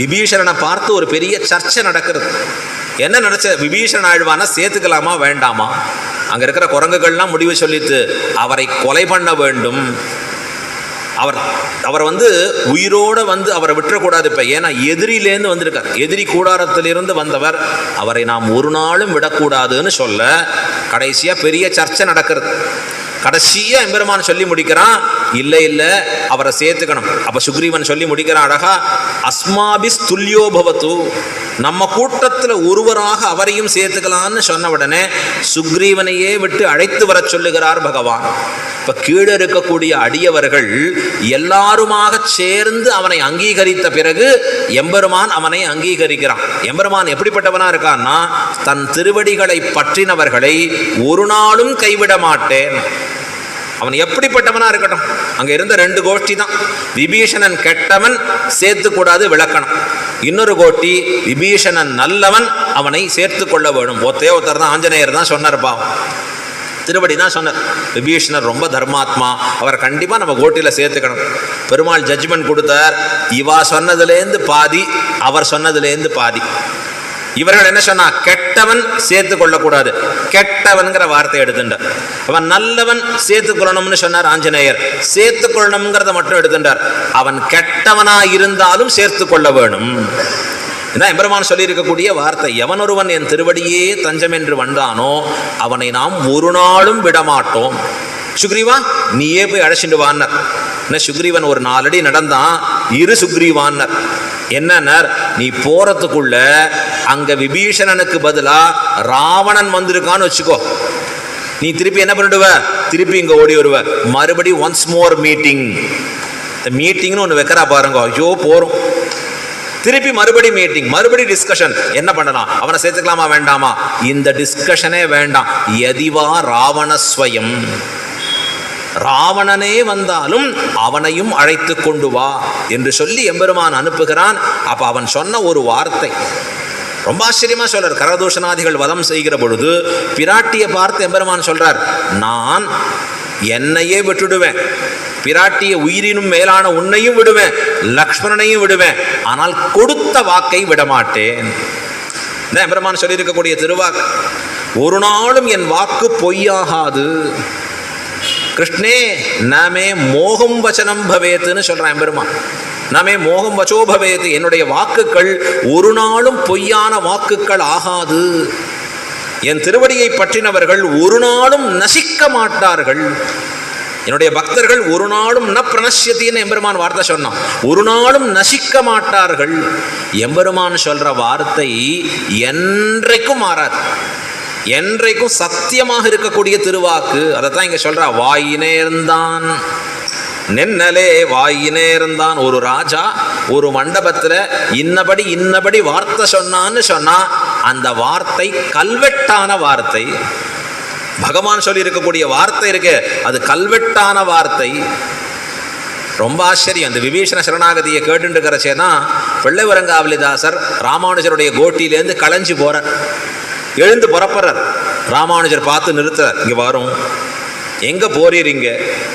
விபீஷணனை பார்த்து ஒரு பெரிய சர்ச்சை நடக்கிறது. என்ன நினச்ச, விபீஷணன் ஆழ்வான சேர்த்துக்கலாமா வேண்டாமா? அங்கே இருக்கிற குரங்குகள்லாம் முடிவு சொல்லித்து அவரை கொலை பண்ண வேண்டும். அவர் உயிரோடு அவரை விட்டுறக்கூடாது. இப்போ ஏன்னா எதிரிலேருந்து வந்திருக்கார், எதிரி கூடாரத்திலிருந்து வந்தவர், அவரை நாம் ஒரு நாளும் விடக்கூடாதுன்னு சொல்ல கடைசியாக பெரிய சர்ச்சை நடக்கிறது. கடைசியாக எம்பெருமான் சொல்லி முடிக்கிறான், இல்லை இல்லை அவரை சேர்த்துக்கணும். அப்போ சுக்ரீவன் சொல்லி முடிக்கிறான் அழகா, அஸ்மாபிஸ் துல்லியோ பவத்து, நம்ம கூட்டத்தில் ஒருவராக அவரையும் சேர்த்துக்கலான்னு சொன்ன உடனே சுக்ரீவனையே விட்டு அழைத்து வர சொல்லுகிறார் பகவான். இப்போ கீழே இருக்கக்கூடிய அடியவர்கள் எல்லாருமாக சேர்ந்து அவனை அங்கீகரித்த பிறகு எம்பெருமான் அவனை அங்கீகரிக்கிறான். எம்பெருமான் எப்படிப்பட்டவனா இருக்கான்னா, தன் திருவடிகளை பற்றினவர்களை ஒரு நாளும் கைவிட மாட்டேன். அவன் எப்படிப்பட்டவனா இருக்கட்டும். அங்கே இருந்த 2 கோஷ்டி தான். விபீஷணன் கெட்டவன், சேர்த்து கூடாது விளக்கணும். இன்னொரு கோஷ்டி விபீஷணன் நல்லவன், அவனை சேர்த்து கொள்ள வேணும். ஒருத்தர் தான் ஆஞ்சநேயர் தான் சொன்னார்ப்பா, திருவடி தான் சொன்னார், விபீஷணர் ரொம்ப தர்மாத்மா, அவர் கண்டிப்பாக நம்ம கோட்டியில் சேர்த்துக்கணும். பெருமாள் ஜட்ஜ்மெண்ட் கொடுத்தார், இவா சொன்னதுலேருந்து பாதி, அவர் சொன்னதுலேருந்து பாதி. இவர்கள் என்ன சொன்னா, கெட்டவன் சேர்த்து கொள்ளக்கூடாது, கெட்டவன்கிற வார்த்தை எடுத்துட்டார். அவன் நல்லவன் சேர்த்து கொள்ளணும்னு சொன்னார் ஆஞ்சநேயர், சேர்த்து கொள்ளணுங்கிறத மட்டும் எடுத்துட்டார். அவன் கெட்டவனா இருந்தாலும் சேர்த்து கொள்ள வேணும். இதான் எம்பெருமான் சொல்லி இருக்கக்கூடிய வார்த்தை. எவனொருவன் என் திருவடியே தஞ்சம் என்று வந்தானோ அவனை நாம் ஒரு நாளும் விடமாட்டோம். சுக்ரீவா நீயே போய் அழைச்சிட்டு வான்னர். என்ன சுக்ரீவன் ஒரு 4 அடி நடந்தான், இரு சுக்ரீவான்னர். என்னன்னார், நீ போறதுக்குள்ள அங்க விபீஷணனுக்கு பதிலா ராவணன் வந்திருக்கான்னு வச்சுக்கோ, நீ திருப்பி என்ன பண்ணிடுவ, திருப்பி இங்க ஓடி வருவ. மறுபடி ஒன்ஸ் மோர் மீட்டிங், இந்த மீட்டிங்னு ஒன்று வைக்கிறா பாருங்க, ஐயோ போறோம். திருப்பி மறுபடி மீட்டிங், மறுபடி டிஸ்கஷன், என்ன பண்ணலாம், அவனை சேர்த்துக்கலாமா வேண்டாமா, இந்த டிஸ்கஷனே வேண்டாம். எதிவா ராவணஸ்வயம், ராவணனே வந்தாலும் அவனையும் அழைத்து கொண்டு வா என்று சொல்லி எம்பெருமான் அனுப்புகிறான். அப்ப அவன் சொன்ன ஒரு வார்த்தை ரொம்ப ஆச்சரியமா சொல்றார். கரதூஷணாதிகள் வதம் செய்கிற பொழுது பிராட்டியை பார்த்து எம்பெருமான் சொல்றார், நான் என்னையே விட்டுடுவேன், பிராட்டிய உயிரினும் மேலான உன்னையும் விடுவேன், லக்ஷ்மணனையும் விடுவேன், ஆனால் கொடுத்த வாக்கை விடமாட்டேன். எம்பெருமான் சொல்லி இருக்கக்கூடிய திருவாக்கு, ஒரு நாளும் என் வாக்கு பொய்யாகாது. கிருஷ்ணே நாமே மோகம் வச்சனம் பவேத்துன்னு சொல்றான் எம்பெருமான். நாமே மோகம் வச்சோ பவேத்து, என்னுடைய வாக்குகள் ஒரு நாளும் பொய்யான வாக்குகள் ஆகாது. என் திருவடியை பற்றினவர்கள் ஒரு நாளும் நசிக்க மாட்டார்கள். என்னுடைய பக்தர்கள் ஒரு நாளும் ந பிரணசியத்தின்னு எம்பெருமான் வார்த்தை சொன்னான், ஒரு நாளும் நசிக்க மாட்டார்கள். எம்பெருமான் சொல்ற வார்த்தை என்றைக்கும் மாறாது, என்றைக்கும் சத்தியமாக இருக்கக்கூடிய திருவாக்கு. அதைத்தான் இங்க சொல்றா, வாயினேர்ந்தான் நென்னலே வாயினேர்ந்தான். ஒரு ராஜா ஒரு மண்டபத்தில் இன்னபடி வார்த்தை சொன்னான்னு சொன்னா அந்த வார்த்தை கல்வெட்டான வார்த்தை. பகவான் சொல்லி இருக்கக்கூடிய வார்த்தை இருக்கு, அது கல்வெட்டான வார்த்தை. ரொம்ப ஆச்சரியம். இந்த விபீஷண சரணாகதியை கேட்டுட்டு இருக்கிறச்சேனா பிள்ளைவரங்காவலிதாசர் ராமானுஜருடைய கோட்டிலேருந்து களைஞ்சு போறார், எழுந்து புறப்படுறார். ராமானுஜர் பார்த்து நிறுத்துறார், இங்கே வரும், எங்கே போறீங்க,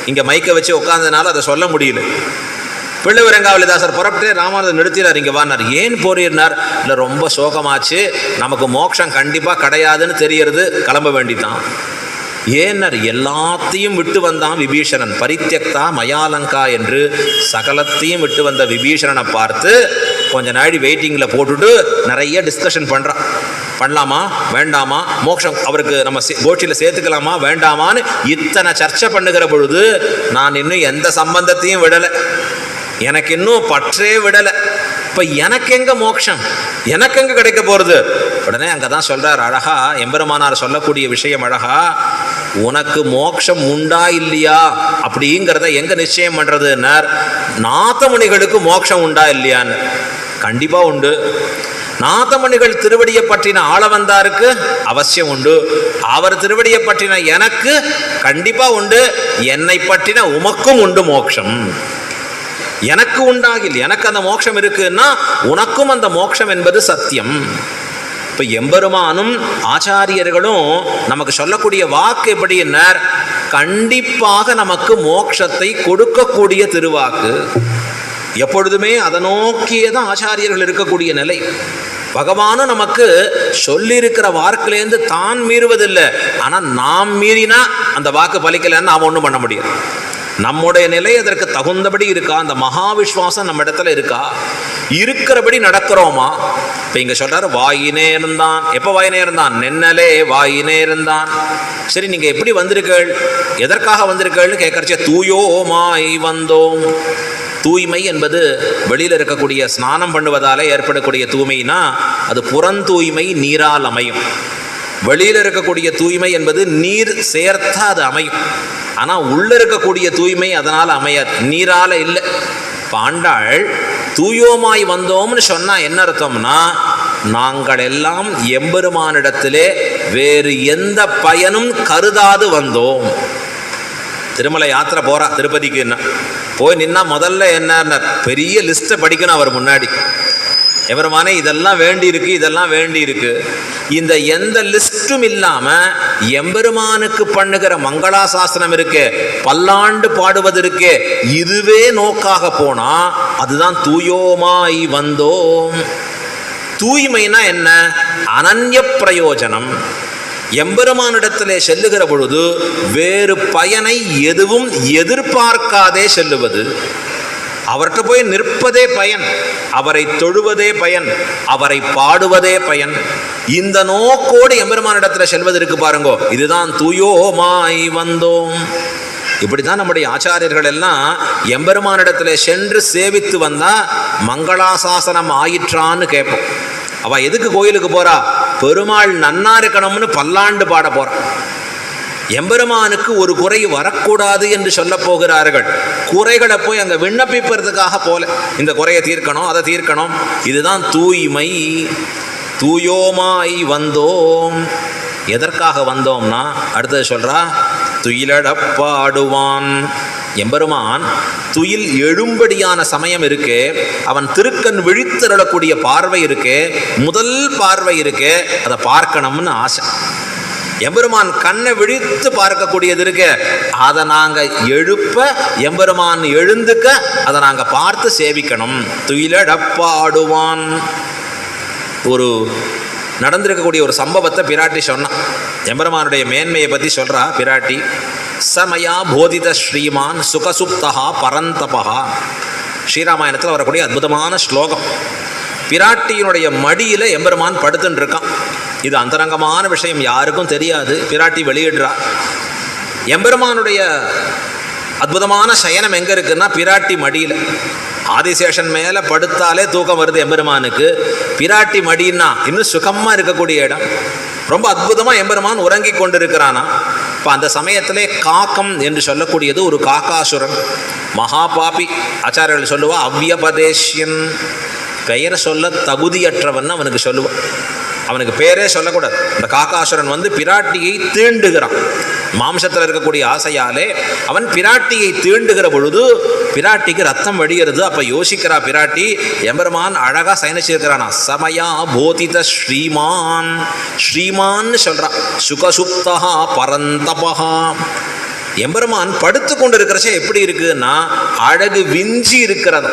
இங்கே மைக்கை வச்சு உட்காந்ததுனால அதை சொல்ல முடியல. பிள்ளைவரங்காவலிதாசர் புறப்பட்டு ராமானுஜர் நிறுத்தினார், இங்கே வானார். ஏன் போறீர்னார், இல்லை ரொம்ப சோகமாச்சு, நமக்கு மோட்சம் கண்டிப்பாக கிடையாதுன்னு தெரியறது, கிளம்ப வேண்டித்தான். ஏன்னர் எல்லாத்தையும் விட்டு வந்தான் விபீஷணன். பரித்தியக்தா மயாலங்கா என்று சகலத்தையும் விட்டு வந்த விபீஷணனை பார்த்து கொஞ்ச நாள் வெயிட்டிங்கில் போட்டுட்டு நிறைய டிஸ்கஷன் பண்ணுறான். பண்ணலாமா வேண்டாமா, மோட்சம் அவருக்கு நம்ம கோஷ்டியில் சேர்த்துக்கலாமா வேண்டாமான்னு இத்தனை சர்ச்சை பண்ணுகிற பொழுது நான் இன்னும் எந்த சம்பந்தத்தையும் விடலை, எனக்கு இன்னும் பற்றே விடலை. இப்போ எனக்கு எங்கே மோட்சம், எனக்கு எங்கே கிடைக்க போகிறது? உடனே அங்கே தான் சொல்கிறார் அழகா, எம்பெருமானார் சொல்லக்கூடிய விஷயம் அழகா, உனக்கு மோட்சம் உண்டா இல்லையா அப்படிங்கிறத எங்கே நிச்சயம் பண்ணுறதுன்னார், நாதமுனிகளுக்கு மோட்சம் உண்டா இல்லையான்னு. கண்டிப்பாக உண்டு. நாதமணிகள் திருவடியை பற்றின ஆளவந்தாருக்கு அவசியம் உண்டு, அவர் திருவடியை பற்றின எனக்கு கண்டிப்பா உண்டு, என்னை பற்றின உமக்கும் உண்டு மோட்சம். எனக்கு உண்டாகில், எனக்கு அந்த மோட்சம் இருக்குன்னா உனக்கும் அந்த மோட்சம் என்பது சத்தியம். இப்போ எம்பெருமானும் ஆச்சாரியர்களும் நமக்கு சொல்லக்கூடிய வாக்கு எப்படி என்ன, கண்டிப்பாக நமக்கு மோட்சத்தை கொடுக்கக்கூடிய திருவாக்கு. எப்பொழுதுமே அதை நோக்கியே தான் ஆச்சாரியர்கள் இருக்கக்கூடிய நிலை. பகவானும் நமக்கு சொல்லியிருக்கிற வாக்குலேருந்து தான் மீறுவதில்லை, ஆனால் நாம் மீறினா அந்த வாக்கு பலிக்கலைன்னு நாம் ஒன்றும் பண்ண முடியாது. நம்முடைய நிலை அதற்கு தகுந்தபடி இருக்கா, அந்த மகா விஸ்வாசம் நம்ம இடத்துல இருக்கா, இருக்கிறபடி நடக்கிறோமா? இப்போ இங்கே சொல்கிறார் வாயினே இருந்தான். எப்போ வாயினே இருந்தான்? நென்னலே வாயினே இருந்தான். சரி, நீங்கள் எப்படி வந்திருக்கள், எதற்காக வந்திருக்கள்னு கேட்கறச்சே தூயோமாய் வந்தோம். தூய்மை என்பது வெளியில் இருக்கக்கூடிய ஸ்நானம் பண்ணுவதால் ஏற்படக்கூடிய தூய்மைனா அது புறந்தூய்மை, நீரால் அமையும். வெளியில் இருக்கக்கூடிய தூய்மை என்பது நீர் சேர்த்தா அது அமையும். ஆனால் உள்ளே இருக்கக்கூடிய தூய்மை அதனால் அமையாது, நீரால் இல்லை. பாண்டாள் தூயோமாய் வந்தோம்னு சொன்னால் என்ன அர்த்தம்னா, நாங்கள் எல்லாம் எம்பெருமானிடத்திலே வேறு எந்த பயனும் கருதாது வந்தோம். திருமலை யாத்திரை போகிறா திருப்பதிக்குன்னா போய் நின்னா முதல்ல என்ன பெரிய லிஸ்ட்டை படிக்கணும் அவர் முன்னாடி. எவருமானே இதெல்லாம் வேண்டி இருக்கு, இதெல்லாம் வேண்டி இருக்கு. இந்த எந்த லிஸ்ட்டும் இல்லாமல் எம்பெருமானுக்கு பண்ணுகிற மங்களாசாசனம் இருக்கு, பல்லாண்டு பாடுவது இருக்கு, இதுவே நோக்காக போனா அதுதான் தூயோமாய் வந்தோம். தூய்மைனா என்ன? அனன்ய பிரயோஜனம். எம்பெருமானிடத்திலே செல்லுகிற பொழுது வேறு பயனை எதுவும் எதிர்பார்க்காதே செல்லுவது. அவர்கிட்ட போய் நிற்பதே பயன், அவரை தொழுவதே பயன், அவரை பாடுவதே பயன். இந்த நோக்கோடு எம்பெருமானிடத்தில் செல்வதற்கு பாருங்கோ, இதுதான் தூயோமாய் வந்தோம். இப்படிதான் நம்முடைய ஆச்சாரியர்கள் எல்லாம் எம்பெருமானிடத்தில் சென்று சேவித்து வந்தா மங்களாசாசனம் ஆயிற்றான்னு கேட்போம். அவ எதுக்கு கோயிலுக்கு போறா? பெருமாள் நன்னா இருக்கணும்னு பல்லாண்டு பாட போறா. எம்பெருமானுக்கு ஒரு குறை வரக்கூடாது என்று சொல்ல போகிறார்கள். குறைகளை போய் அங்கே விண்ணப்பிப்பதற்காக போல, இந்த குறையை தீர்க்கணும், அதை தீர்க்கணும். இதுதான் தூய்மை. தூயோமாய் வந்தோம். எதற்காக வந்தோம்னா அடுத்தது சொல்றா, துயிலடப்பாடுவான். எம்பெருமான் துயில் எழும்படியான சமயம் இருக்கு, அவன் திருக்கண் விழித்தருளக்கூடிய பார்வை இருக்கு, முதல் பார்வை இருக்கு, அதை பார்க்கணும்னு ஆசை. எம்பெருமான் கண்ணை விழித்து பார்க்கக்கூடியது இருக்கு, அதை நாங்கள் எழுப்ப, எம்பெருமான் எழுந்துக்க அதை நாங்கள் பார்த்து சேவிக்கணும். துயிலடப்பாடுவான். ஒரு நடந்திருக்கக்கூடிய ஒரு சம்பவத்தை பிராட்டி சொன்னான். எம்பெருமானுடைய மேன்மையை பற்றி சொல்கிறா பிராட்டி. சமயா போதித ஸ்ரீமான் சுகசுப்தா பரந்தபா. ஸ்ரீராமாயணத்தில் வரக்கூடிய அற்புதமான ஸ்லோகம். பிராட்டியினுடைய மடியில் எம்பெருமான் படுத்துன்னு இருக்கான். இது அந்தரங்கமான விஷயம், யாருக்கும் தெரியாது. பிராட்டி வெளியிடுறா. எம்பெருமானுடைய அற்புதமான சயனம் எங்கே இருக்குன்னா பிராட்டி மடியில். ஆதிசேஷன் மேலே படுத்தாலே தூக்கம் வருது எம்பெருமானுக்கு, பிராட்டி மடின்னா இன்னும் சுகமாக இருக்கக்கூடிய இடம். ரொம்ப அற்புதமாக எம்பெருமான் உறங்கி கொண்டிருக்கிறானா. இப்போ அந்த சமயத்திலே காக்கம் என்று சொல்லக்கூடியது ஒரு காக்காசுரன், மகா பாபி. ஆச்சாரியர்கள் சொல்லுவா அவ்யபதேஷ்யன், பெயரை சொல்ல தகுதியற்றவன் அவனுக்கு சொல்லுவான். அவனுக்கு பேரே சொல்லக்கூடாது. இந்த காக்காசுரன் வந்து பிராட்டியை தீண்டுகிறான். மாம்சத்தில் இருக்கக்கூடிய ஆசையாலே அவன் பிராட்டியை தீண்டுகிற பொழுது பிராட்டிக்கு ரத்தம் வடிகிறது. அப்போ யோசிக்கிறா பிராட்டி, எம்பெருமான் அழகாக சயனிச்சிருக்கிறானா. சமயா போதித ஸ்ரீமான், ஸ்ரீமான்னு சொல்கிறான். சுகசுப்தா பரந்தபா. எம்பெருமான் படுத்து கொண்டு இருக்கிறச்சே எப்படி இருக்குன்னா அழகு விஞ்சி இருக்கிறது.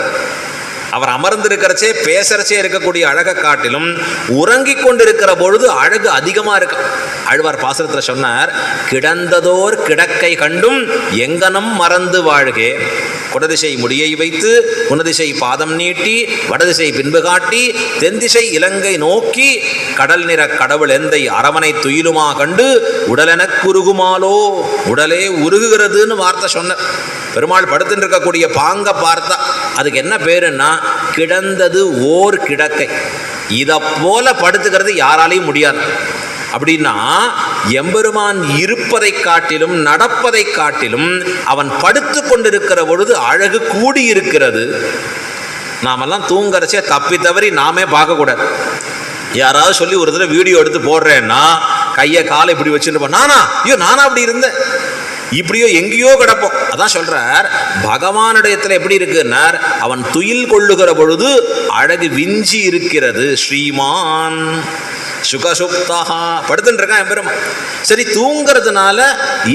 அவர் அமர்ந்திருக்கிறச்சே பேசுறச்சே இருக்கக்கூடிய அழகை காட்டிலும் உறங்கி கொண்டிருக்கிற பொழுது அழகு அதிகமாக இருக்கு. ஆழ்வார் பாசுரத்தில் சொன்னார், கிடந்ததோர் கிடக்கை கண்டும் எங்கனம் மறந்து வாழ்கே. குடதிசை முடியை வைத்து குணதிசை பாதம் நீட்டி வடதிசை பின்பு காட்டி தென்திசை இலங்கை நோக்கி கடல் நிற கடவுள் எந்தை அரவணை துயிலுமா கண்டு உடலெனக் குறுகுமாலோ. உடலே உருகுகிறதுன்னு வார்த்தை சொன்ன பெருமாள் படுத்துட்டு இருக்கக்கூடிய பாங்க பார்த்தா அதுக்கு என்ன பேருன்னா கிடந்தது ஓர் கிடக்கை. இதை போல படுத்துக்கிறது யாராலையும் முடியாது. அப்படின்னா எம்பெருமான் இருப்பதை காட்டிலும் நடப்பதை காட்டிலும் அவன் படுத்து கொண்டிருக்கிற பொழுது அழகு கூடியிருக்கிறது. நாமெல்லாம் தூங்கறச்சே தப்பி தவறி நாமே பார்க்கக்கூடாது. யாராவது சொல்லி ஒரு தடவை வீடியோ எடுத்து போடுறேன்னா கையை காலை இப்படி வச்சுட்டு நானா அப்படி இருந்தேன், இப்படியோ எங்கேயோ கிடப்போம். அதான் சொல்றார், பகவானிடத்துல எப்படி இருக்குன்னார், அவன் துயில் கொள்ளுகிற பொழுது அழகு விஞ்சி இருக்கிறது. ஸ்ரீமான் சுகசுப்தா படுத்துட்டு இருக்கான் எம்பெருமான். சரி, தூங்கிறதுனால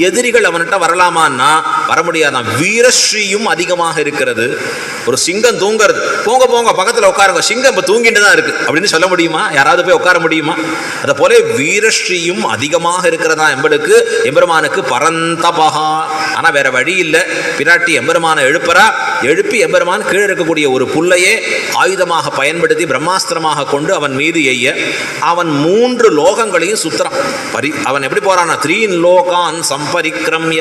எதிரிகள் அவன்கிட்ட வரலாமான்னா வர முடியாதான். வீரஸ்ரீயும் அதிகமாக இருக்கிறது. ஒரு சிங்கம் தூங்கிறது, போங்க போங்க பக்கத்தில் உட்காருங்க, சிங்கம் இப்போ தூங்கிட்டு தான் இருக்கு அப்படின்னு சொல்ல முடியுமா? யாராவது போய் உட்கார முடியுமா? அதை போல வீரஸ்ரீயும் அதிகமாக இருக்கிறதா எம்பெருமானுக்கு பரந்தபகா. ஆனால் வேற வழி இல்லை, பிராட்டி எம்பெருமானை எழுப்பி எம்பெருமான் கீழே இருக்கக்கூடிய ஒரு புல்லையே ஆயுதமாக பயன்படுத்தி பிரம்மாஸ்திரமாக கொண்டு அவன் மீது எய்ய அவன் 3 லோகங்களையும் சுத்துறான். அவன் எப்படி போறான்? 3 லோகான் சம்பரிக்ரம்ய,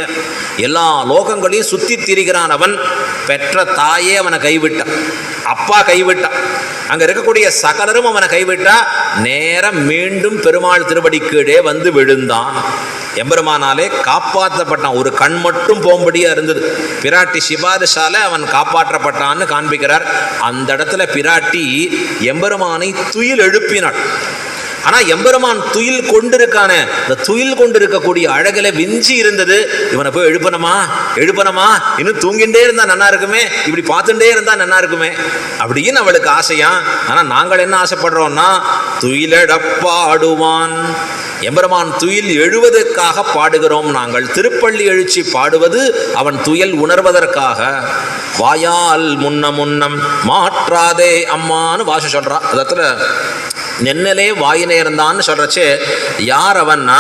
எல்லா லோகங்களையும் சுத்தி திரிகிறான். அவன் பெற்ற தாயே அவனை கைவிட்டான், அப்பா கைவிட்டான், அங்க இருக்கக்கூடிய சகலரும் அவனை கைவிட்டா, நேரம் மீண்டும் பெருமாள் திருவடி கீழே வந்து விழுந்தான். எம்பெருமானாலே காப்பாற்றப்பட்டான். ஒரு கண் மட்டும் போகும்படியா இருந்தது. பிராட்டி சிபாரிசால அவன் காப்பாற்றப்பட்டான்னு காண்பிக்கிறார். அந்த இடத்துல பிராட்டி எம்பெருமானை துயில் எழுப்பினாள். ஆனா எம்பெருமான் துயில் கொண்டிருக்கானே, இந்த துயில் கொண்டிருக்கக்கூடிய அழகில விஞ்சி இருந்தது. இவனை போய் எழுப்பனமா, இன்னும் தூங்கிட்டே இருந்தா நன்னா இருக்குமே, இப்படி பார்த்துட்டே இருந்தா நன்னா இருக்குமே அப்படின்னு அவளுக்கு ஆசையா. ஆனா நாங்கள் என்ன ஆசைப்படுறோம்னா, துயிலெழப்பாடுவான். எம்பெருமான் துயில் எழுவதற்காக பாடுகிறோம். நாங்கள் திருப்பள்ளி எழுச்சி பாடுவது அவன் துயல் உணர்வதற்காக. வாயால் முன்னம் மாற்றாதே அம்மான்னு வாச சொல்றா. அதத்துல நென்னலே வாயினே இருந்தான்னு சொல்றச்சு, யார் அவன்னா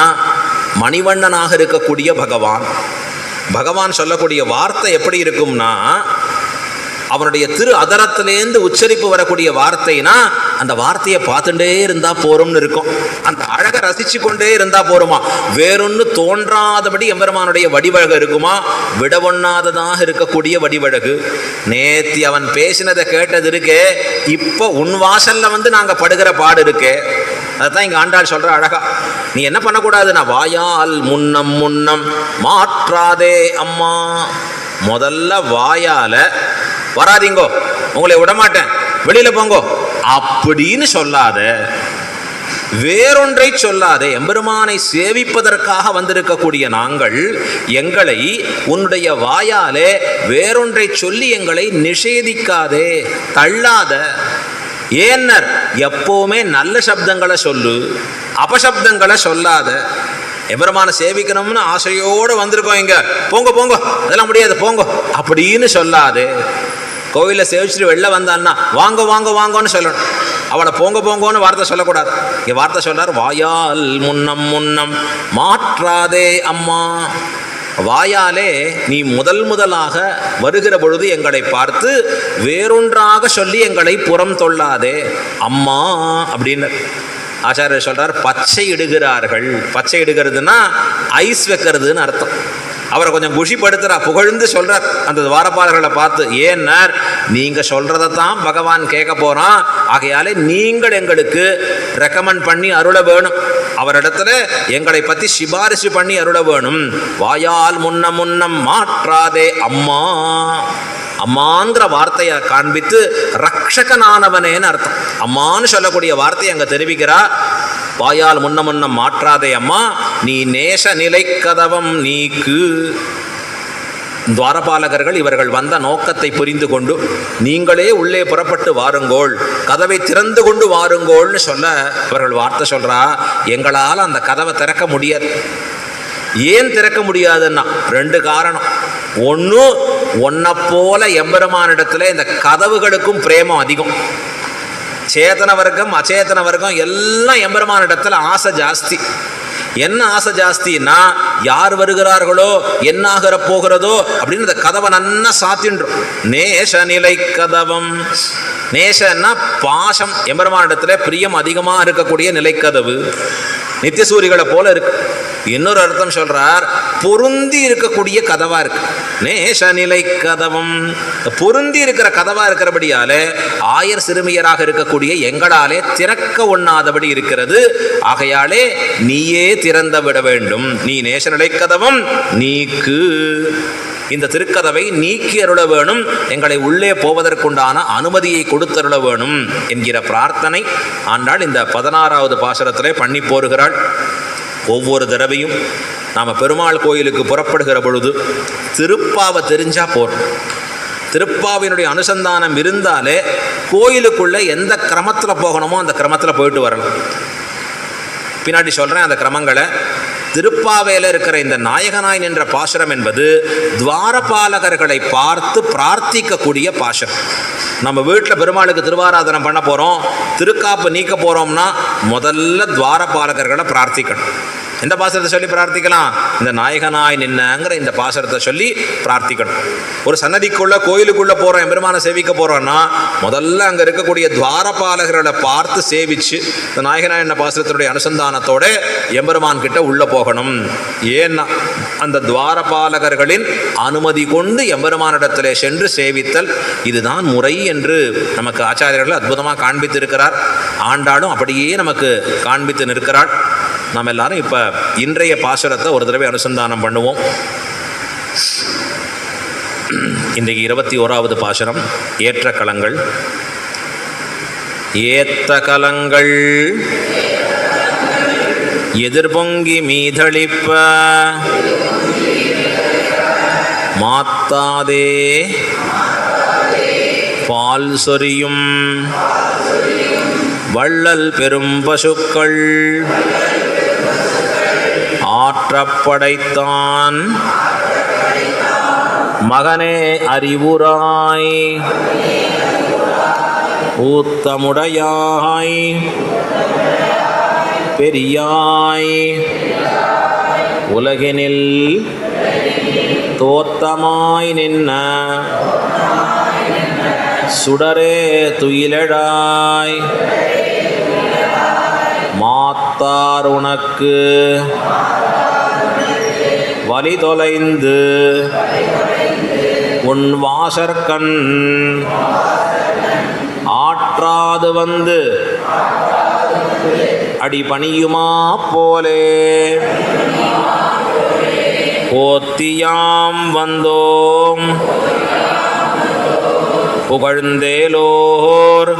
மணிவண்ணனாக இருக்கக்கூடிய பகவான் சொல்லக்கூடிய வார்த்தை எப்படி இருக்கும்னா, அவனுடைய திரு அதரத்திலேருந்து உச்சரிப்பு வரக்கூடிய வார்த்தைனா அந்த வார்த்தையை பார்த்துட்டே இருந்தா போறோம்னு இருக்கும். அந்த அழகை ரசிச்சு கொண்டே இருந்தா போருமா. வேறொன்னு தோன்றாதபடி எம்பெருமானுடைய வடிவழகு இருக்குமா, விடவொண்ணாததாக இருக்கக்கூடிய வடிவழகு. நேத்தி அவன் பேசினதை கேட்டது இருக்கே, இப்போ உன் வாசல்ல வந்து நாங்க படுகிற பாடு இருக்கே. அதான் இங்க ஆண்டாள் சொல்ற அழகா, நீ என்ன பண்ணக்கூடாதுன்னா, வாயால் முன்னம் மாற்றாதே அம்மா. முதல்ல வாயால வராதிங்கோ, உங்களை விடமாட்டேன், வெளியில போங்கோ அப்படின்னு சொல்லாத, வேறொன்றை சொல்லாதே. எம்பெருமானை சேவிப்பதற்காக வந்திருக்கக்கூடிய நாங்கள் எங்களை உன்னுடைய வாயாலே வேறொன்றை சொல்லி எங்களை நிஷேதிக்காதே, தள்ளாத. ஏன்னர் எப்பவுமே நல்ல சப்தங்களை சொல்லு, அபசப்தங்களை சொல்லாத. எம்பெருமானை சேவிக்கணும்னு ஆசையோடு வந்திருக்கோம், இங்க போங்க அதெல்லாம் முடியாது போங்க அப்படின்னு சொல்லாது. கோவிலில் சேவிச்சுட்டு வெளில வந்தான்னா வாங்கன்னு சொல்லணும். அவனை போங்கன்னு வார்த்தை சொல்லக்கூடாது. இங்கே வார்த்தை சொல்றார், வாயால் முன்னம் மாற்றாதே அம்மா. வாயாலே நீ முதலாக வருகிற பொழுது எங்களை பார்த்து வேறொன்றாக சொல்லி எங்களை புறம் தொல்லாதே அம்மா அப்படின்னு ஆச்சாரியர் சொல்றார். பச்சை இடுகிறார்கள். பச்சை இடுகிறதுனா ஐஸ் வைக்கிறதுன்னு அர்த்தம். அவரை கொஞ்சம் குஷிப்படுத்துறா, புகழ்ந்து சொல்றார் அந்த துவாரபாலர்களை பார்த்து. ஏன்னார், நீங்க சொல்றதான் பகவான் கேட்க போறான், ஆகையாலே நீங்கள் எங்களுக்கு ரெக்கமெண்ட் பண்ணி அருள வேணும், அவரிடத்துல எங்களை பத்தி சிபாரிசு பண்ணி அருள வேணும். வாயால் முன்னம் மாற்றாதே அம்மா. அம்மாங்கிற வார்த்தையை காண்பித்து ரக்ஷகனானவனேன்னு அர்த்தம். அம்மான்னு சொல்லக்கூடிய வார்த்தையை அங்க தெரிவிக்கிறா. வாயால் முன்னம் மாற்றாதே அம்மா, நீ நேச நிலை கதவம் நீக்கு. துவாரபாலகர்கள் இவர்கள் வந்த நோக்கத்தை புரிந்து கொண்டு, நீங்களே உள்ளே புறப்பட்டு வாருங்கோள், கதவை திறந்து கொண்டு வாருங்கோள்னு சொல்ல இவர்கள் வார்த்தை சொல்றா, எங்களால் அந்த கதவை திறக்க முடியாது. ஏன் திறக்க முடியாதுன்னா 2 காரணம். ஒன்று, ஒன்னை போல எம்பெருமானிடத்துல இந்த கதவுகளுக்கும் பிரேமம் அதிகம். சேதன வர்க்கம் அச்சேதன வர்க்கம் எல்லாம் எம்பெருமானிடத்துல ஆசை ஜாஸ்தி. என்ன ஆசை ஜாஸ்தின்னா, யார் வருகிறார்களோ என்னாகிற போகிறதோ அப்படின்னு இந்த கதவை நன்னா சாத்தின்றோம். நேச நிலை கதவம். நேசன்னா பாசம், எம்பெருமானிடத்துல பிரியம் அதிகமாக இருக்கக்கூடிய நிலைக்கதவு. நித்தியசூரிகளை போல இருக்கு. இன்னொரு அர்த்தம் சொல்றார், பொருந்தி இருக்கக்கூடிய கதவா இருக்கு. நேச நிலை கதவம். பொருந்தி இருக்கிற கதவா இருக்கிறபடியாலே ஆயர் சிறுமியராக இருக்கக்கூடிய எங்களாலே திறக்க ஒண்ணாதபடி இருக்கிறது. ஆகையாலே நீயே திறந்து விட வேண்டும். நீ நேச நிலை கதவம் நீக்கு. இந்த திருக்கதவை நீக்கி அருள வேணும், எங்களை உள்ளே போவதற்குண்டான அனுமதியை கொடுத்தருள வேணும் என்கிற பிரார்த்தனை ஆண்டாள் இந்த 16வது பாசுரத்திலே பண்ணி போருகிறாள். ஒவ்வொரு தடவையும் நாம் பெருமாள் கோயிலுக்கு புறப்படுகிற பொழுது திருப்பாவை தெரிஞ்சா போறோம். திருப்பாவினுடைய அனுசந்தானம் இருந்தாலே கோயிலுக்குள்ளே எந்த கிரமத்தில் போகணுமோ அந்த கிரமத்தில் போயிட்டு வரலாம். பின்னாடி சொல்கிறேன் அந்த கிரமங்களை. திருப்பாவையில் இருக்கிற இந்த நாயகனாய் நின்ற பாசுரம் என்பது துவாரபாலகர்களை பார்த்து பிரார்த்திக்கக்கூடிய பாசுரம். நம்ம வீட்டில் பெருமாளுக்கு திருவாராதனம் பண்ண போகிறோம், திருக்காப்பு நீக்க போகிறோம்னா முதல்ல துவாரபாலகர்களை பிரார்த்திக்கணும். எந்த பாசுரத்தை சொல்லி பிரார்த்திக்கலாம்? இந்த நாயகனாய் நின்னங்கிற இந்த பாசுரத்தை சொல்லி பிரார்த்திக்கணும். ஒரு சன்னதிக்குள்ளே கோயிலுக்குள்ளே போகிறோம், எம்பெருமானை சேவிக்க போகிறோன்னா முதல்ல அங்கே இருக்கக்கூடிய துவாரபாலகர்களை பார்த்து சேவிச்சு இந்த நாயகனாய் நின்ன பாசுரத்தினுடைய அனுசந்தானத்தோட எம்பெருமான் கிட்ட உள்ளே போகணும். ஏன்னா அந்த துவாரபாலகர்களின் அனுமதி கொண்டு எம்பெருமானிடத்திலே சென்று சேவித்தல் இதுதான் முறை என்று நமக்கு ஆச்சாரியர்கள் அற்புதமாக காண்பித்து இருக்கிறார். ஆண்டாளும் அப்படியே நமக்கு காண்பித்து நிற்கிறாள். நாம் எல்லாரும் இப்போ இன்றைய பாசுரத்தை ஒரு தடவை அனுசந்தானம் பண்ணுவோம். இன்றைக்கு 21வது பாசுரம். ஏற்ற கலங்கள். ஏத்த கலங்கள் எதிர்பொங்கி மீதளிப்ப மாத்தாதே பால் சொரியும் வள்ளல் பெரும் பசுக்கள் ஆற்றப்படைத்தான் மகனே அறிவுராய் ஊத்தமுடையாய் பெரியாய் உலகினில் தோத்தமாய் நின்ன சுடரே துயிலடாய் மாத்தார் உனக்கு வலி தொலைந்து உன் வாசற்கண் ஆற்றாது வந்து அடிபணியுமா போலே போத்தியாம் வந்தோம் புகழ்ந்தேலோர்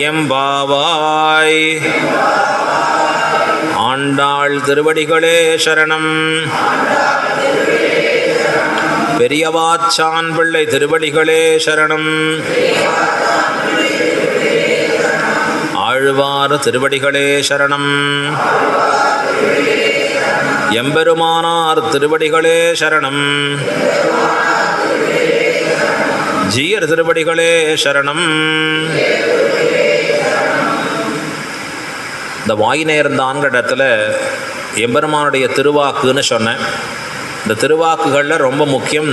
எம்பாவாய். ஆண்டாள் திருவடிகளே சரணம். பெரியவாச்சான் பிள்ளை திருவடிகளே சரணம். ஆழ்வார் திருவடிகளே சரணம். எம்பெருமானார் திருவடிகளே சரணம். ஜீயர் திருவடிகளே சரணம். இந்த வாய் நேர்ந்தான்கிற இடத்துல எம்பெருமானுடைய திருவாக்குன்னு சொன்னேன். இந்த திருவாக்குகளில் ரொம்ப முக்கியம்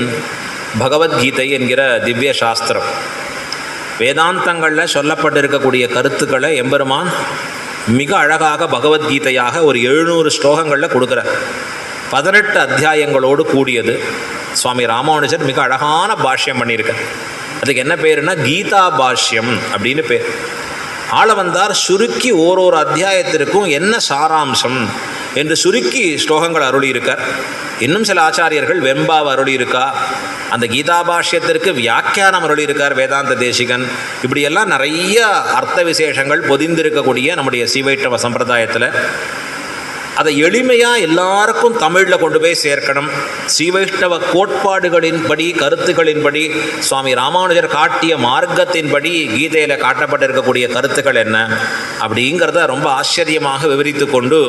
பகவத்கீதை என்கிற திவ்ய சாஸ்திரம். வேதாந்தங்களில் சொல்லப்பட்டிருக்கக்கூடிய கருத்துக்களை எம்பெருமான் மிக அழகாக பகவத்கீதையாக ஒரு 700 ஸ்லோகங்களில் கொடுக்குறார். 18 அத்தியாயங்களோடு கூடியது. சுவாமி ராமானுஜர் மிக அழகான பாஷ்யம் பண்ணியிருக்கார். அதுக்கு என்ன பேருன்னா கீதா பாஷ்யம் அப்படின்னு பேர். ஆளவந்தார் சுருக்கி ஓரொரு அத்தியாயத்திற்கும் என்ன சாராம்சம் என்று சுருக்கி ஸ்லோகங்கள் அருளியிருக்கார். இன்னும் சில ஆச்சாரியர்கள் வெம்பாவை அருளியிருக்கா. அந்த கீதா பாஷ்யத்திற்கு வியாக்கியானம் அருளியிருக்கார் வேதாந்த தேசிகன். இப்படியெல்லாம் நிறைய அர்த்த விசேஷங்கள் பொதிந்திருக்கக்கூடிய நம்முடைய சீவைஷ்ணவ சம்பிரதாயத்தில் அதை எளிமையாக எல்லாருக்கும் தமிழில் கொண்டு போய் சேர்க்கணும். ஸ்ரீவைஷ்ணவ கோட்பாடுகளின்படி கருத்துக்களின்படி சுவாமி ராமானுஜர் காட்டிய மார்க்கத்தின்படி கீதையில் காட்டப்பட்டிருக்கக்கூடிய கருத்துக்கள் என்ன அப்படிங்கிறத ரொம்ப ஆச்சரியமாக விவரித்து கொண்டு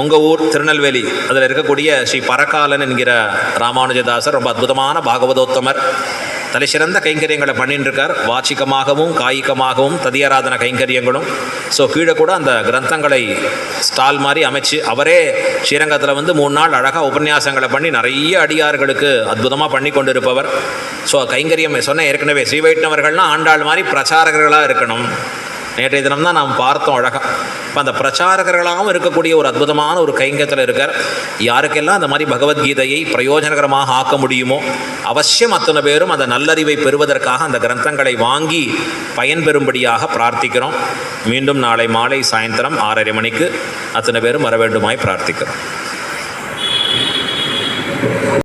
உங்கள் ஊர் திருநெல்வேலி அதில் இருக்கக்கூடிய ஸ்ரீ பரகாலன் என்கிற ராமானுஜதாசர் ரொம்ப அற்புதமான பாகவதோத்தமர். தலை சிறந்த கைங்கரியங்களை பண்ணிட்டு இருக்கார். வாச்சிகமாகவும் காய்கமாகவும் ததியாராதன கைங்கரியங்களும். ஸோ கீழே கூட அந்த கிரந்தங்களை ஸ்டால் மாதிரி அமைச்சு அவரே ஸ்ரீரங்கத்தில் வந்து 3 நாள் அழகாக உபன்யாசங்களை பண்ணி நிறைய அடியார்களுக்கு அற்புதமாக பண்ணி கொண்டு இருப்பவர். ஸோ கைங்கரியம் சொன்ன ஏற்கனவே ஸ்ரீவைஷ்ணவர்கள்னால் ஆண்டாள் மாதிரி பிரச்சாரகர்களாக இருக்கணும். நேற்றைய தினம் தான் நாம் பார்த்தோம் அழகாக. இப்போ அந்த பிரச்சாரகர்களாகவும் இருக்கக்கூடிய ஒரு அற்புதமான ஒரு கைங்கத்தில் இருக்கார். யாருக்கெல்லாம் அந்த மாதிரி பகவத்கீதையை பிரயோஜனகரமாக ஆக்க முடியுமோ அவசியம் அத்தனை பேரும் அந்த நல்லறிவை பெறுவதற்காக அந்த கிரந்தங்களை வாங்கி பயன்பெறும்படியாக பிரார்த்திக்கிறோம். மீண்டும் நாளை மாலை சாயந்தரம் 6:30 மணிக்கு அத்தனை பேரும் வர வேண்டுமாய் பிரார்த்திக்கிறோம்.